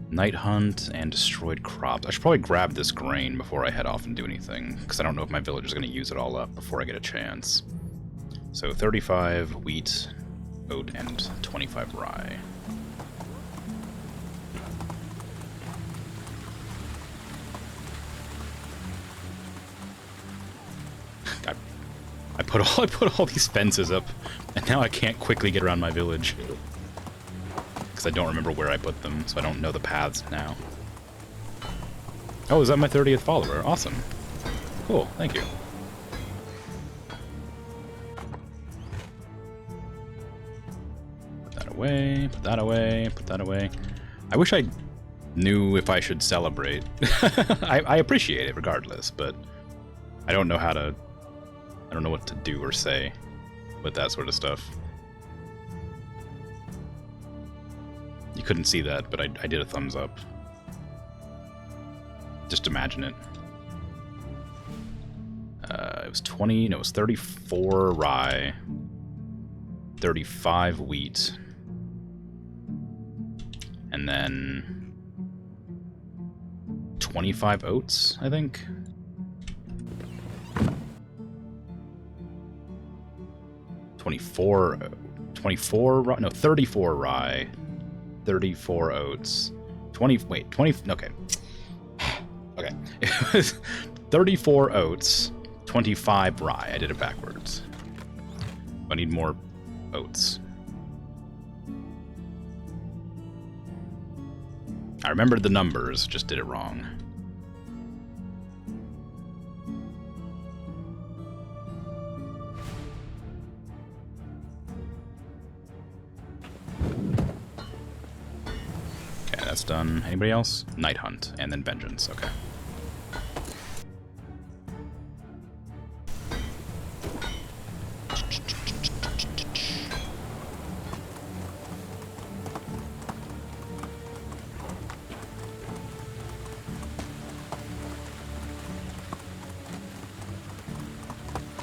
Night hunt and destroyed crops. I should probably grab this grain before I head off and do anything, because I don't know if my village is going to use it all up before I get a chance. So 35 wheat, oat, and 25 rye. I put all these fences up, and now I can't quickly get around my village. Because I don't remember where I put them, so I don't know the paths now. Oh, is that my 30th follower? Awesome. Cool, thank you. Put that away, put that away, put that away. I wish I knew if I should celebrate. I appreciate it regardless, but I don't know how to... I don't know what to do or say with that sort of stuff. You couldn't see that, but I did a thumbs up. Just imagine it. It was 20, no, it was 34 rye, 35 wheat, and then 25 oats, I think. 34 rye, 34 oats, 20, okay. Okay. It was 34 oats, 25 rye. I did it backwards. I need more oats. I remembered the numbers, just did it wrong. That's done. Anybody else? Night hunt, and then vengeance. Okay.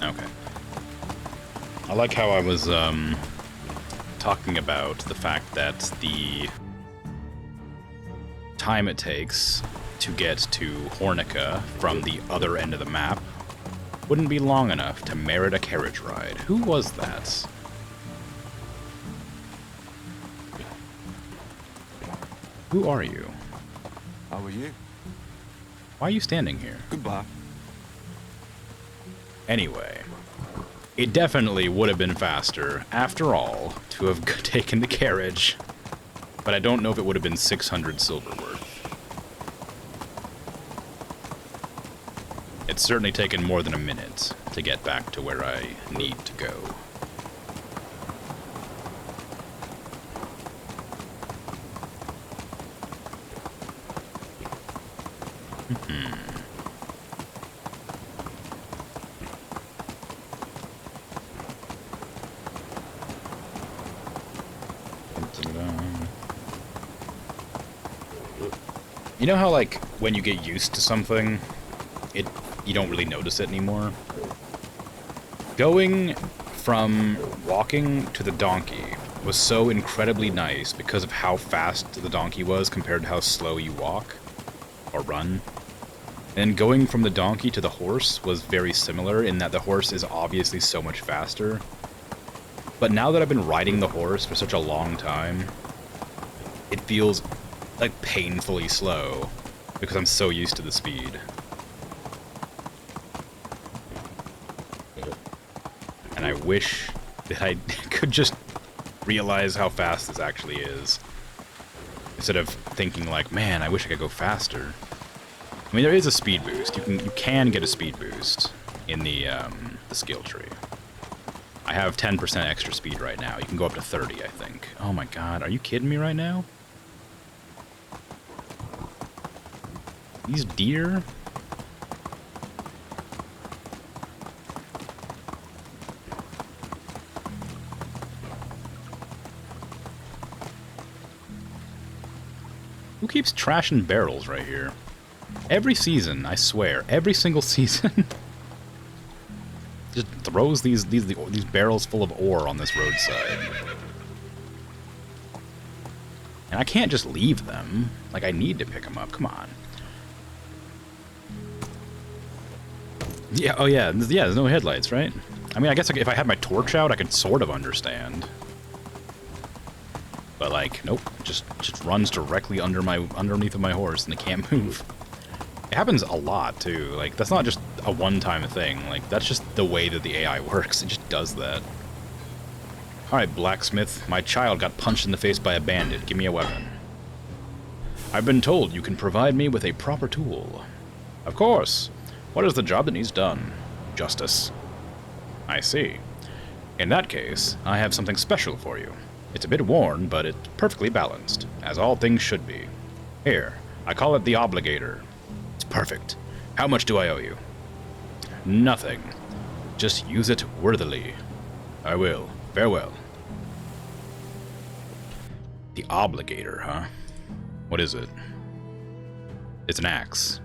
Okay. I like how I was talking about the fact that the time it takes to get to Hornica from the other end of the map wouldn't be long enough to merit a carriage ride. Who was that? Who are you? How are you? Why are you standing here? Goodbye. Anyway, it definitely would have been faster, after all, to have taken the carriage. But I don't know if it would have been 600 silver worth. It's certainly taken more than a minute to get back to where I need to go. You know how, like, when you get used to something, you don't really notice it anymore? Going from walking to the donkey was so incredibly nice because of how fast the donkey was compared to how slow you walk or run. And going from the donkey to the horse was very similar in that the horse is obviously so much faster. But now that I've been riding the horse for such a long time, it feels like painfully slow because I'm so used to the speed. And I wish that I could just realize how fast this actually is, instead of thinking like, man, I wish I could go faster. I mean, there is a speed boost. You can get a speed boost in the skill tree. I have 10% extra speed right now. You can go up to 30, I think. Oh my god, are you kidding me right now? These deer? Who keeps trashing barrels right here? Every season, I swear, every single season, just throws these barrels full of ore on this roadside. And I can't just leave them. Like, I need to pick them up. Come on. Yeah, oh yeah, there's no headlights, right? I mean, I guess if I had my torch out, I could sort of understand. But like, nope, just runs directly underneath of my horse and it can't move. It happens a lot too. Like, that's not just a one-time thing. Like, that's just the way that the AI works. It just does that. Alright, blacksmith, my child got punched in the face by a bandit. Give me a weapon. I've been told you can provide me with a proper tool. Of course. What is the job that needs done? Justice. I see. In that case, I have something special for you. It's a bit worn, but it's perfectly balanced, as all things should be. Here, I call it the obligator. It's perfect. How much do I owe you? Nothing. Just use it worthily. I will. Farewell. The obligator, huh? What is it? It's an axe.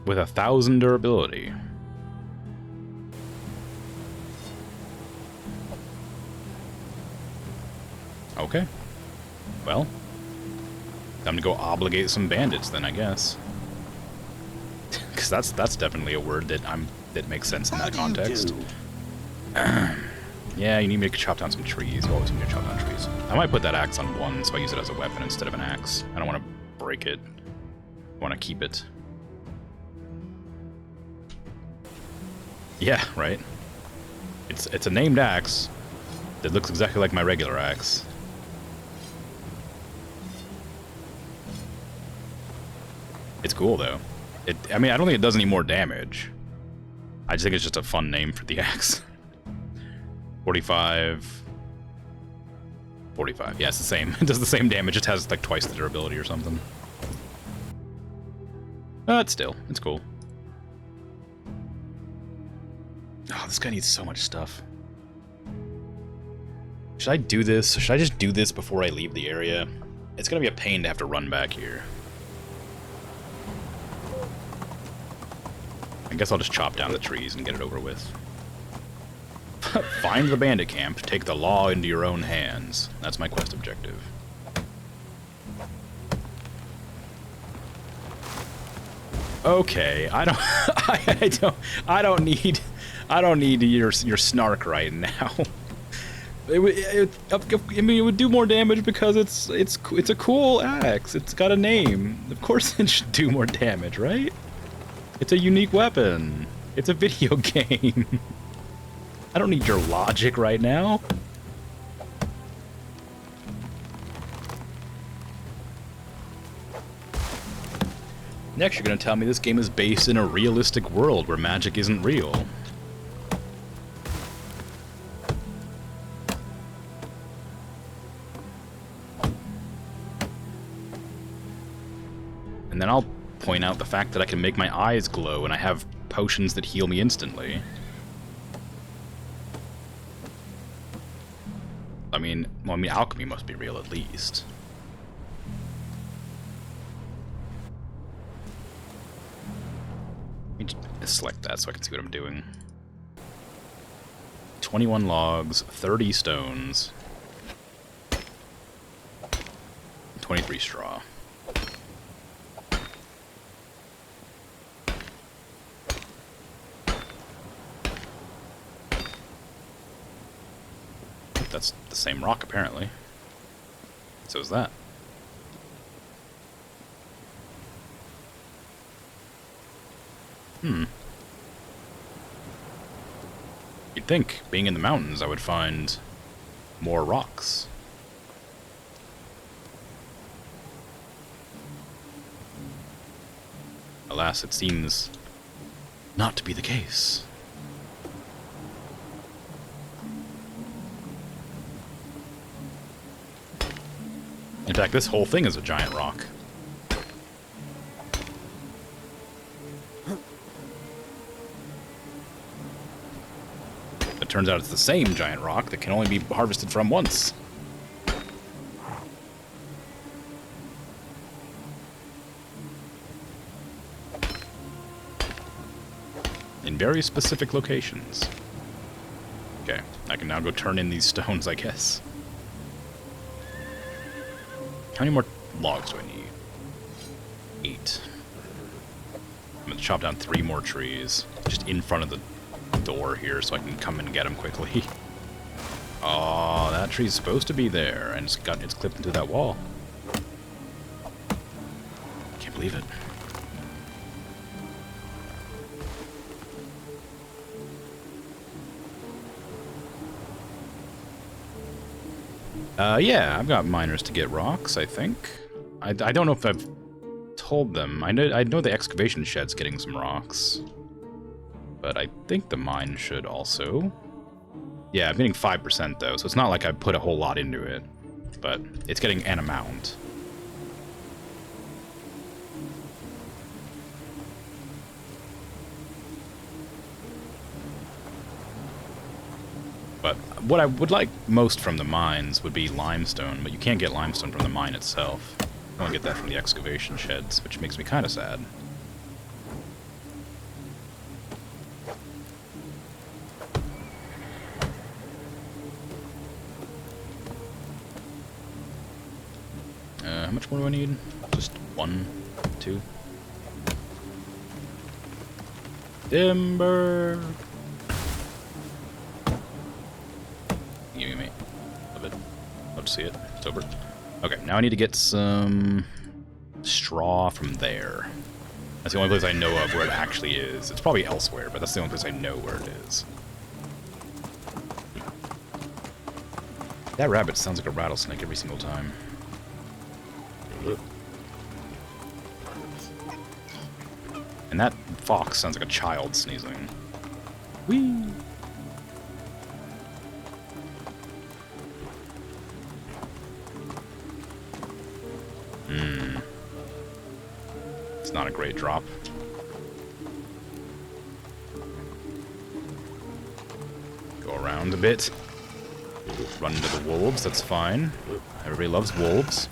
With 1,000 durability. Okay. Well, time to go obligate some bandits then, I guess. Because that's definitely a word that makes sense in that context. Yeah, you need me to chop down some trees. You always need to chop down trees. I might put that axe on 1, so I use it as a weapon instead of an axe. I don't want to break it. I want to keep it. Yeah, right. It's a named axe that looks exactly like my regular axe. It's cool though. I mean, I don't think it does any more damage. I just think it's just a fun name for the axe. 45. 45. Yeah, it's the same. It does the same damage. It has like twice the durability or something. But still, it's cool. Oh, this guy needs so much stuff. Should I do this? Should I just do this before I leave the area? It's gonna be a pain to have to run back here. I guess I'll just chop down the trees and get it over with. Find the bandit camp, take the law into your own hands. That's my quest objective. Okay, I don't need your snark right now. I mean, it would do more damage because it's a cool axe. It's got a name. Of course it should do more damage, right? It's a unique weapon. It's a video game. I don't need your logic right now. Next, you're gonna tell me this game is based in a realistic world where magic isn't real. And then I'll point out the fact that I can make my eyes glow and I have potions that heal me instantly. I mean, alchemy must be real at least. Let me just select that so I can see what I'm doing. 21 logs, 30 stones, 23 straw. That's the same rock, apparently. So is that. You'd think, being in the mountains, I would find more rocks. Alas, it seems not to be the case. In fact, this whole thing is a giant rock. It turns out it's the same giant rock that can only be harvested from once. In very specific locations. Okay, I can now go turn in these stones, I guess. How many more logs do I need? 8. I'm gonna chop down 3 more trees, just in front of the door here, so I can come and get them quickly. Oh, that tree's supposed to be there, and it's clipped into that wall. Can't believe it. Yeah, I've got miners to get rocks, I think. I don't know if I've told them. I know the excavation shed's getting some rocks. But I think the mine should also. Yeah, I'm getting 5% though, so it's not like I put a whole lot into it. But it's getting an amount. But what I would like most from the mines would be limestone, but you can't get limestone from the mine itself. You only get that from the excavation sheds, which makes me kind of sad. How much more do I need? Just 1, 2. Timber! Give me, mate. Love it. Love to see it. It's over. Okay, now I need to get some straw from there. That's the only place I know of where it actually is. It's probably elsewhere, but that's the only place I know where it is. That rabbit sounds like a rattlesnake every single time. And that fox sounds like a child sneezing. Whee! It's not a great drop. Go around a bit. Run into the wolves, that's fine. Everybody loves wolves.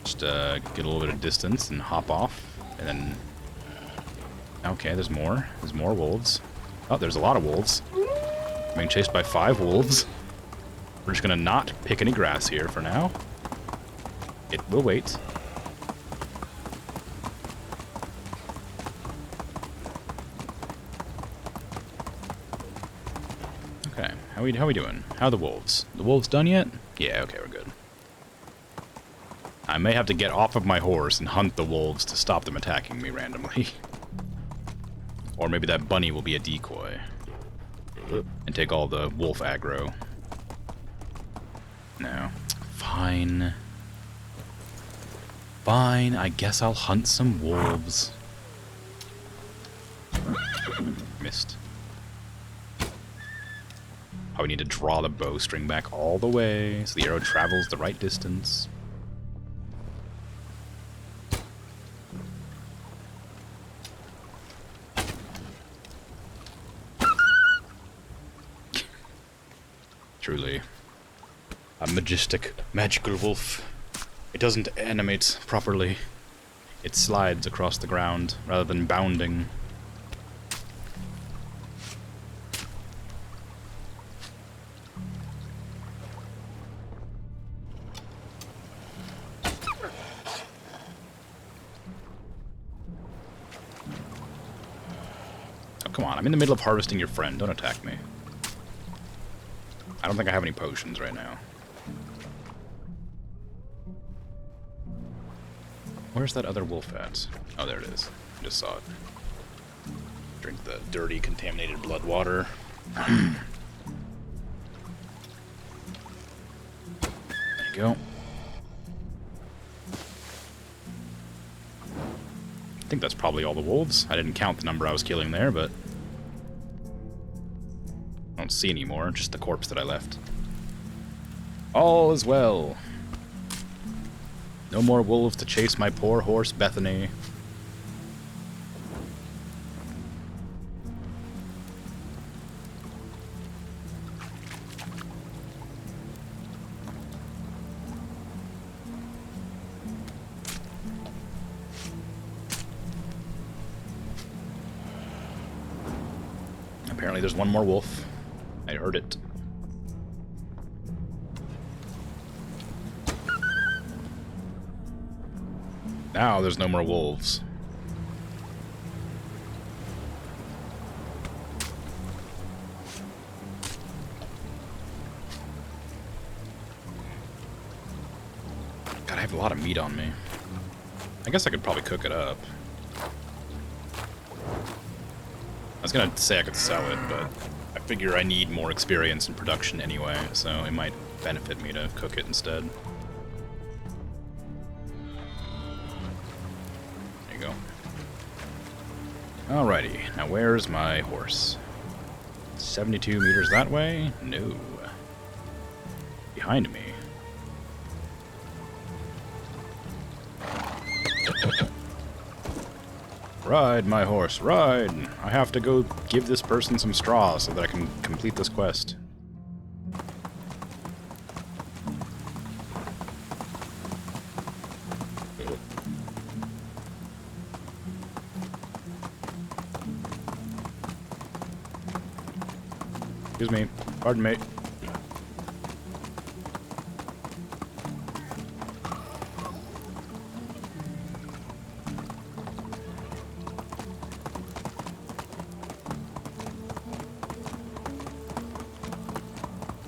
Just get a little bit of distance and hop off. And then... Okay, there's more. There's more wolves. Oh, there's a lot of wolves. I'm being chased by 5 wolves. We're just gonna not pick any grass here for now. It will wait. Okay, how we doing? How are the wolves? The wolves done yet? Yeah, okay, we're good. I may have to get off of my horse and hunt the wolves to stop them attacking me randomly. Or maybe that bunny will be a decoy. And take all the wolf aggro. No. Fine. Fine, I guess I'll hunt some wolves. Missed. Probably need to draw the bowstring back all the way so the arrow travels the right distance. Truly. A majestic, magical wolf. It doesn't animate properly. It slides across the ground rather than bounding. come on. I'm in the middle of harvesting your friend. Don't attack me. I don't think I have any potions right now. Where's that other wolf at? Oh, there it is. I just saw it. Drink the dirty, contaminated blood water. There you go. I think that's probably all the wolves. I didn't count the number I was killing there, but I don't see any more, just the corpse that I left. All is well. No more wolves to chase my poor horse, Bethany. Apparently there's one more wolf. I heard it. Now there's no more wolves. God, I have a lot of meat on me. I guess I could probably cook it up. I was gonna say I could sell it, but I figure I need more experience in production anyway, so it might benefit me to cook it instead. There you go. Alrighty, now where's my horse? 72 meters that way? No. Behind me. Ride, my horse, ride! I have to go give this person some straw so that I can complete this quest. Excuse me. Pardon me.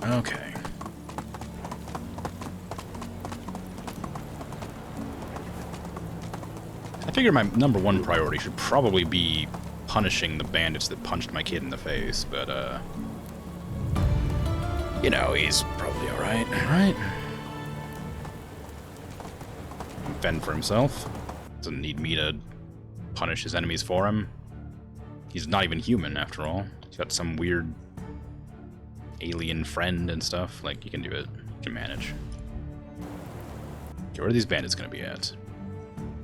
Okay. I figure my number one priority should probably be punishing the bandits that punched my kid in the face, but, you know, he's probably alright, right? Fend for himself. Doesn't need me to punish his enemies for him. He's not even human, after all. He's got some weird alien friend and stuff. Like, you can do it. You can manage. Okay, where are these bandits gonna be at?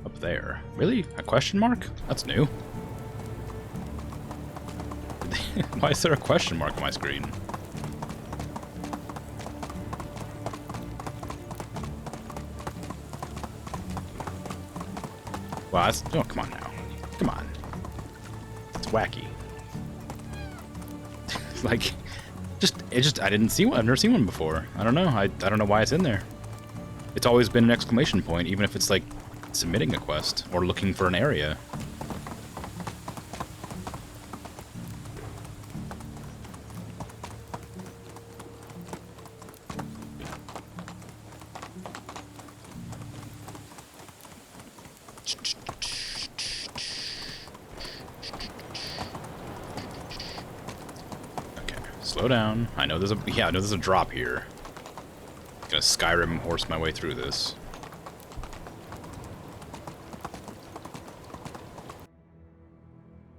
Up there. Really? A question mark? That's new. Why is there a question mark on my screen? Well, that's... Oh, come on now. Come on. It's wacky. It's like... I didn't see one. I've never seen one before. I don't know. I don't know why it's in there. It's always been an exclamation point, even if it's like submitting a quest or looking for an area. Slow down. I know there's a drop here. I'm gonna Skyrim horse my way through this.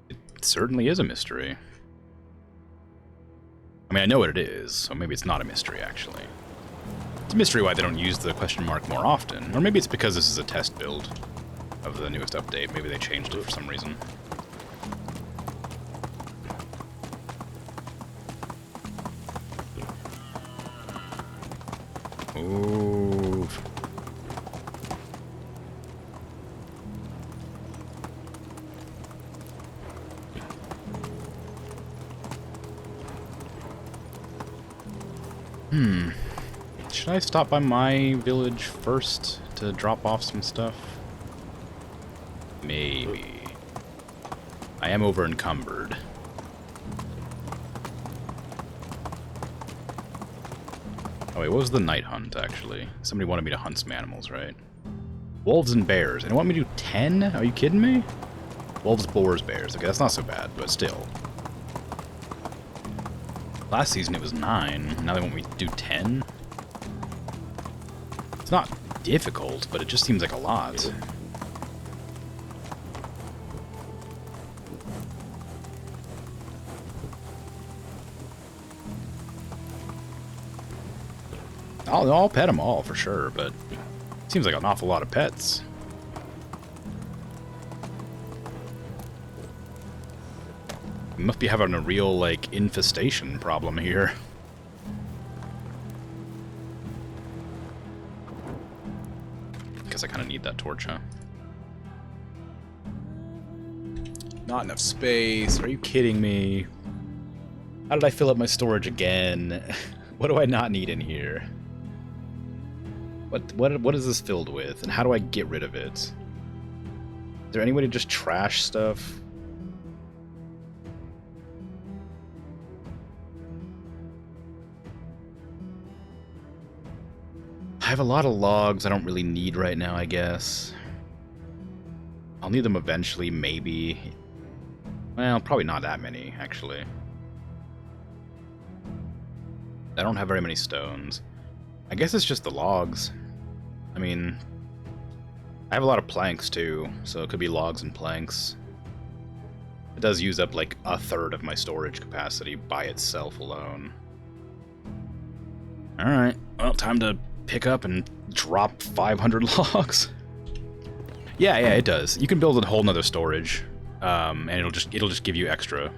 It certainly is a mystery. I mean, I know what it is, so maybe it's not a mystery, actually. It's a mystery why they don't use the question mark more often. Or maybe it's because this is a test build of the newest update. Maybe they changed it for some reason. Move. Should I stop by my village first to drop off some stuff? Maybe. I am over encumbered. Oh wait, what was the night hunt, actually? Somebody wanted me to hunt some animals, right? Wolves and bears. And they want me to do 10? Are you kidding me? Wolves, boars, bears. Okay, that's not so bad, but still. Last season it was 9. Now they want me to do 10? It's not difficult, but it just seems like a lot. I'll pet them all for sure, but it seems like an awful lot of pets. We must be having a real, like, infestation problem here. Guess I kind of need that torch, huh? Not enough space. Are you kidding me? How did I fill up my storage again? What do I not need in here? What is this filled with, and how do I get rid of it? Is there any way to just trash stuff? I have a lot of logs I don't really need right now, I guess. I'll need them eventually, maybe. Well, probably not that many, actually. I don't have very many stones. I guess it's just the logs. I mean, I have a lot of planks too, so it could be logs and planks. It does use up like a third of my storage capacity by itself alone. Alright, well, time to pick up and drop 500 logs. Yeah, it does. You can build a whole nother storage, and it'll just give you extra.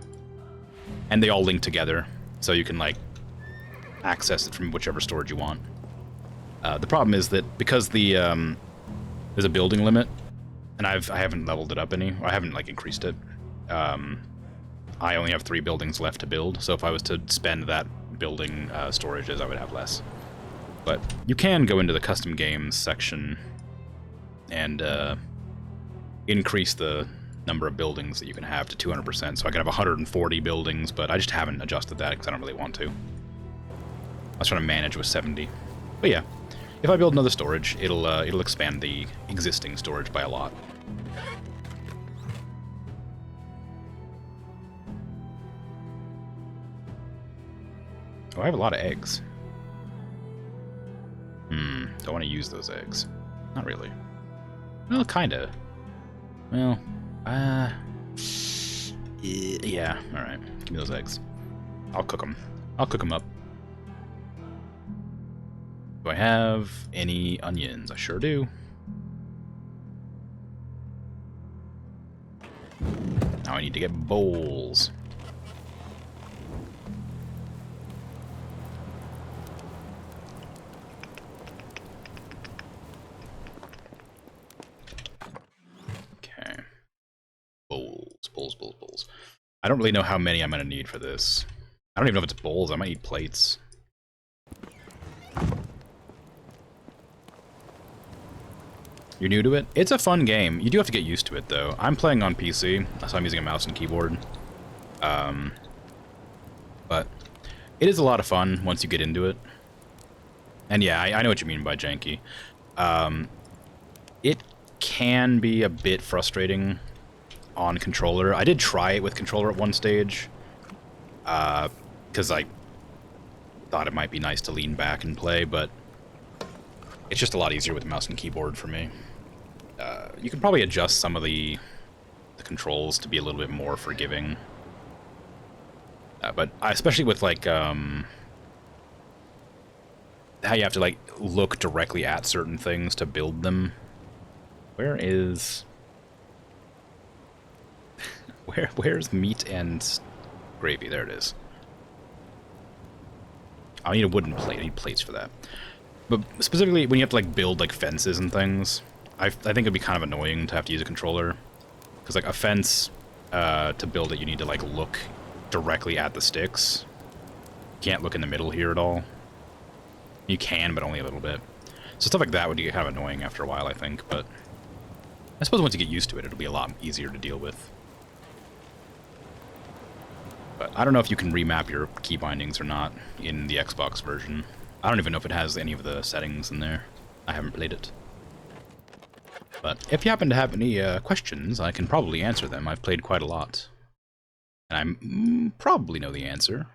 And they all link together, so you can like access it from whichever storage you want. The problem is that because there's a building limit, and I haven't leveled it up any, I haven't like increased it. I only have 3 buildings left to build, so if I was to spend that building storages, I would have less. But you can go into the custom games section and increase the number of buildings that you can have to 200%. So I could have 140 buildings, but I just haven't adjusted that because I don't really want to. I was trying to manage with 70. But yeah, if I build another storage, it'll expand the existing storage by a lot. Oh, I have a lot of eggs. Don't want to use those eggs. Not really. Well, kinda. Well, yeah, alright. Give me those eggs. I'll cook them. I'll cook them up. Do I have any onions? I sure do. Now I need to get bowls. Okay. Bowls. I don't really know how many I'm going to need for this. I don't even know if it's bowls. I might need plates. You're new to it? It's a fun game. You do have to get used to it, though. I'm playing on PC, so I'm using a mouse and keyboard. But it is a lot of fun once you get into it. And yeah, I know what you mean by janky. It can be a bit frustrating on controller. I did try it with controller at one stage, because I thought it might be nice to lean back and play, but it's just a lot easier with mouse and keyboard for me. You can probably adjust some of the controls to be a little bit more forgiving. But especially with like how you have to like look directly at certain things to build them. Where is where's meat and gravy? There it is. I need a wooden plate. I need plates for that. But specifically, when you have to like build like fences and things, I think it'd be kind of annoying to have to use a controller, because like a fence, to build it, you need to like look directly at the sticks. You can't look in the middle here at all. You can, but only a little bit. So stuff like that would get kind of annoying after a while, I think. But I suppose once you get used to it, it'll be a lot easier to deal with. But I don't know if you can remap your key bindings or not in the Xbox version. I don't even know if it has any of the settings in there. I haven't played it. But if you happen to have any questions, I can probably answer them. I've played quite a lot. And I probably know the answer.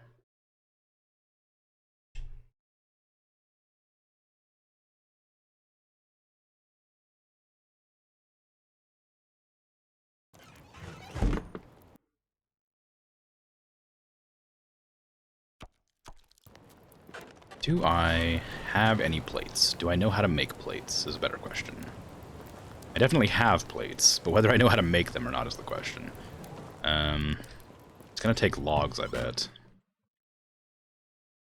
Do I have any plates? Do I know how to make plates is a better question. I definitely have plates, but whether I know how to make them or not is the question. It's gonna take logs, I bet.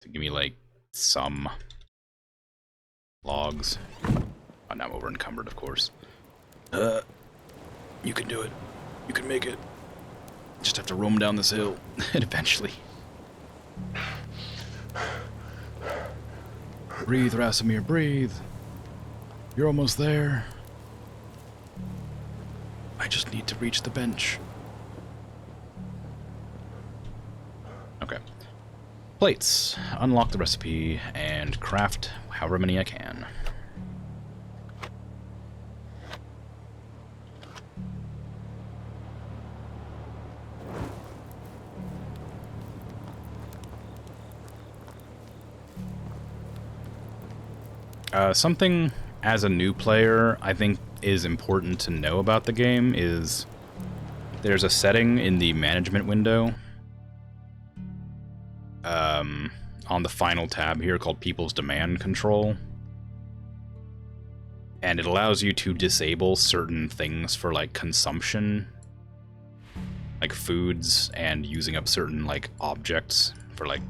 To give me, like, some logs. Oh, now I'm over encumbered, of course. You can do it. You can make it. Just have to roam down this hill, and eventually. Breathe, Rasimir, breathe. You're almost there. I just need to reach the bench. Okay. Plates. Unlock the recipe and craft however many I can. Something as a new player I think is important to know about the game is there's a setting in the management window on the final tab here called People's Demand Control. And it allows you to disable certain things for, like, consumption, like foods, and using up certain, like, objects for, like,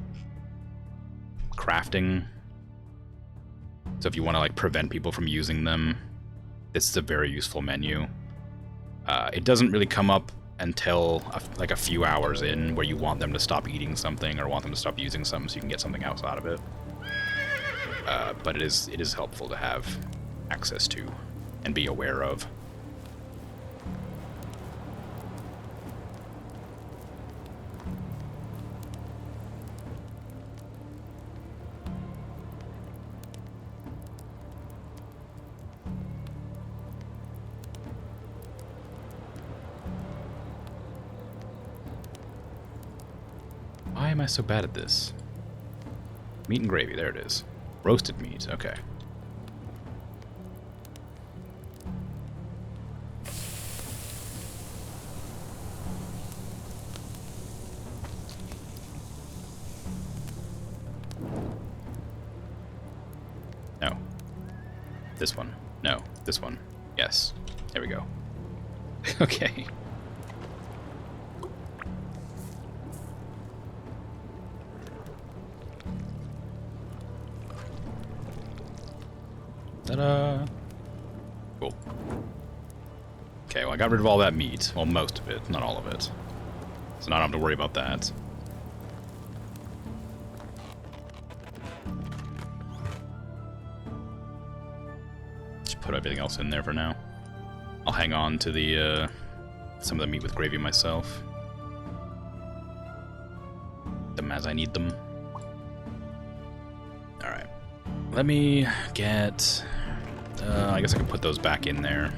crafting. So if you want to, like, prevent people from using them, this is a very useful menu. It doesn't really come up until like a few hours in where you want them to stop eating something or want them to stop using something so you can get something else out of it. But it is helpful to have access to and be aware of. Why am I so bad at this? Meat and gravy, there it is. Roasted meat, okay. No. This one. No. This one. Yes. There we go. Okay. Ta-da! Cool. Okay, well I got rid of all that meat. Well, most of it, not all of it. So now I don't have to worry about that. Just put everything else in there for now. I'll hang on to the, some of the meat with gravy myself. Them as I need them. Alright. Let me get... I guess I can put those back in there.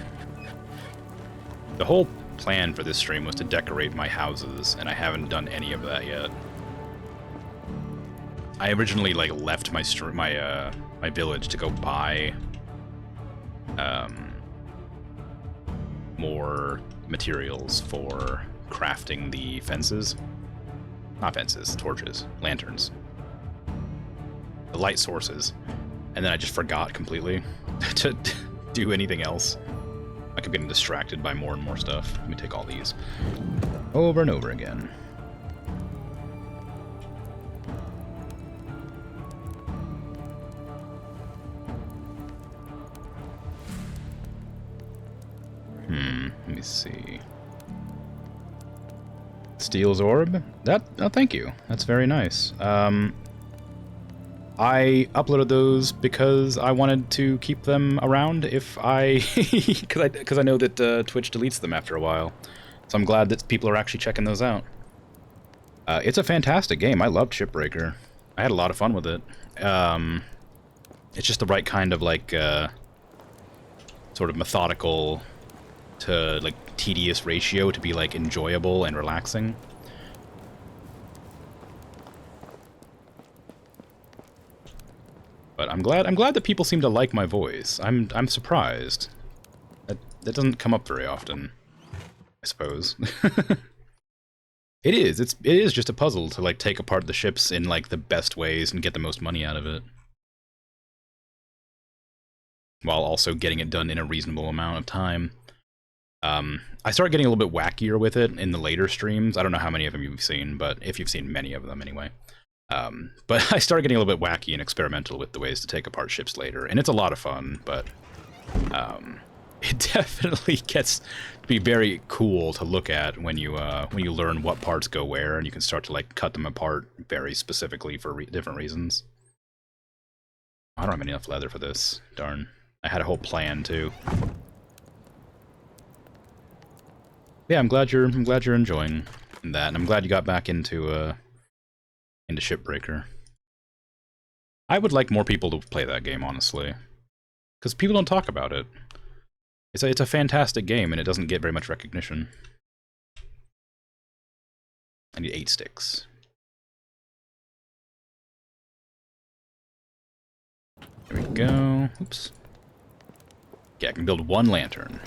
The whole plan for this stream was to decorate my houses, and I haven't done any of that yet. I originally, like, left my my village to go buy more materials for crafting the fences. Not fences, torches, lanterns. The light sources. And then I just forgot completely to do anything else. I kept getting distracted by more and more stuff. Let me take all these over and over again. Let me see. Steel's orb? Oh, thank you. That's very nice. I uploaded those because I wanted to keep them around if because I know that Twitch deletes them after a while. So I'm glad that people are actually checking those out. It's a fantastic game. I loved Shipbreaker. I had a lot of fun with it. It's just the right kind of, like, sort of methodical to, like, tedious ratio to be, like, enjoyable and relaxing. But I'm glad that people seem to like my voice. I'm surprised. That doesn't come up very often, I suppose. It is just a puzzle to, like, take apart the ships in, like, the best ways and get the most money out of it. While also getting it done in a reasonable amount of time. I started getting a little bit wackier with it in the later streams. I don't know how many of them you've seen, but if you've seen many of them anyway. But I started getting a little bit wacky and experimental with the ways to take apart ships later, and it's a lot of fun, but it definitely gets to be very cool to look at when you learn what parts go where, and you can start to, like, cut them apart very specifically for different reasons. I don't have enough leather for this. Darn. I had a whole plan too. Yeah, I'm glad you're enjoying that, and I'm glad you got back into Shipbreaker. I would like more people to play that game, honestly, because people don't talk about it. It's a fantastic game, and it doesn't get very much recognition. I need 8 sticks. There we go. Oops. Yeah, I can build 1 lantern.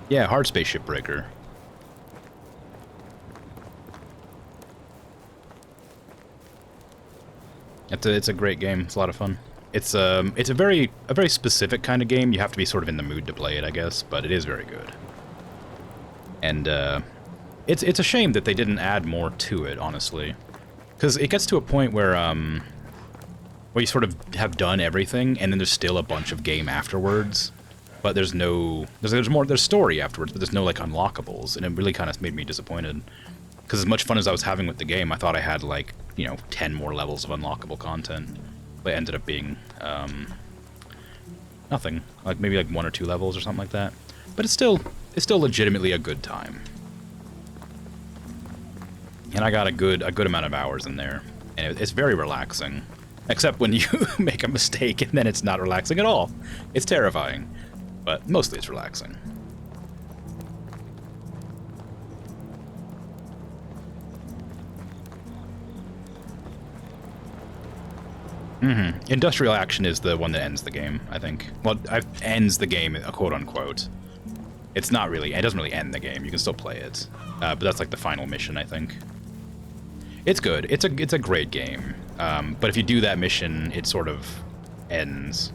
Yeah, hard space Shipbreaker. It's a great game. It's a lot of fun. It's a very specific kind of game. You have to be sort of in the mood to play it, I guess, but it is very good. And it's a shame that they didn't add more to it, honestly, because it gets to a point where you sort of have done everything, and then there's still a bunch of game afterwards, but there's story afterwards, but there's no, like, unlockables, and it really kind of made me disappointed. Because as much fun as I was having with the game, I thought I had, like, 10 more levels of unlockable content. But it ended up being, nothing. Like, maybe, like, 1 or 2 levels or something like that. But it's still legitimately a good time. And I got a good amount of hours in there. And it's very relaxing. Except when you make a mistake and then it's not relaxing at all. It's terrifying. But mostly it's relaxing. Industrial action is the one that ends the game, I think. Well, ends the game, quote unquote. It's not really, it doesn't really end the game. You can still play it, but that's like the final mission, I think. It's good. It's a great game. But if you do that mission, it sort of ends.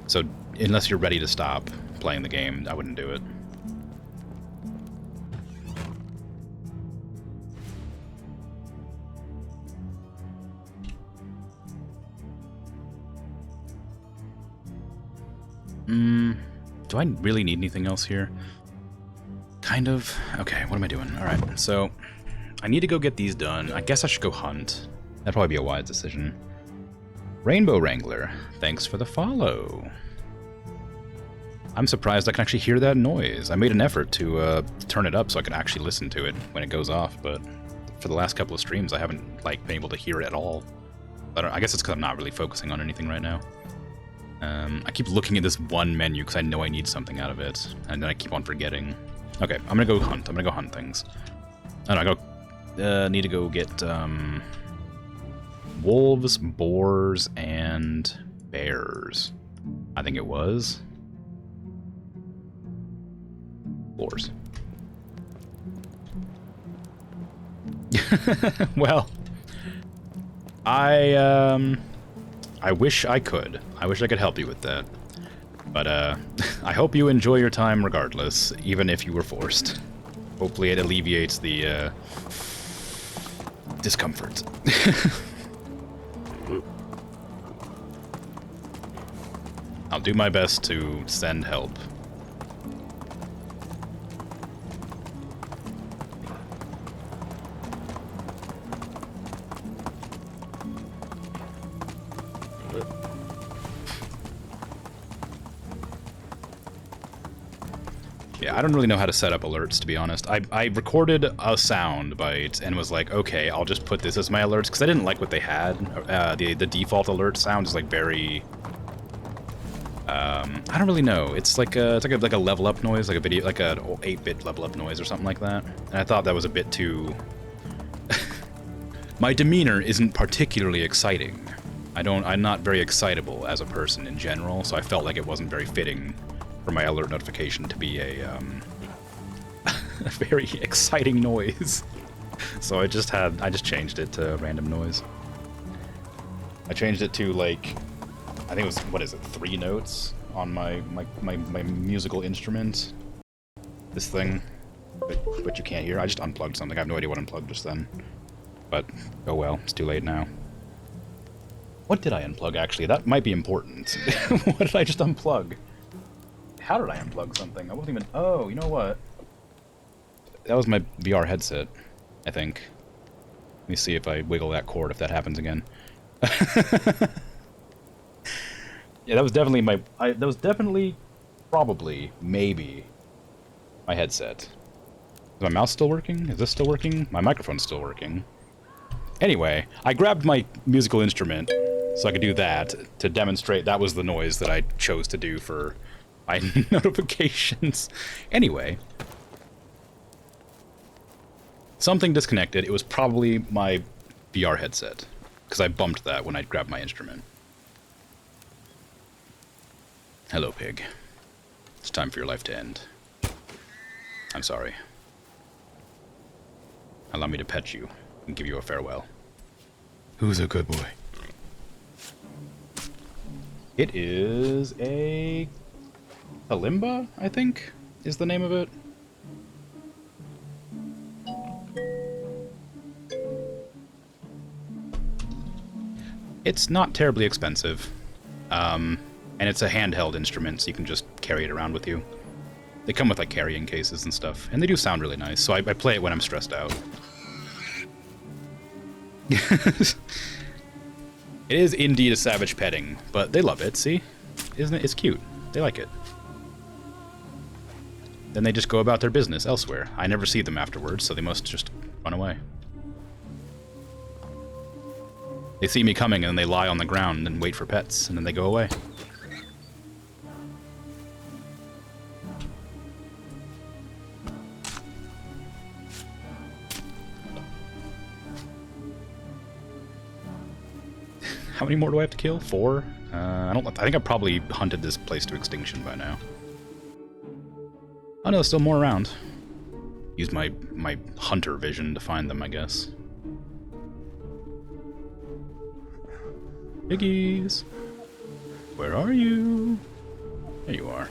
So unless you're ready to stop playing the game, I wouldn't do it. Do I really need anything else here? Kind of. Okay, what am I doing? Alright, so I need to go get these done. I guess I should go hunt. That'd probably be a wise decision. Rainbow Wrangler, thanks for the follow. I'm surprised I can actually hear that noise. I made an effort to turn it up so I can actually listen to it when it goes off, but for the last couple of streams I haven't been able to hear it at all. I guess it's because I'm not really focusing on anything right now. I keep looking at this one menu because I know I need something out of it, and then I keep on forgetting. Okay, I'm gonna go hunt. I'm gonna go hunt things. Oh, no, I need to go get wolves, boars, and bears. I think it was boars. Well, I wish I could. I wish I could help you with that. But, I hope you enjoy your time regardless, even if you were forced. Hopefully it alleviates the, discomfort. I'll do my best to send help. Yeah, I don't really know how to set up alerts, to be honest. I recorded a sound bite and was like, okay, I'll just put this as my alerts, because I didn't like what they had. The default alert sound is like very... I don't really know. It's like a level up noise, like a video, like a 8-bit level up noise or something like that. And I thought that was a bit too... My demeanor isn't particularly exciting. I'm not very excitable as a person in general, so I felt like it wasn't very fitting for my alert notification to be a a very exciting noise. So I just changed it to random noise. I changed it to like, I think it was, what is it, 3 notes on my musical instrument. This thing, but you can't hear. I just unplugged something. I have no idea what unplugged just then. But oh well, it's too late now. What did I unplug actually? That might be important. What did I just unplug? How did I unplug something? I wasn't even... Oh, you know what? That was my VR headset, I think. Let me see if I wiggle that cord, if that happens again. Yeah, that was definitely my... that was definitely, probably, maybe, my headset. Is my mouse still working? Is this still working? My microphone's still working. Anyway, I grabbed my musical instrument so I could do that to demonstrate that was the noise that I chose to do for my notifications. Anyway, something disconnected. It was probably my VR headset, because I bumped that when I grabbed my instrument. Hello, pig. It's time for your life to end. I'm sorry. Allow me to pet you and give you a farewell. Who's a good boy? It is a Kalimba, I think, is the name of it. It's not terribly expensive, and it's a handheld instrument, so you can just carry it around with you. They come with like carrying cases and stuff, and they do sound really nice, so I play it when I'm stressed out. It is indeed a savage petting, but they love it, see? Isn't it? It's cute. They like it. Then they just go about their business elsewhere. I never see them afterwards, so they must just run away. They see me coming, and then they lie on the ground and wait for pets, and then they go away. How many more do I have to kill? 4? I think I probably hunted this place to extinction by now. Oh no, there's still more around. Use my hunter vision to find them, I guess. Piggies! Where are you? There you are.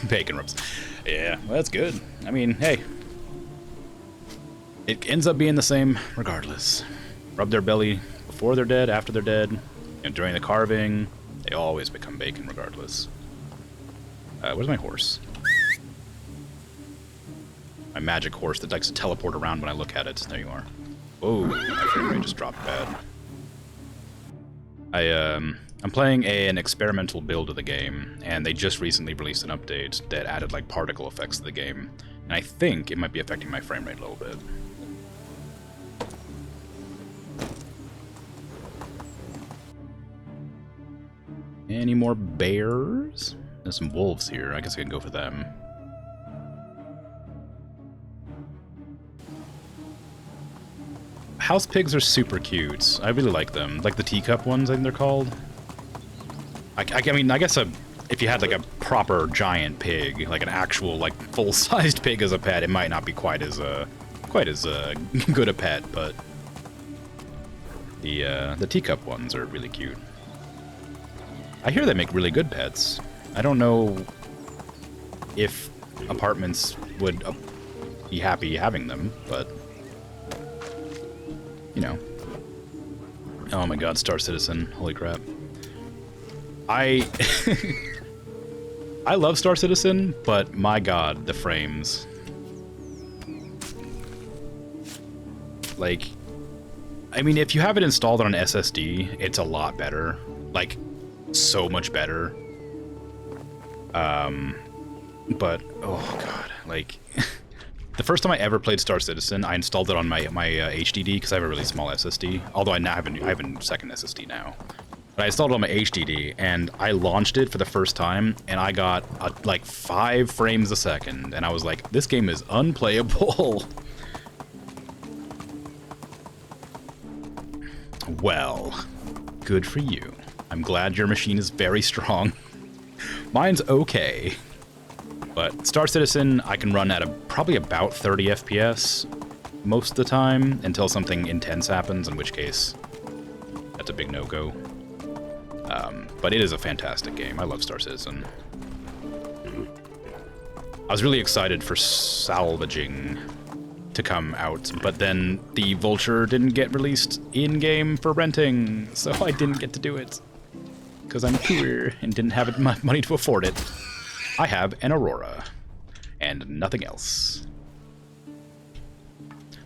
Bacon rubs. Yeah, well, that's good. I mean, hey. It ends up being the same regardless. Rub their belly before they're dead, after they're dead, and during the carving, they always become bacon regardless. Where's my horse? My magic horse that likes to teleport around when I look at it. There you are. Whoa, my frame rate just dropped bad. I'm playing an experimental build of the game, and they just recently released an update that added like particle effects to the game, and I think it might be affecting my frame rate a little bit. Any more bears? There's some wolves here. I guess I can go for them. House pigs are super cute. I really like them. Like the teacup ones, I think they're called. I mean, I guess if you had like a proper giant pig, like an actual like full-sized pig as a pet, it might not be quite as good a pet, but the teacup ones are really cute. I hear they make really good pets. I don't know if apartments would be happy having them, but you know. Oh my god, Star Citizen. Holy crap. I love Star Citizen, but my god, the frames. Like, I mean, if you have it installed on an SSD, it's a lot better. like, so much better. But, oh god, like, the first time I ever played Star Citizen, I installed it on my HDD, because I have a really small SSD, although I have a second SSD now. But I installed it on my HDD, and I launched it for the first time, and I got, like, 5 frames a second, and I was like, this game is unplayable. Well, good for you. I'm glad your machine is very strong. Mine's okay. But Star Citizen, I can run at probably about 30 FPS most of the time, until something intense happens, in which case, that's a big no-go. But it is a fantastic game. I love Star Citizen. I was really excited for Salvaging to come out, but then the Vulture didn't get released in-game for renting, so I didn't get to do it. Because I'm poor and didn't have enough money to afford it. I have an Aurora, and nothing else.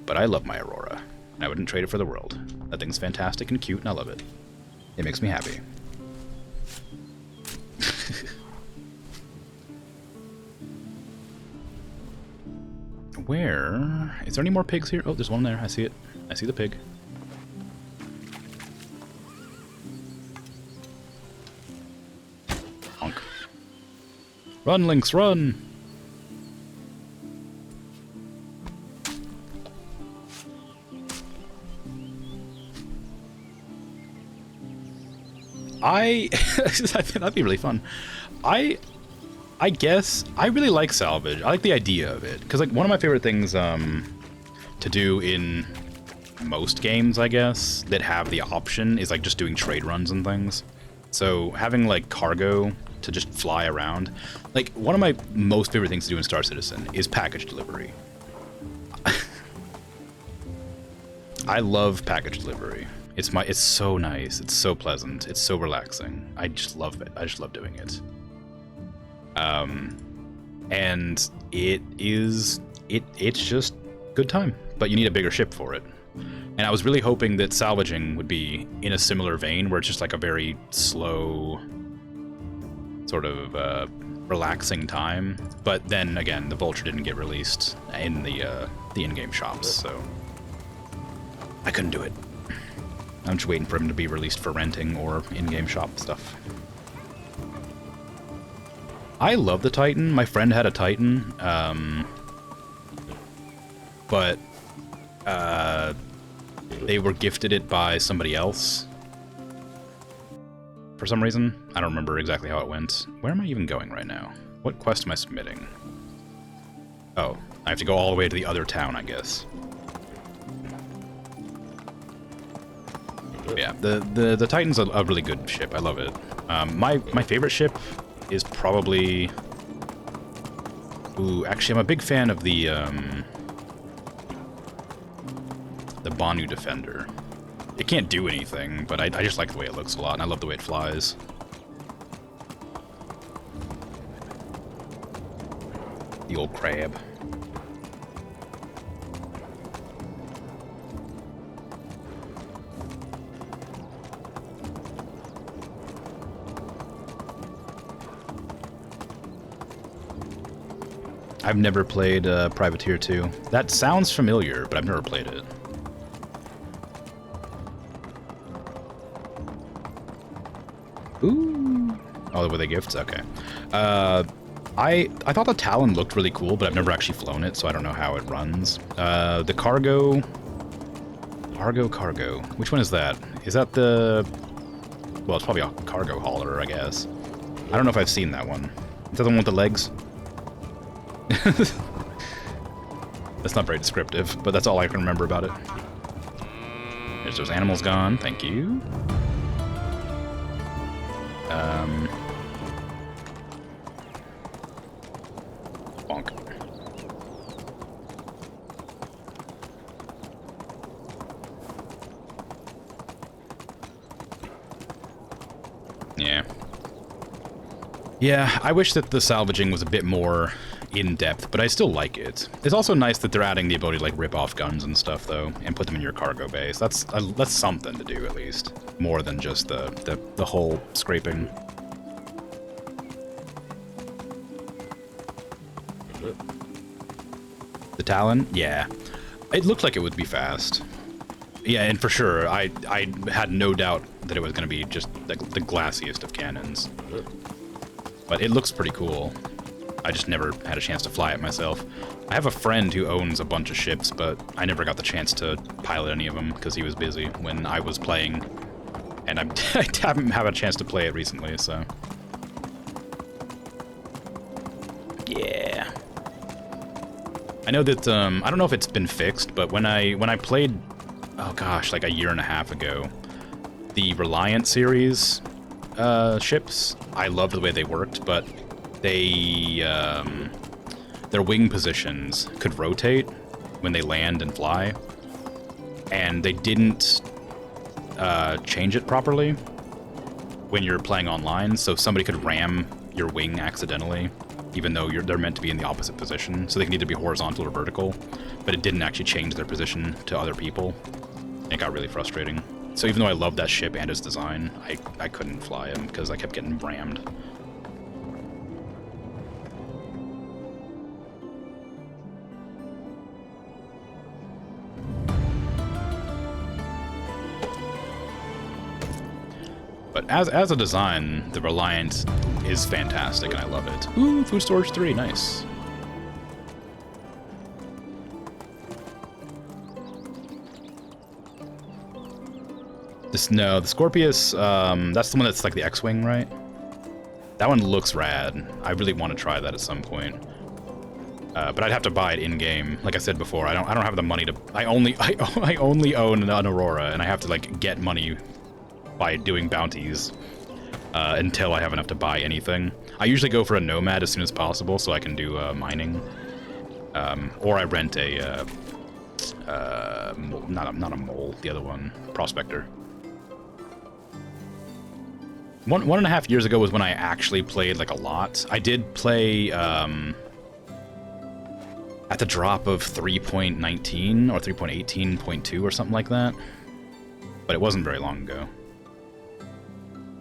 But I love my Aurora, and I wouldn't trade it for the world. That thing's fantastic and cute, and I love it. It makes me happy. Where? Is there any more pigs here? Oh, there's one there. I see it. I see the pig. Honk. Run, Lynx, run! That'd be really fun. I guess I really like salvage. I like the idea of it, because like one of my favorite things to do in most games, I guess, that have the option is like just doing trade runs and things. So having like cargo to just fly around, like one of my most favorite things to do in Star Citizen is package delivery. I love package delivery. It's so nice. It's so pleasant. It's so relaxing. I just love it. I just love doing it. And it's just good time, but you need a bigger ship for it. And I was really hoping that Salvaging would be in a similar vein, where it's just like a very slow, sort of relaxing time. But then again, the Vulture didn't get released in the in-game shops, so I couldn't do it. I'm just waiting for him to be released for renting or in-game shop stuff. I love the Titan. My friend had a Titan, but they were gifted it by somebody else for some reason. I don't remember exactly how it went. Where am I even going right now? What quest am I submitting? Oh, I have to go all the way to the other town, I guess. Yeah, the Titan's a really good ship. I love it. My favorite ship is probably... Ooh, actually, I'm a big fan of the Banu Defender. It can't do anything, but I just like the way it looks a lot, and I love the way it flies. The old crab. I've never played Privateer 2. That sounds familiar, but I've never played it. Ooh. Oh, were they gifts? Okay. I thought the Talon looked really cool, but I've never actually flown it, so I don't know how it runs. The cargo... Cargo. Which one is that? Is that the... Well, it's probably a cargo hauler, I guess. I don't know if I've seen that one. Is that the one with the legs? That's not very descriptive, but that's all I can remember about it. There's those animals gone, thank you. Bonk. Yeah. Yeah, I wish that the salvaging was a bit more in-depth, but I still like it. It's also nice that they're adding the ability to like rip off guns and stuff though, and put them in your cargo base. That's something to do at least, more than just the whole scraping. The Talon, yeah, it looked like it would be fast. Yeah, and for sure, I had no doubt that it was going to be just the glassiest of cannons. But it looks pretty cool. I just never had a chance to fly it myself. I have a friend who owns a bunch of ships, but I never got the chance to pilot any of them because he was busy when I was playing. And I haven't had a chance to play it recently, so... Yeah. I know that, I don't know if it's been fixed, but when I played, oh gosh, like a year and a half ago, the Reliant series ships, I loved the way they worked, but they, their wing positions could rotate when they land and fly, and they didn't change it properly when you're playing online, so somebody could ram your wing accidentally, even though they're meant to be in the opposite position, so they can either be horizontal or vertical, but it didn't actually change their position to other people. It got really frustrating. So even though I loved that ship and its design, I couldn't fly him because I kept getting rammed. But as a design, the Reliant is fantastic and I love it. Ooh, food storage 3, nice. No, the Scorpius, that's the one that's like the X-Wing, right? That one looks rad. I really want to try that at some point. But I'd have to buy it in-game. Like I said before, I don't have the money to... I only own an Aurora, and I have to like get money by doing bounties until I have enough to buy anything. I usually go for a Nomad as soon as possible so I can do mining. Or I rent a... not a mole, the other one, Prospector. 1.5 years ago was when I actually played like a lot. I did play at the drop of 3.19 or 3.18.2 or something like that, but it wasn't very long ago.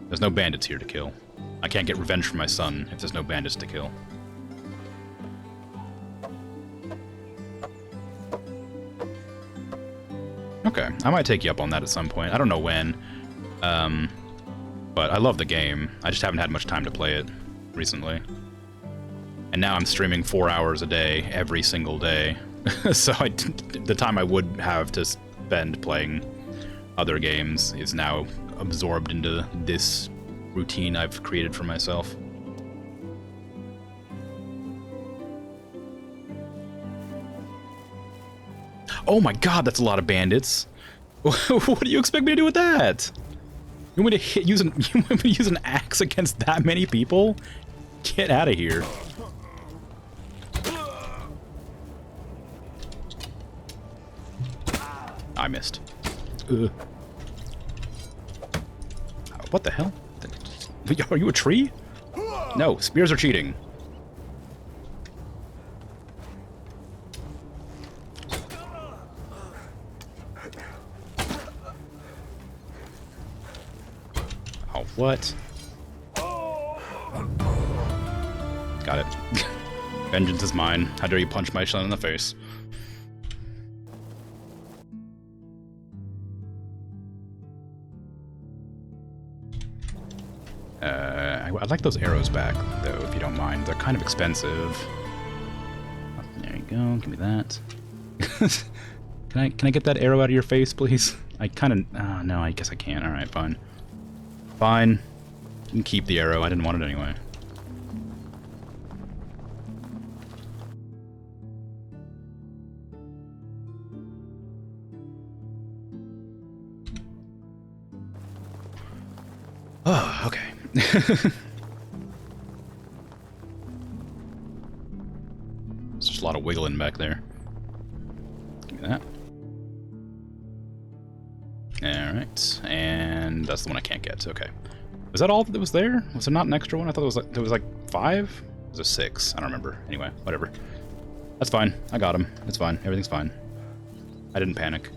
There's no bandits here to kill. I can't get revenge for my son if there's no bandits to kill. Okay, I might take you up on that at some point. I don't know when. But I love the game. I just haven't had much time to play it recently. And now I'm streaming 4 hours a day, every single day. So the time I would have to spend playing other games is now absorbed into this routine I've created for myself. Oh my god, that's a lot of bandits. What do you expect me to do with that? You want me to use an axe against that many people? Get out of here. I missed. Ugh. What the hell? Are you a tree? No, spears are cheating. Oh, what? Got it. Vengeance is mine. How dare you punch my son in the face? I'd like those arrows back, though, if you don't mind. They're kind of expensive. There you go. Give me that. Can I get that arrow out of your face, please? I kind of... Oh, no, I guess I can't. All right, fine. Fine. You can keep the arrow. I didn't want it anyway. Oh, okay. There's just a lot of wiggling back there. Give me that. Alright, and that's the one I can't get, okay. Was that all that was there? Was there not an extra one? I thought there was like 5? There's a 6. I don't remember. Anyway, whatever. That's fine. I got him. It's fine. Everything's fine. I didn't panic.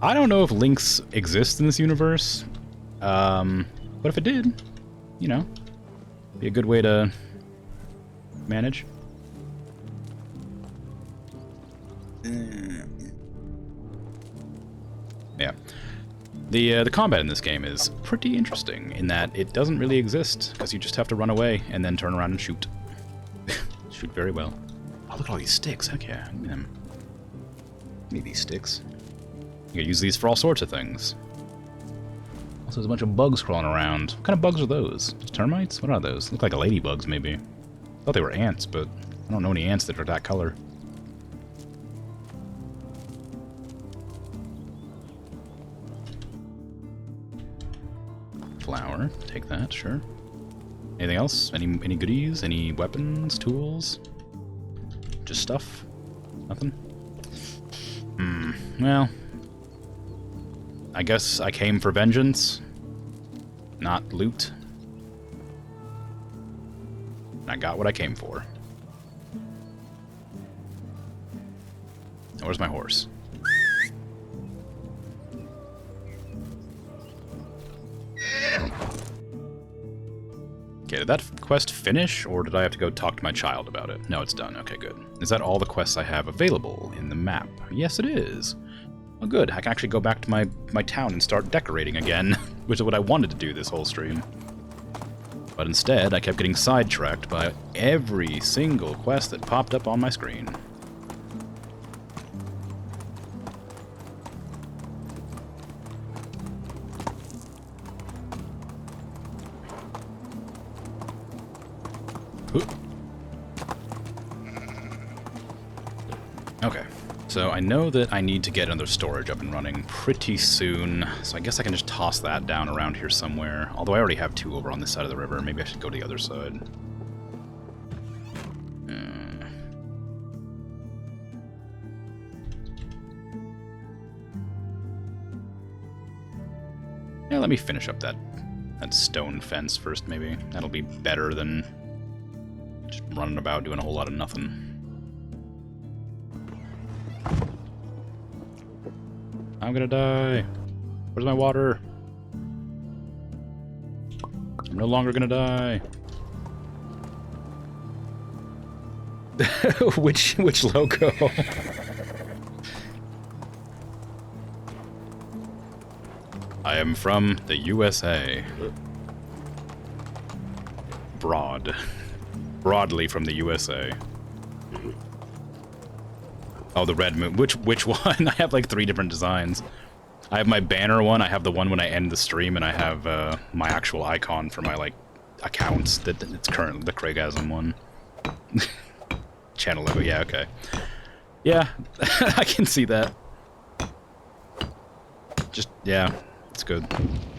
I don't know if links exist in this universe, but if it did, you know, be a good way to manage. Yeah. The combat in this game is pretty interesting in that it doesn't really exist, because you just have to run away and then turn around and shoot. Shoot very well. Oh, look at all these sticks. Heck yeah. Give me them. Give me these sticks. You can use these for all sorts of things. Also, there's a bunch of bugs crawling around. What kind of bugs are those? Just termites? What are those? Look like ladybugs, maybe. I thought they were ants, but I don't know any ants that are that color. Flour. Take that, sure. Anything else? Any goodies? Any weapons? Tools? Just stuff? Nothing? Well... I guess I came for vengeance, not loot. And I got what I came for. Where's my horse? Okay, did that quest finish, or did I have to go talk to my child about it? No, it's done. Okay, good. Is that all the quests I have available in the map? Yes, it is. Oh, good. I can actually go back to my town and start decorating again, which is what I wanted to do this whole stream. But instead, I kept getting sidetracked by every single quest that popped up on my screen. Okay. So I know that I need to get another storage up and running pretty soon, so I guess I can just toss that down around here somewhere. Although I already have 2 over on this side of the river, maybe I should go to the other side. Yeah, let me finish up that stone fence first, maybe. That'll be better than just running about doing a whole lot of nothing. I'm gonna die. Where's my water? I'm no longer gonna die. Which logo? I am from the USA. Broadly from the USA. Oh, the red moon. Which one? I have like 3 different designs. I have my banner one, I have the one when I end the stream, and I have my actual icon for my like accounts. It's currently the Craigasm one. Channel logo, yeah, okay. Yeah, I can see that. Just, yeah, it's good.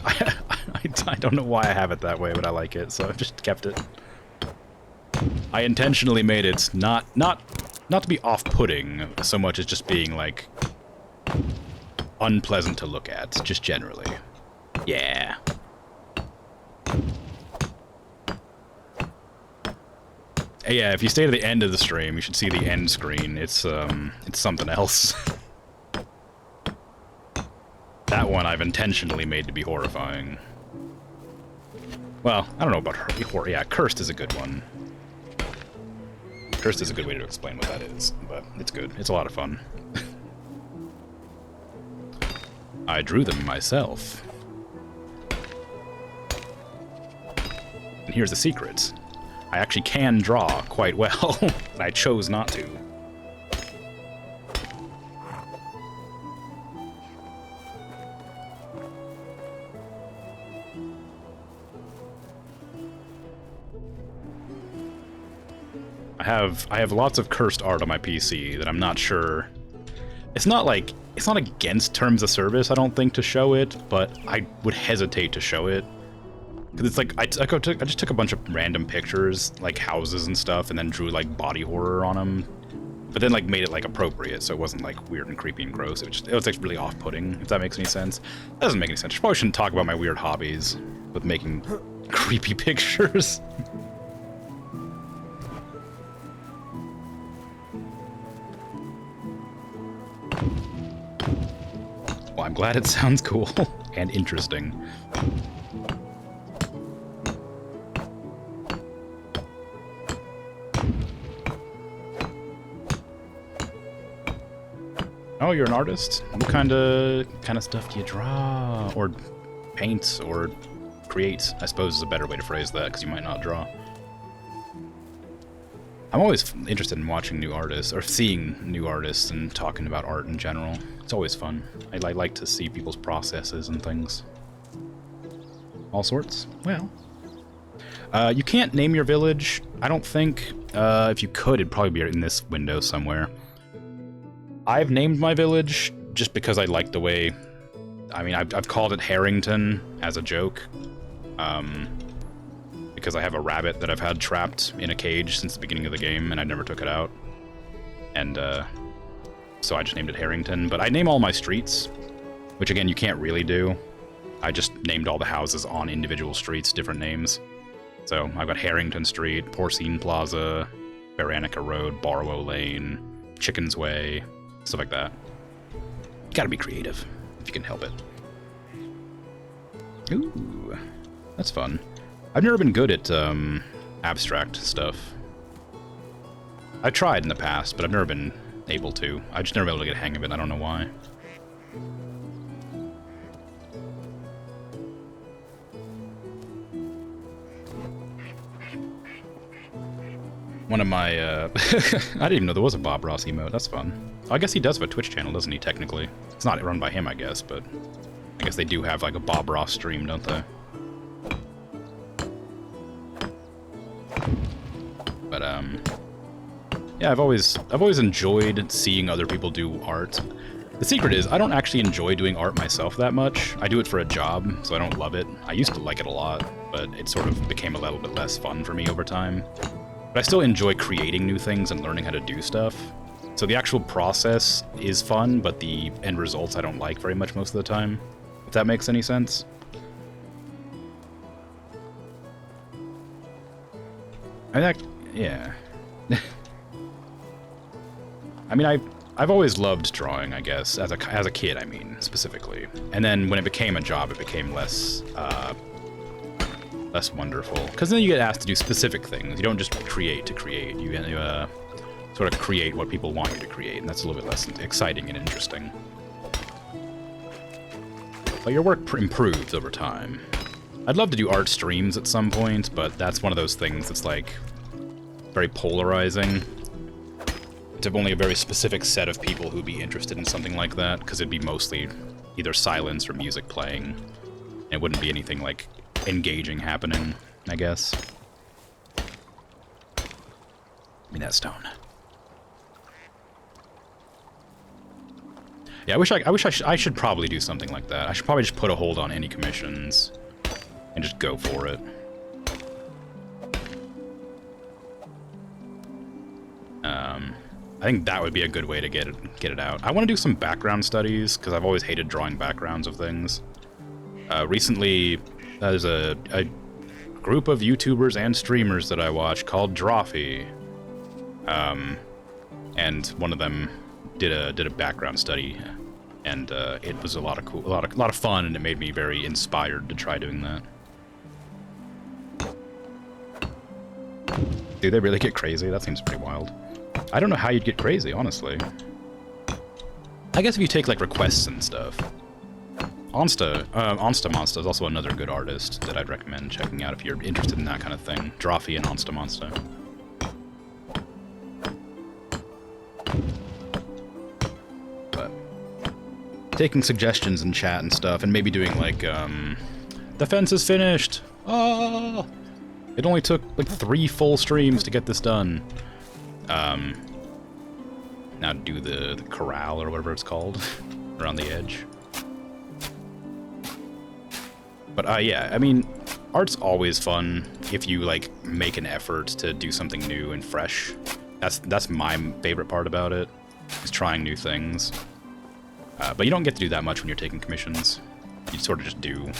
I don't know why I have it that way, but I like it, so I've just kept it. I intentionally made it not to be off-putting so much as just being, like, unpleasant to look at, just generally. Yeah. Yeah, if you stay to the end of the stream, you should see the end screen. It's something else. That one I've intentionally made to be horrifying. Well, I don't know about horror. Yeah, cursed is a good one. Cursed is a good way to explain what that is, but it's good. It's a lot of fun. I drew them myself. And here's the secret. I actually can draw quite well, but I chose not to. I have lots of cursed art on my PC that I'm not sure. It's not against terms of service, I don't think, to show it, but I would hesitate to show it. Because it's like, I just took a bunch of random pictures, like houses and stuff, and then drew like body horror on them. But then like made it like appropriate, so it wasn't like weird and creepy and gross. It was like really off-putting, if that makes any sense. That doesn't make any sense. I probably shouldn't talk about my weird hobbies with making creepy pictures. Well, I'm glad it sounds cool and interesting. Oh, you're an artist? What kind of stuff do you draw? Or paint, or create, I suppose is a better way to phrase that, because you might not draw. I'm always interested in watching new artists, or seeing new artists, and talking about art in general. It's always fun. I like to see people's processes and things. All sorts? Well. You can't name your village, I don't think. If you could, it'd probably be in this window somewhere. I've named my village just because I like the way... I mean, I've called it Harrington as a joke. Because I have a rabbit that I've had trapped in a cage since the beginning of the game, and I never took it out. And, so I just named it Harrington. But I name all my streets, which again, you can't really do. I just named all the houses on individual streets, different names. So I've got Harrington Street, Porcine Plaza, Baranica Road, Barlow Lane, Chicken's Way, stuff like that. Gotta be creative, if you can help it. Ooh, that's fun. I've never been good at abstract stuff. I tried in the past, but I've never been able to. I've just never been able to get a hang of it. I don't know why. One of my, I didn't even know there was a Bob Ross emote. That's fun. I guess he does have a Twitch channel, doesn't he, technically? It's not run by him, I guess, but I guess they do have, like, a Bob Ross stream, don't they? But, yeah, I've always enjoyed seeing other people do art. The secret is, I don't actually enjoy doing art myself that much. I do it for a job, so I don't love it. I used to like it a lot, but it sort of became a little bit less fun for me over time. But I still enjoy creating new things and learning how to do stuff. So the actual process is fun, but the end results I don't like very much most of the time. If that makes any sense. Yeah. I mean, I've always loved drawing, I guess, as a kid, I mean, specifically. And then when it became a job, it became less wonderful. Because then you get asked to do specific things. You don't just create to create. You sort of create what people want you to create, and that's a little bit less exciting and interesting. But your work improves over time. I'd love to do art streams at some point, but that's one of those things that's like very polarizing. To only a very specific set of people who'd be interested in something like that, because it'd be mostly either silence or music playing. And it wouldn't be anything like engaging happening, I guess. Give me that stone. Yeah, I should probably do something like that. I should probably just put a hold on any commissions and just go for it. I think that would be a good way to get it out. I want to do some background studies, because I've always hated drawing backgrounds of things. Recently, there's a group of YouTubers and streamers that I watch called Drawfee. And one of them did a background study, and it was a lot of fun, and it made me very inspired to try doing that. Do they really get crazy? That seems pretty wild. I don't know how you'd get crazy, honestly. I guess if you take, like, requests and stuff. Onstamonsta is also another good artist that I'd recommend checking out if you're interested in that kind of thing. Drawfee and Onstamonsta. But taking suggestions in chat and stuff, and maybe doing, like, the fence is finished! Oh! It only took, like, 3 full streams to get this done. Now do the corral or whatever it's called around the edge. But yeah, I mean, Art's always fun if you like make an effort to do something new and fresh. That's my favorite part about it, is trying new things. But you don't get to do that much when you're taking commissions. You sort of just do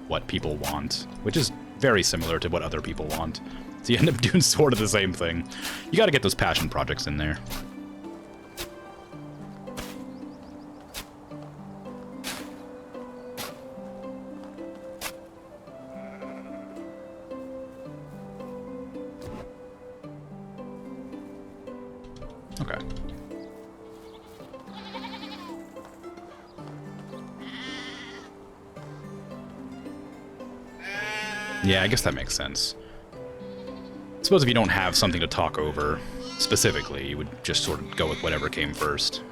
what people want, which is very similar to what other people want. So you end up doing sort of the same thing. You got to get those passion projects in there. Okay. Yeah, I guess that makes sense. I suppose if you don't have something to talk over specifically, you would just sort of go with whatever came first.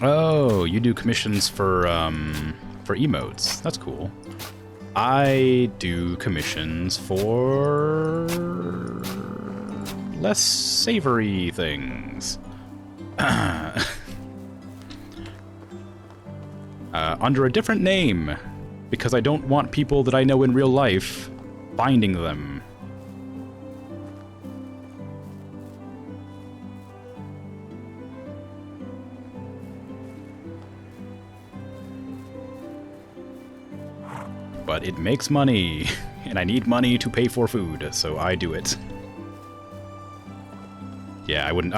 Oh, you do commissions for emotes. That's cool. I do commissions for less savory things. Under a different name, because I don't want people that I know in real life finding them. But it makes money, and I need money to pay for food, so I do it. Yeah, I wouldn't...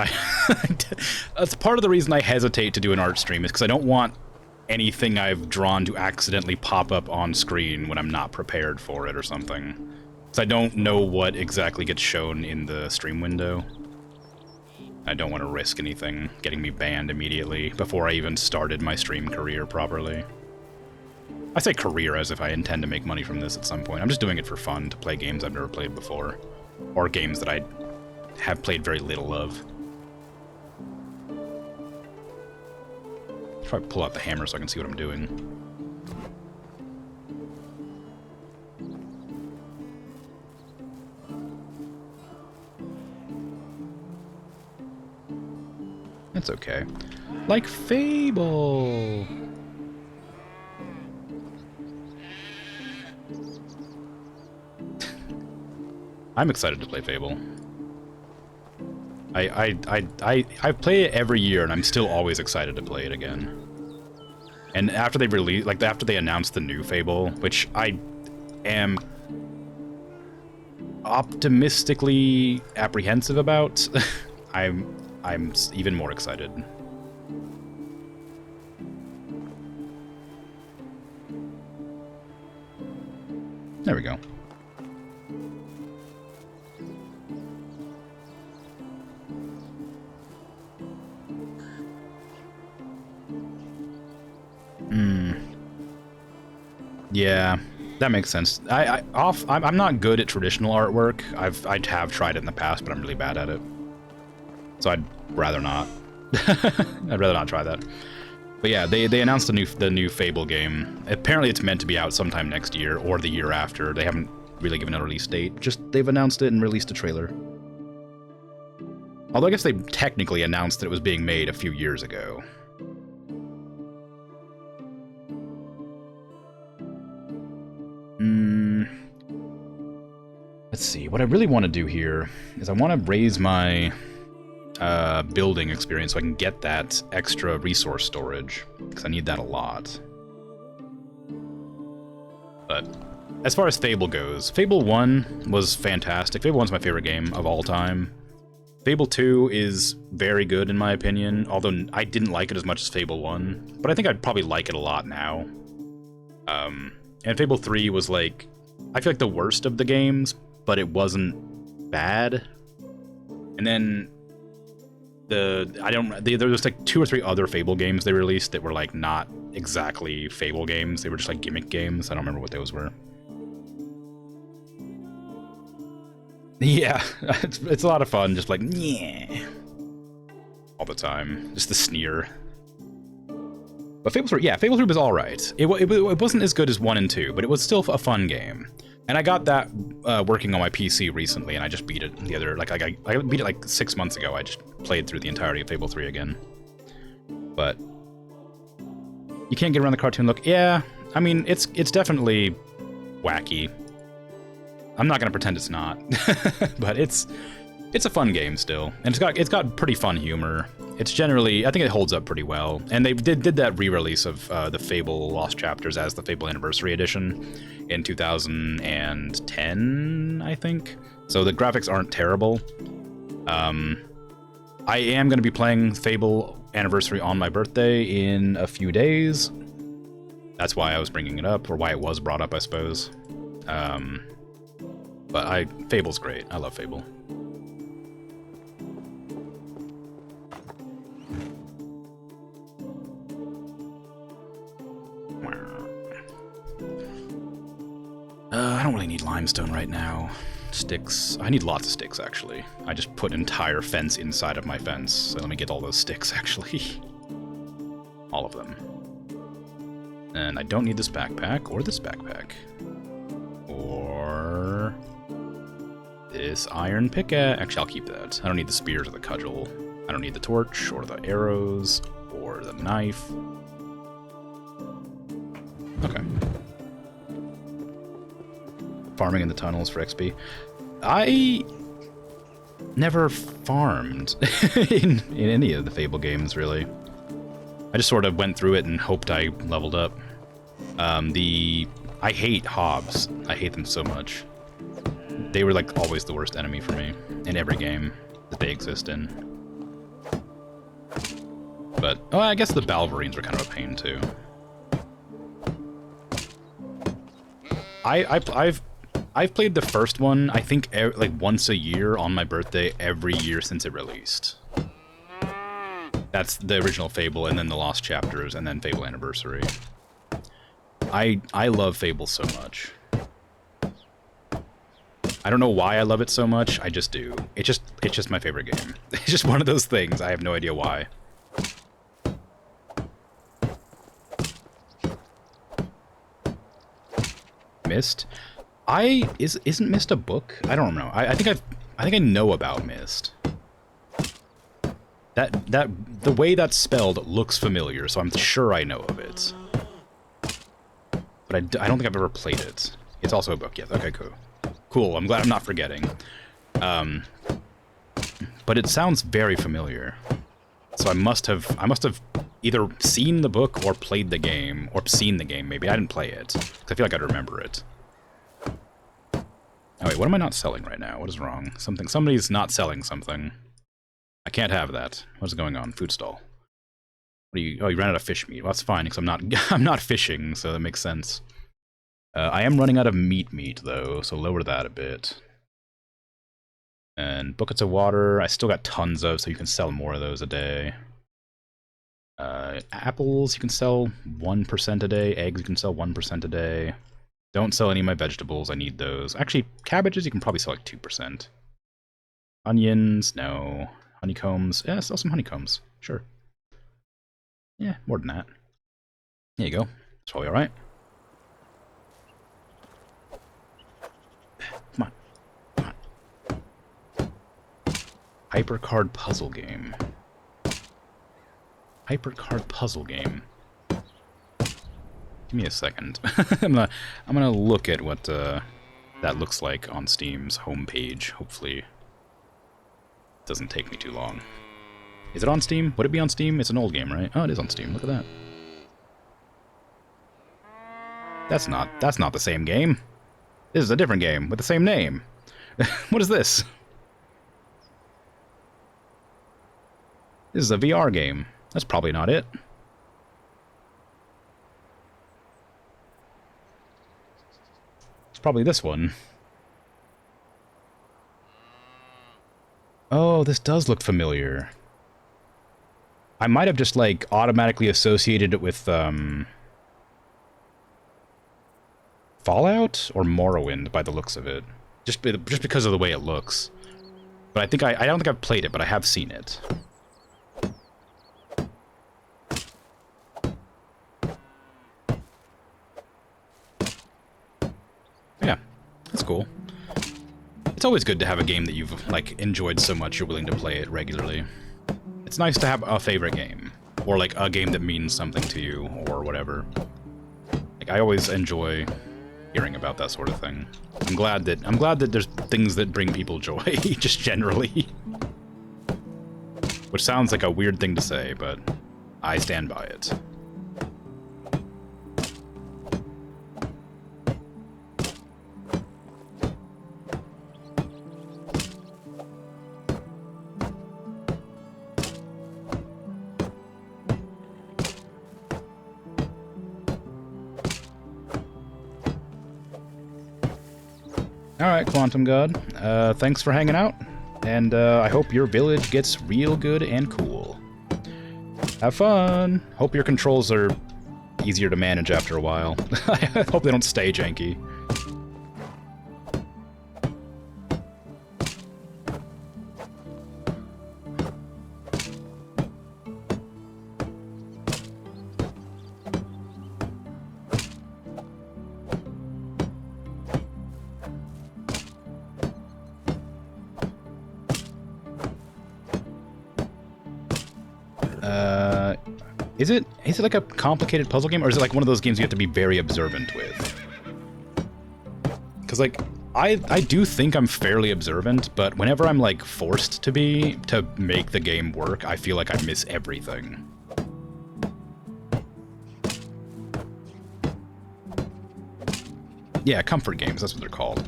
That's part of the reason I hesitate to do an art stream, is because I don't want anything I've drawn to accidentally pop up on screen when I'm not prepared for it or something. Because I don't know what exactly gets shown in the stream window. I don't want to risk anything getting me banned immediately before I even started my stream career properly. I say career as if I intend to make money from this at some point. I'm just doing it for fun, to play games I've never played before. Or games that I have played very little of. I'll probably pull out the hammer so I can see what I'm doing. That's okay. Like Fable! I'm excited to play Fable. I play it every year, and I'm still always excited to play it again. And after they release, like after they announced the new Fable, which I am optimistically apprehensive about, I'm even more excited. There we go. Yeah, that makes sense. I'm not good at traditional artwork. I have tried it in the past, but I'm really bad at it. So I'd rather not. I'd rather not try that. But yeah, they announced the new Fable game. Apparently it's meant to be out sometime next year or the year after. They haven't really given a release date. Just they've announced it and released a trailer. Although I guess they technically announced that it was being made a few years ago. Let's see, what I really want to do here is I want to raise my building experience so I can get that extra resource storage, because I need that a lot. But as far as Fable goes, Fable 1 was fantastic. Fable 1's my favorite game of all time. Fable 2 is very good in my opinion, although I didn't like it as much as Fable 1, but I think I'd probably like it a lot now. And Fable 3 was like, I feel like the worst of the games, but it wasn't bad. And then there was like 2 or 3 other Fable games they released that were like not exactly Fable games. They were just like gimmick games. I don't remember what those were. Yeah, it's a lot of fun. Just like, yeah. all the time. Just the sneer. But Fable 3, yeah, Fable 3 was alright. It wasn't as good as 1 and 2, but it was still a fun game. And I got that working on my PC recently, and I just beat it the other, like, I beat it like 6 months ago. I just played through the entirety of Fable 3 again. But you can't get around the cartoon look. Yeah, I mean, it's definitely wacky. I'm not gonna pretend it's not, but it's a fun game still, and it's got pretty fun humor. It's generally, I think it holds up pretty well. And they did that re-release of the Fable Lost Chapters as the Fable Anniversary Edition in 2010, I think. So the graphics aren't terrible. I am going to be playing Fable Anniversary on my birthday in a few days. That's why I was bringing it up, or why it was brought up, I suppose. But Fable's great. I love Fable. I don't really need limestone right now. Sticks. I need lots of sticks, actually. I just put an entire fence inside of my fence. So let me get all those sticks, actually. All of them. And I don't need this backpack, or this backpack. Or this iron pickaxe. Actually, I'll keep that. I don't need the spears or the cudgel. I don't need the torch, or the arrows, or the knife. Okay. Farming in the tunnels for XP. I never farmed in any of the Fable games, really. I just sort of went through it and hoped I leveled up. I hate hobs. I hate them so much. They were like always the worst enemy for me in every game that they exist in. But oh, I guess the Balverines were kind of a pain too. I've played the first one, I think, like once a year on my birthday every year since it released. That's the original Fable, and then the Lost Chapters, and then Fable Anniversary. I love Fable so much. I don't know why I love it so much, I just do. It's just my favorite game. It's just one of those things, I have no idea why. Myst? Isn't Myst a book? I don't know. I think I know about Myst. The way that's spelled looks familiar, so I'm sure I know of it. But I don't think I've ever played it. It's also a book, yes. Okay, cool. Cool, I'm glad I'm not forgetting. But it sounds very familiar. So I must have either seen the book or played the game, or seen the game maybe. I didn't play it, because I feel like I'd remember it. Oh wait, what am I not selling right now? What is wrong? Somebody's not selling something. I can't have that. What's going on? Food stall. What are you? Oh, you ran out of fish meat. Well, that's fine, because I'm not fishing, so that makes sense. I am running out of meat though, so lower that a bit. And buckets of water, I still got tons of, so you can sell more of those a day. Apples, you can sell 1% a day. Eggs, you can sell 1% a day. Don't sell any of my vegetables, I need those. Actually, cabbages, you can probably sell like 2%. Onions, no. Honeycombs, yeah, sell some honeycombs, sure. Yeah, more than that. There you go, it's probably alright. Come on. Hypercard puzzle game. Hypercard puzzle game. Give me a second. I'm gonna look at what that looks like on Steam's homepage. Hopefully, it doesn't take me too long. Is it on Steam? Would it be on Steam? It's an old game, right? Oh, it is on Steam. Look at that. That's not the same game. This is a different game with the same name. What is this? This is a VR game. That's probably not it. It's probably this one. Oh, this does look familiar. I might have just, like, automatically associated it with, Fallout or Morrowind by the looks of it. Just because of the way it looks. But I don't think I've played it, but I have seen it. That's cool. It's always good to have a game that you've, like, enjoyed so much you're willing to play it regularly. It's nice to have a favorite game. Or, like, a game that means something to you, or whatever. Like, I always enjoy hearing about that sort of thing. I'm glad that there's things that bring people joy, just generally. Which sounds like a weird thing to say, but I stand by it. Alright, Quantum God. Thanks for hanging out, and I hope your village gets real good and cool. Have fun! Hope your controls are easier to manage after a while. I hope they don't stay janky. Is it like a complicated puzzle game, or is it like one of those games you have to be very observant with? Because, like, I do think I'm fairly observant, but whenever I'm, like, forced to be, to make the game work, I feel like I miss everything. Yeah, comfort games, that's what they're called.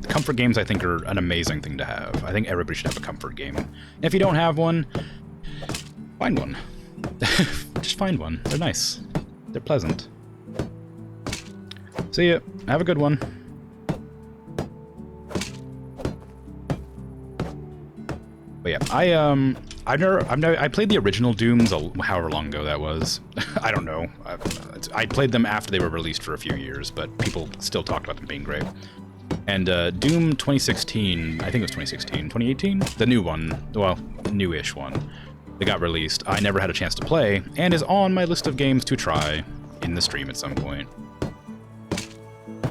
Comfort games, I think, are an amazing thing to have. I think everybody should have a comfort game. And if you don't have one, find one. Just find one. They're nice. They're pleasant. See ya. Have a good one. But yeah, I played the original Dooms however long ago that was. I don't know. I played them after they were released for a few years, but people still talked about them being great. And Doom 2016, I think it was 2016, 2018? The new one, well, newish one. That got released, I never had a chance to play, and is on my list of games to try in the stream at some point.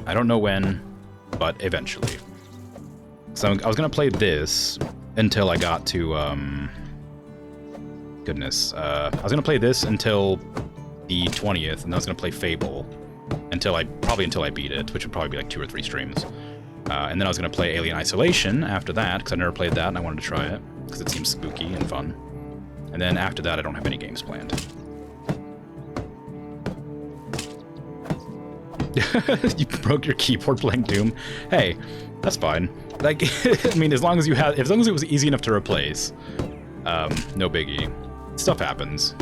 I don't know when, but eventually. So I was gonna play this until I got to, goodness, I was gonna play this until the 20th, and I was gonna play Fable until probably until I beat it, which would probably be like 2 or 3 streams. And then I was gonna play Alien Isolation after that, because I never played that and I wanted to try it, because it seems spooky and fun. And then after that, I don't have any games planned. You broke your keyboard playing Doom? Hey, that's fine. Like, I mean, as long as it was easy enough to replace, no biggie. Stuff happens.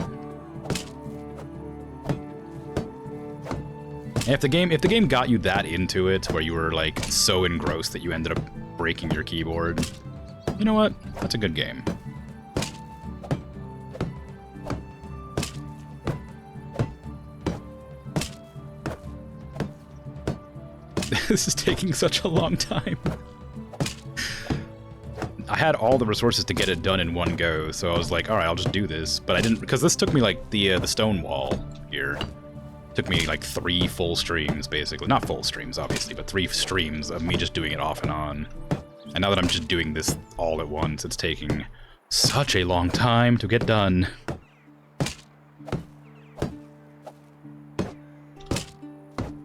And if the game got you that into it, where you were like so engrossed that you ended up breaking your keyboard, you know what? That's a good game. This is taking such a long time. I had all the resources to get it done in one go, so I was like, alright, I'll just do this. But I didn't, because this took me like the stone wall here. Took me like 3 full streams, basically. Not full streams, obviously, but 3 streams of me just doing it off and on. And now that I'm just doing this all at once, it's taking such a long time to get done.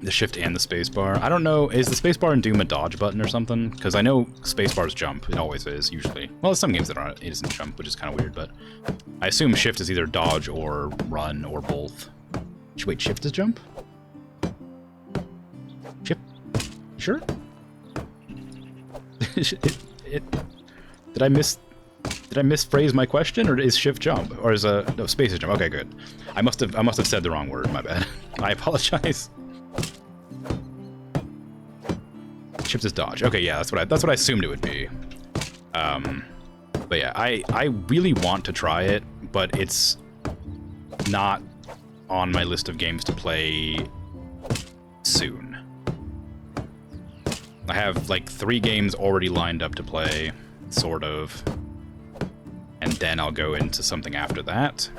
The shift and the spacebar. I don't know, is the spacebar in Doom a dodge button or something? Because I know spacebar's jump. It always is, usually. Well, there's some games that aren't, it isn't jump, which is kind of weird, but I assume shift is either dodge or run or both. Wait, shift is jump? Shift? You sure? Did I misphrase my question, or is shift jump, or is no, space is jump? Okay, good. I must have said the wrong word. My bad. I apologize. Shift is dodge. Okay, yeah, that's what I assumed it would be. But yeah, I really want to try it, but it's not on my list of games to play soon. I have like 3 games already lined up to play, sort of, and then I'll go into something after that.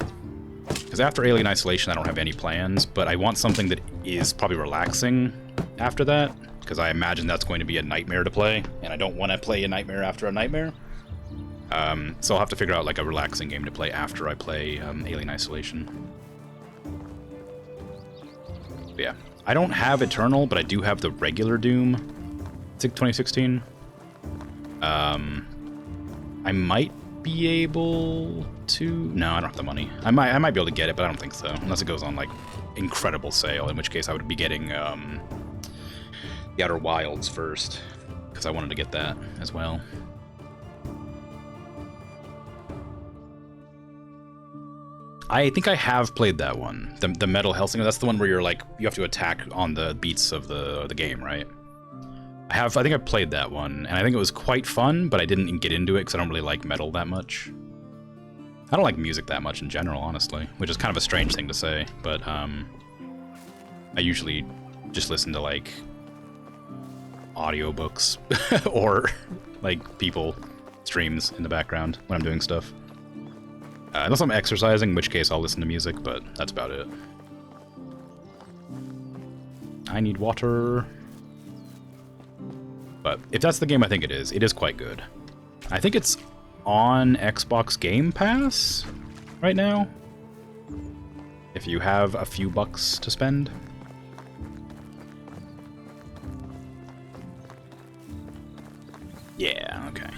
Because after Alien Isolation, I don't have any plans, but I want something that is probably relaxing after that. because I imagine that's going to be a nightmare to play, and I don't want to play a nightmare after a nightmare. So I'll have to figure out like a relaxing game to play after I play Alien Isolation. But yeah, I don't have Eternal, but I do have the regular Doom. It's like 2016. I might be able to... No, I don't have the money. I might be able to get it, but I don't think so. Unless it goes on, like, incredible sale, in which case I would be getting the Outer Wilds first, because I wanted to get that as well. I think I have played that one. The Metal Hellsinger, that's the one where you're, like, you have to attack on the beats of the game, right? I think I've played that one, and I think it was quite fun, but I didn't get into it because I don't really like metal that much. I don't like music that much in general, honestly, which is kind of a strange thing to say, but I usually just listen to, like, audiobooks or, like, people streams in the background when I'm doing stuff. Unless I'm exercising, in which case I'll listen to music, but that's about it. I need water. But if that's the game I think it is quite good. I think it's on Xbox Game Pass right now, if you have a few bucks to spend. Yeah, okay.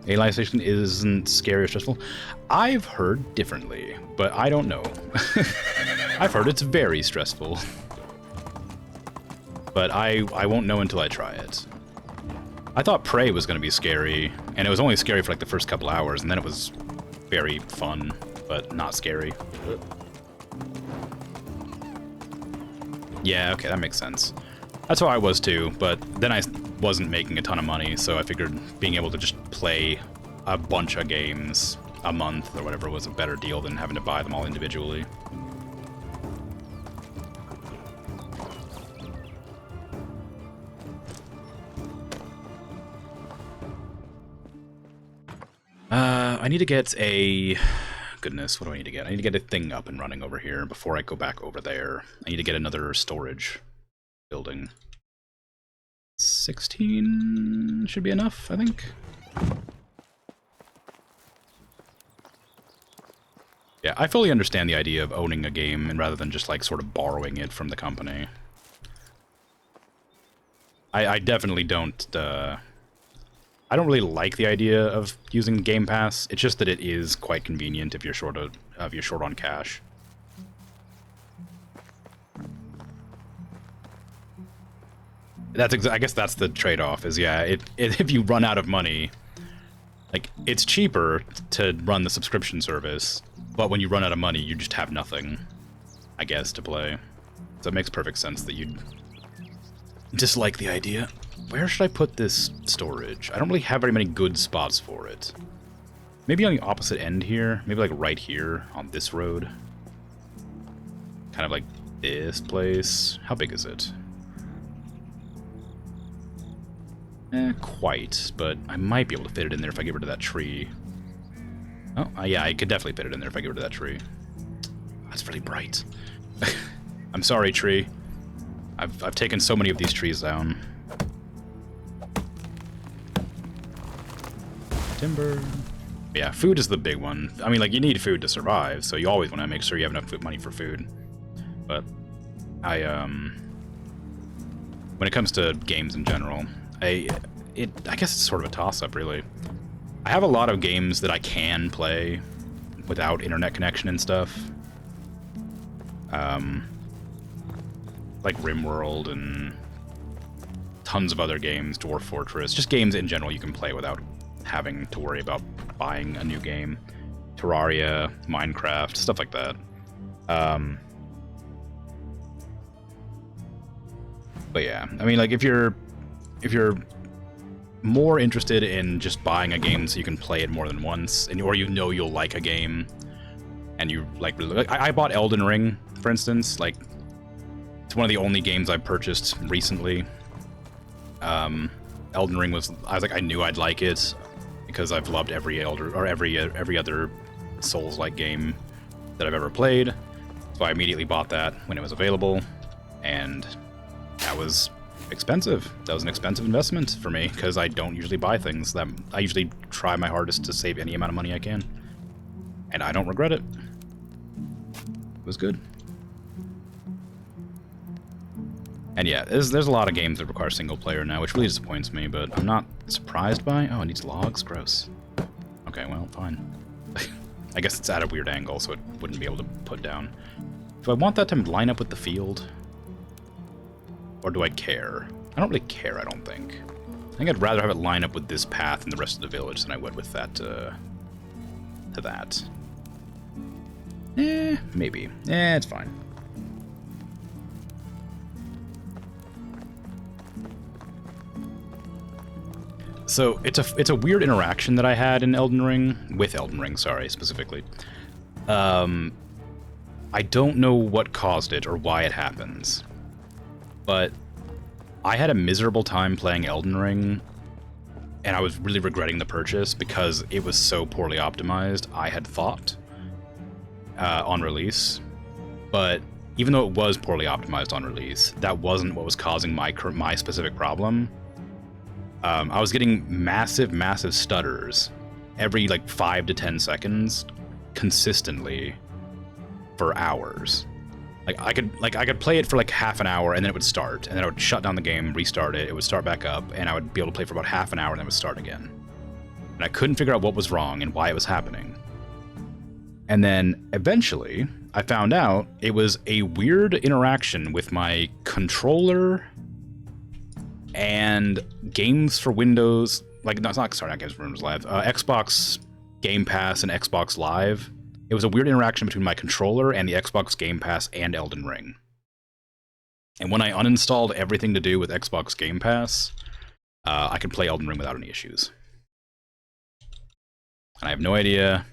Alien Isolation isn't scary or stressful. I've heard differently, but I don't know. I've heard it's very stressful. But I won't know until I try it. I thought Prey was going to be scary, and it was only scary for like the first couple hours, and then it was very fun, but not scary. Yeah, okay, that makes sense. That's how I was too, but then I wasn't making a ton of money, so I figured being able to just play a bunch of games a month or whatever was a better deal than having to buy them all individually. I need to get a... Goodness, what do I need to get? I need to get a thing up and running over here before I go back over there. I need to get another storage building. 16 should be enough, I think. Yeah, I fully understand the idea of owning a game and rather than just like sort of borrowing it from the company. I definitely don't... I don't really like the idea of using Game Pass. It's just that it is quite convenient if you're short on cash. I guess that's the trade-off. Is yeah, if you run out of money, like it's cheaper to run the subscription service, but when you run out of money, you just have nothing, I guess, to play. So it makes perfect sense that you'd dislike the idea. Where should I put this storage? I don't really have very many good spots for it. Maybe on the opposite end here. Maybe like right here on this road. Kind of like this place. How big is it? Quite, but I might be able to fit it in there if I get rid of that tree. Oh, yeah, I could definitely fit it in there if I get rid of that tree. That's really bright. I'm sorry, tree. I've taken so many of these trees down. Timber. Yeah, food is the big one. I mean, like, you need food to survive, so you always want to make sure you have enough money for food. But when it comes to games in general, I guess it's sort of a toss-up, really. I have a lot of games that I can play without internet connection and stuff. Like RimWorld and tons of other games, Dwarf Fortress, just games in general you can play without having to worry about buying a new game. Terraria, Minecraft, stuff like that. But yeah, I mean, like if you're more interested in just buying a game so you can play it more than once, or you know you'll like a game, and you like really like, I bought Elden Ring, for instance. Like, it's one of the only games I've purchased recently. Elden Ring I was like, I knew I'd like it because I've loved every other Souls-like game that I've ever played. So I immediately bought that when it was available, and that was expensive. That was an expensive investment for me, because I don't usually buy things. That I usually try my hardest to save any amount of money I can. And I don't regret it. It was good. And yeah, there's a lot of games that require single player now, which really disappoints me, but I'm not surprised by... Oh, it needs logs? Gross. Okay, well, fine. I guess it's at a weird angle, so it wouldn't be able to put down. Do I want that to line up with the field? Or do I care? I don't really care, I don't think. I think I'd rather have it line up with this path and the rest of the village than I would with that, to that. Maybe. It's fine. So it's a weird interaction that I had in Elden Ring, with Elden Ring, sorry, specifically. I don't know what caused it or why it happens, but I had a miserable time playing Elden Ring, and I was really regretting the purchase because it was so poorly optimized, I had thought, on release. But even though it was poorly optimized on release, that wasn't what was causing my specific problem. I was getting massive stutters every like 5 to 10 seconds consistently for hours. I could play it for like half an hour and then it would start, and then I would shut down the game, restart it, it would start back up, and I would be able to play for about half an hour and then it would start again. And I couldn't figure out what was wrong and why it was happening. And then eventually I found out it was a weird interaction with my controller and games for Windows, like, no, it's not, sorry, not games for Windows Live, Xbox Game Pass and Xbox Live. It was a weird interaction between my controller and the Xbox Game Pass and Elden Ring. And when I uninstalled everything to do with Xbox Game Pass, I could play Elden Ring without any issues. And I have no idea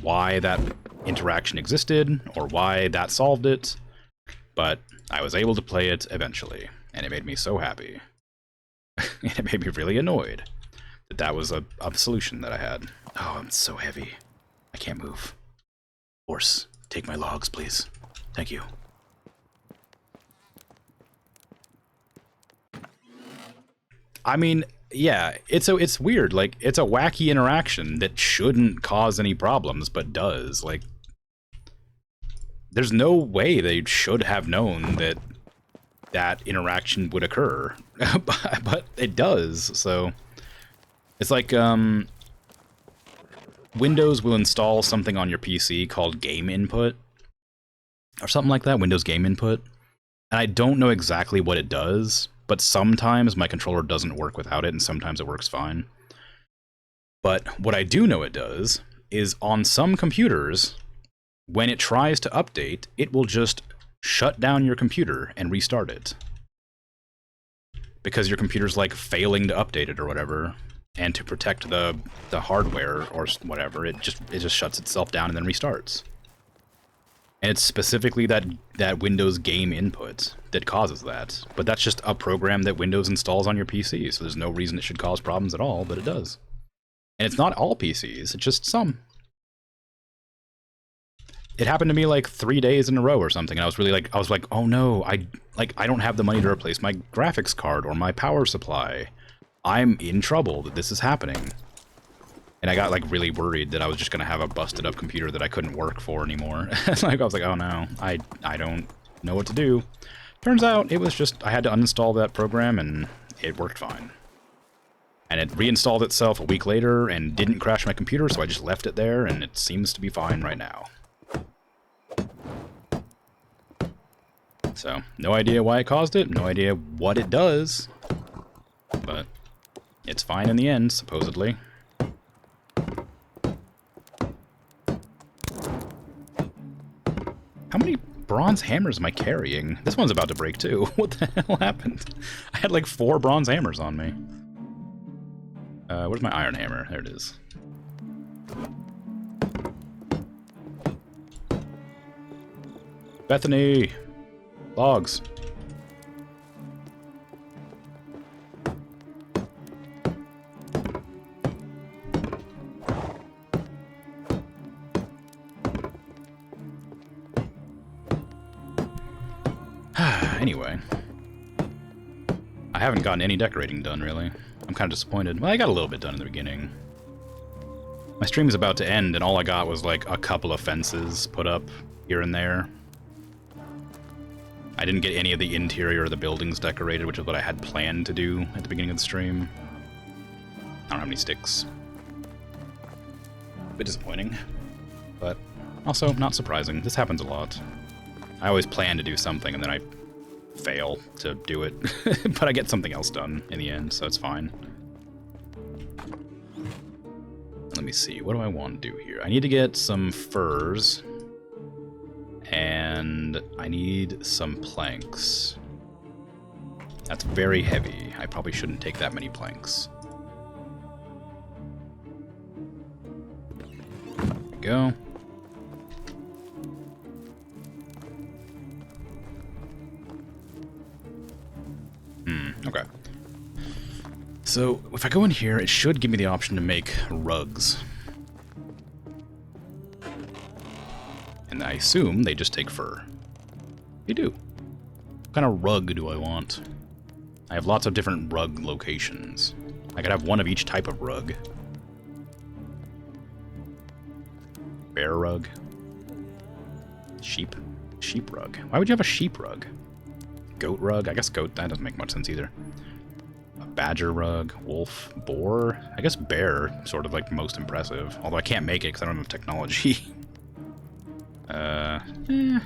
why that interaction existed or why that solved it, but I was able to play it eventually, and it made me so happy. And it made me really annoyed that that was a solution that I had. Oh, I'm so heavy. I can't move. Horse, take my logs, please. Thank you. I mean, yeah, it's weird. Like, it's a wacky interaction that shouldn't cause any problems, but does. Like, there's no way they should have known that that interaction would occur, but it does. So it's like Windows will install something on your PC called game input or something like that, Windows game input, and I don't know exactly what it does, but sometimes my controller doesn't work without it and sometimes it works fine. But what I do know it does is on some computers, when it tries to update, it will just shut down your computer and restart it. Because your computer's like failing to update it or whatever, and to protect the hardware or whatever, it just shuts itself down and then restarts. And it's specifically that Windows game input that causes that. But that's just a program that Windows installs on your PC, so there's no reason it should cause problems at all, but it does. And it's not all PCs, it's just some. It happened to me like 3 days in a row or something, and I was like, oh no, I don't have the money to replace my graphics card or my power supply. I'm in trouble that this is happening. And I got like really worried that I was just gonna have a busted up computer that I couldn't work for anymore. Like, I was like, oh no, I don't know what to do. Turns out it was just, I had to uninstall that program and it worked fine. And it reinstalled itself a week later and didn't crash my computer, so I just left it there and it seems to be fine right now. So, no idea why it caused it, no idea what it does, but it's fine in the end, supposedly. How many bronze hammers am I carrying? This one's about to break too. What the hell happened? I had like 4 bronze hammers on me. Where's my iron hammer? There it is. Bethany! Logs. Anyway. haven't gotten any decorating done, really. I'm kind of disappointed. Well, I got a little bit done in the beginning. My stream is about to end, and all I got was, like, a couple of fences put up here and there. I didn't get any of the interior of the buildings decorated, which is what I had planned to do at the beginning of the stream. I don't have any sticks. A bit disappointing, but also not surprising. This happens a lot. I always plan to do something, and then I fail to do it, but I get something else done in the end, so it's fine. Let me see, what do I want to do here? I need to get some furs, and I need some planks. That's very heavy. I probably shouldn't take that many planks. There we go. Okay. So, if I go in here, it should give me the option to make rugs. And I assume they just take fur. They do. What kind of rug do I want? I have lots of different rug locations. I could have one of each type of rug. Bear rug. Sheep. Sheep rug. Why would you have a sheep rug? Goat rug? I guess goat, that doesn't make much sense either. A badger rug, wolf, boar. I guess bear, sort of like most impressive. Although I can't make it because I don't have technology.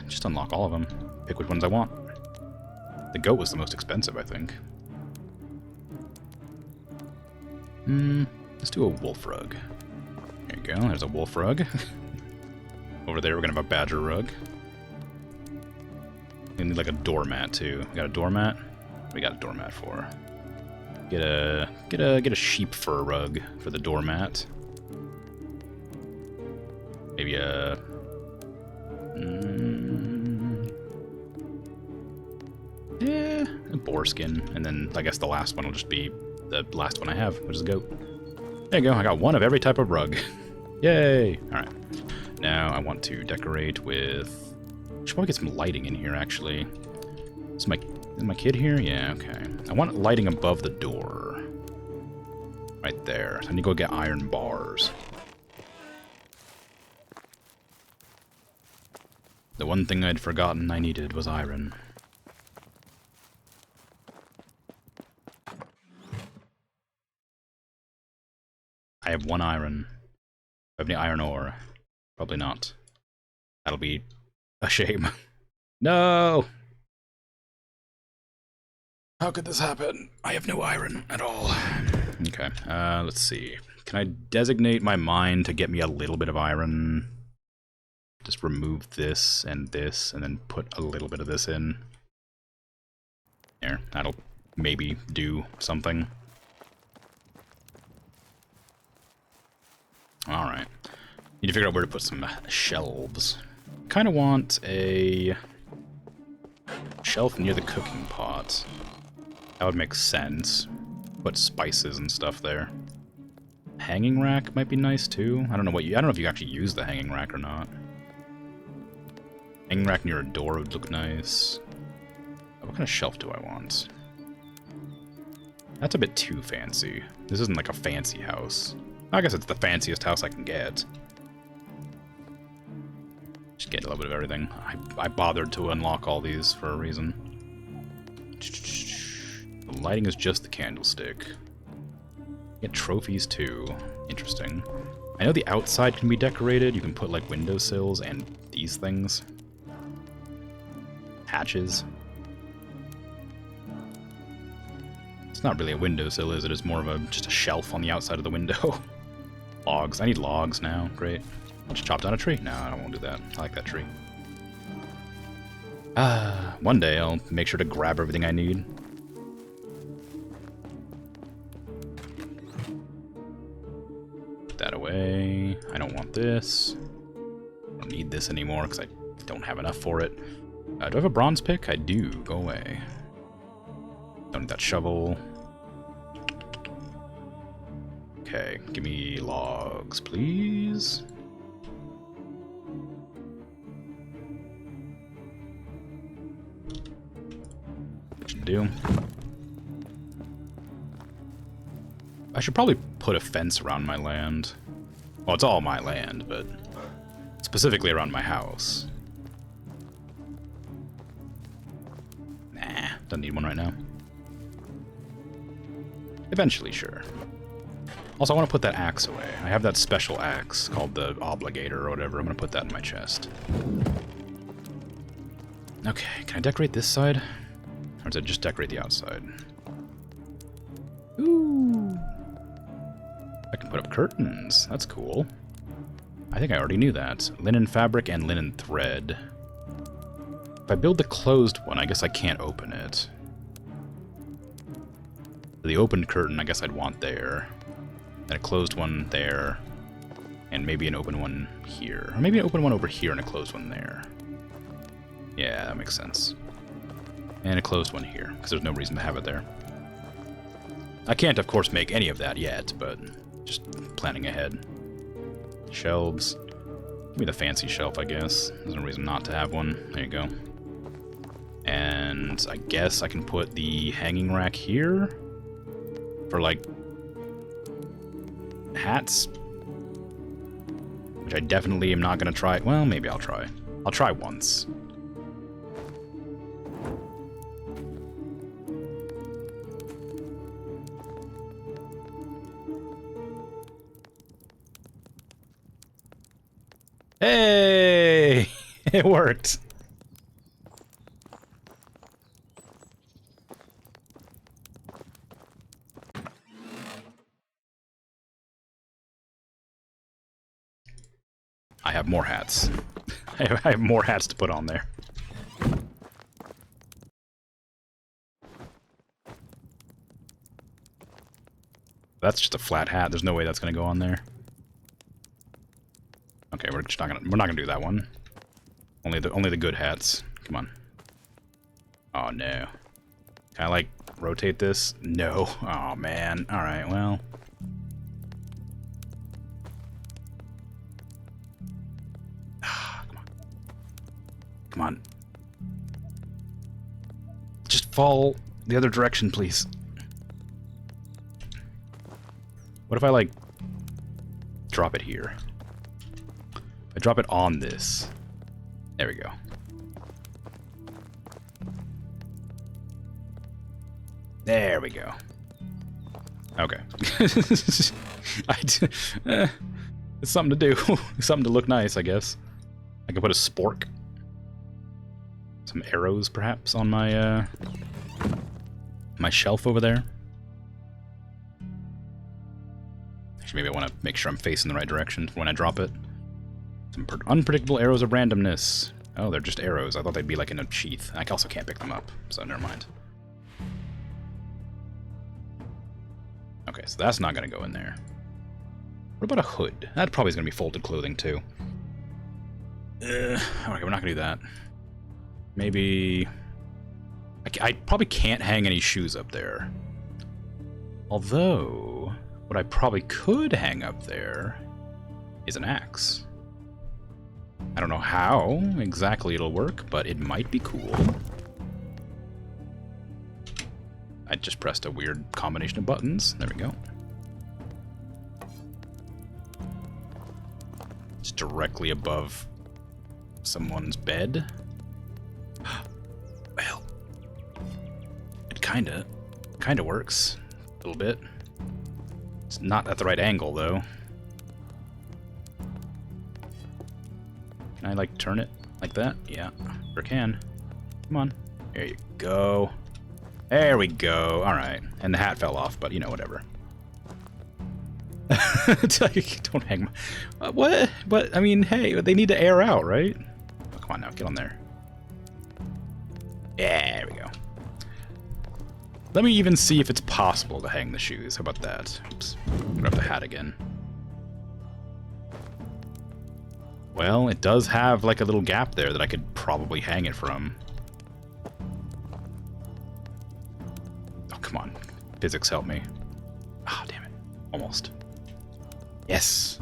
Just unlock all of them. Pick which ones I want. The goat was the most expensive, I think. Let's do a wolf rug. There you go, there's a wolf rug. Over there we're gonna have a badger rug. We need like a doormat too. We got a doormat? What do we got a doormat for? Get a sheep fur rug for the doormat. Maybe a a boar skin, and then I guess the last one will just be the last one I have, which is a goat. There you go. I got one of every type of rug. Yay! All right. Now I want to decorate with. Should probably get some lighting in here, actually. Is my kid here? Yeah, okay. I want lighting above the door. Right there. So I need to go get iron bars. The one thing I'd forgotten I needed was iron. I have one iron. Do I have any iron ore? Probably not. That'll be a shame. No! How could this happen? I have no iron at all. Okay, let's see. Can I designate my mine to get me a little bit of iron? Just remove this, and then put a little bit of this in. There, that'll maybe do something. Alright. Need to figure out where to put some shelves. Kind of want a shelf near the cooking pot. That would make sense. Put spices and stuff there. Hanging rack might be nice too. I don't know if you actually use the hanging rack or not. Hanging rack near a door would look nice. What kind of shelf do I want? That's a bit too fancy. This isn't like a fancy house. I guess it's the fanciest house I can get. Just get a little bit of everything. I bothered to unlock all these for a reason. The lighting is just the candlestick. Get trophies too. Interesting. I know the outside can be decorated. You can put like windowsills and these things. Hatches. It's not really a windowsill, is it? It's more of just a shelf on the outside of the window. Logs. I need logs now. Great. I'll just chop down a tree. No, I won't do that. I like that tree. One day I'll make sure to grab everything I need. Put that away. I don't want this. I don't need this anymore because I don't have enough for it. Do I have a bronze pick? I do. Go away. Don't need that shovel. Okay, give me logs, please. Should do. I should probably put a fence around my land. Well, it's all my land, but specifically around my house. Nah, don't need one right now. Eventually, sure. Also, I want to put that axe away. I have that special axe called the Obligator or whatever. I'm going to put that in my chest. Okay, can I decorate this side? Or does it just decorate the outside? Ooh. I can put up curtains. That's cool. I think I already knew that. Linen fabric and linen thread. If I build the closed one, I guess I can't open it. The opened curtain, I guess I'd want there. And a closed one there. And maybe an open one here. Or maybe an open one over here and a closed one there. Yeah, that makes sense. And a closed one here, because there's no reason to have it there. I can't, of course, make any of that yet, but just planning ahead. Shelves. Give me the fancy shelf, I guess. There's no reason not to have one. There you go. And I guess I can put the hanging rack here for, like, hats. Which I definitely am not going to try. Well, maybe I'll try. I'll try once. Hey! It worked. I have more hats. I have more hats to put on there. That's just a flat hat. There's no way that's gonna go on there. Okay, we're not gonna do that one. Only the good hats. Come on. Oh no. Can I like rotate this? No. Oh man. All right. Well. Come on. Come on. Just fall the other direction, please. What if I like drop it here? I drop it on this. There we go. There we go. Okay. It's something to do. Something to look nice, I guess. I can put a spork. Some arrows, perhaps, on my my shelf over there. Actually, maybe I want to make sure I'm facing the right direction when I drop it. Some unpredictable arrows of randomness. Oh, they're just arrows. I thought they'd be like in a sheath. I also can't pick them up, so never mind. Okay, so that's not going to go in there. What about a hood? That probably is going to be folded clothing, too. Alright, we're not going to do that. Maybe... I probably can't hang any shoes up there. Although, what I probably could hang up there is an axe. I don't know how exactly it'll work, but it might be cool. I just pressed a weird combination of buttons. There we go. It's directly above someone's bed. Well, it kinda works a little bit. It's not at the right angle, though. Can I, like, turn it like that? Yeah, sure can. Come on. There you go. There we go. All right. And the hat fell off, but, you know, whatever. Don't hang my... What? But, I mean, hey, they need to air out, right? Oh, come on now. Get on there. Yeah, there we go. Let me even see if it's possible to hang the shoes. How about that? Oops. Grab the hat again. Well, it does have, like, a little gap there that I could probably hang it from. Oh, come on. Physics, help me. Ah, oh, damn it. Almost. Yes.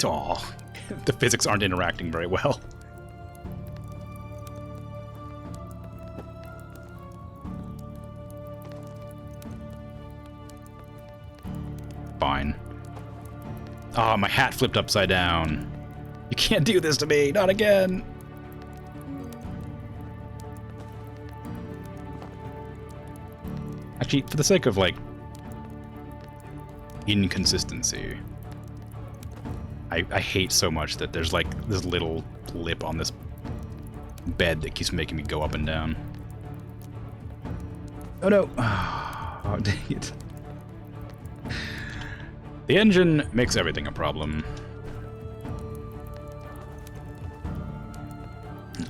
Aw. The physics aren't interacting very well. fine. Oh, my hat flipped upside down. You can't do this to me, not again. Actually, for the sake of, like, inconsistency, I hate so much that there's, like, this little lip on this bed that keeps making me go up and down. Oh, no. Oh, dang it. The engine makes everything a problem.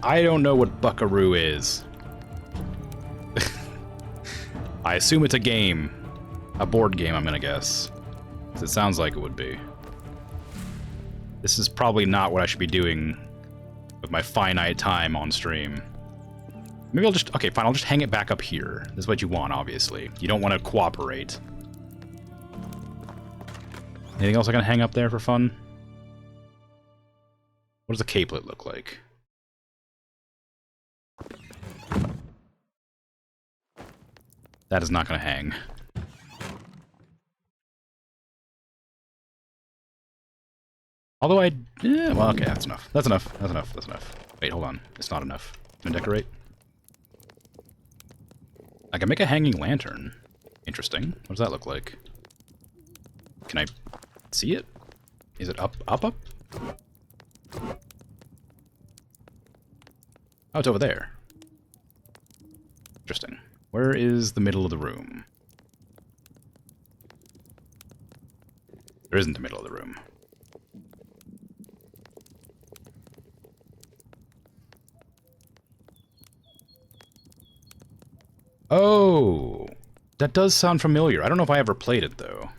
I don't know what Buckaroo is. I assume it's a game. A board game, I'm gonna guess. 'Cause it sounds like it would be. This is probably not what I should be doing with my finite time on stream. Maybe I'll just... Okay, fine, I'll just hang it back up here. This is what you want, obviously. You don't want to cooperate. Anything else I can hang up there for fun? What does a capelet look like? That is not going to hang. Although well, okay, that's enough. That's enough. That's enough. That's enough. Wait, hold on. It's not enough. Can I decorate? I can make a hanging lantern. Interesting. What does that look like? Can I see it? Is it up? Oh, it's over there. Interesting. Where is the middle of the room? There isn't the middle of the room. Oh, that does sound familiar. I don't know if I ever played it, though.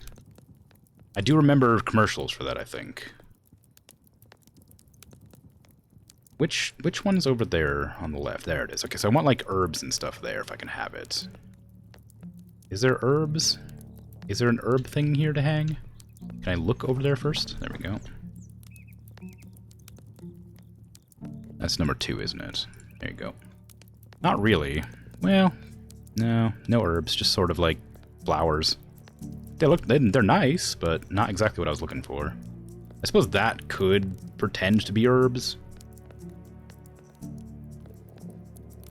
I do remember commercials for that, I think. Which one's over there on the left? There it is. Okay, so I want, like, herbs and stuff there, if I can have it. Is there herbs? Is there an herb thing here to hang? Can I look over there first? There we go. That's number 2, isn't it? There you go. Not really. Well... No herbs, just sort of like flowers. They're nice, but not exactly what I was looking for. I suppose that could pretend to be herbs.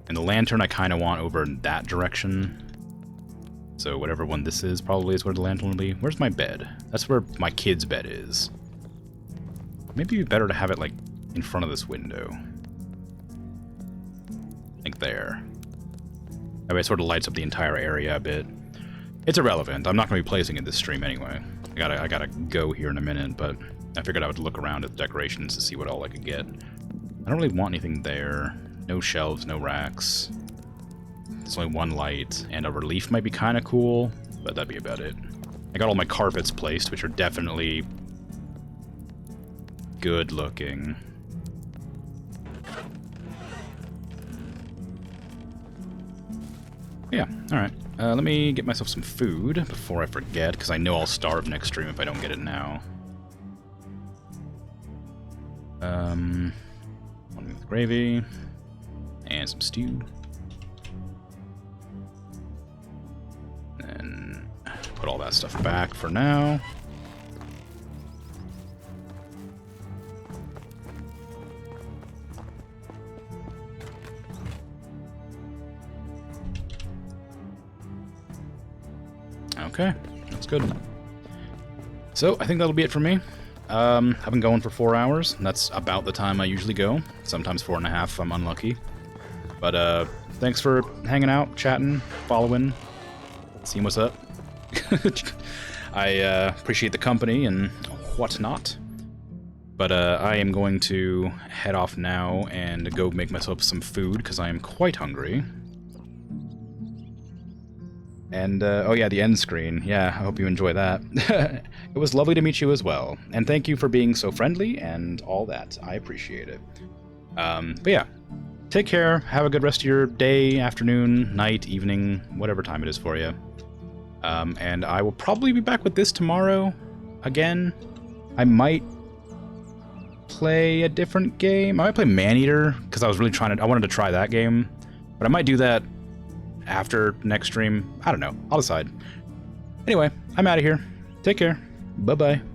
And the lantern I kind of want over in that direction. So whatever one this is probably is where the lantern will be. Where's my bed? That's where my kid's bed is. Maybe it'd be better to have it like in front of this window. Like there. That way it sort of lights up the entire area a bit. It's irrelevant. I'm not going to be placing it this stream anyway. I gotta go here in a minute, but I figured I would look around at the decorations to see what all I could get. I don't really want anything there. No shelves, no racks. There's only one light, and a relief might be kind of cool, but that'd be about it. I got all my carpets placed, which are definitely good looking. Yeah, alright. Let me get myself some food before I forget, because I know I'll starve next stream if I don't get it now. One with gravy. And some stew. And put all that stuff back for now. Okay, that's good. So, I think that'll be it for me. I've been going for 4 hours. That's about the time I usually go. Sometimes 4.5 if I'm unlucky. But, thanks for hanging out, chatting, following, seeing what's up. I appreciate the company and whatnot. But I am going to head off now and go make myself some food, because I am quite hungry. And, oh yeah, the end screen. Yeah, I hope you enjoy that. It was lovely to meet you as well. And thank you for being so friendly and all that. I appreciate it. But yeah, take care. Have a good rest of your day, afternoon, night, evening, whatever time it is for you. And I will probably be back with this tomorrow again. I might play a different game. I might play Maneater, because I was really I wanted to try that game. But I might do that after next stream. I don't know. I'll decide. Anyway, I'm out of here. Take care. Bye-bye.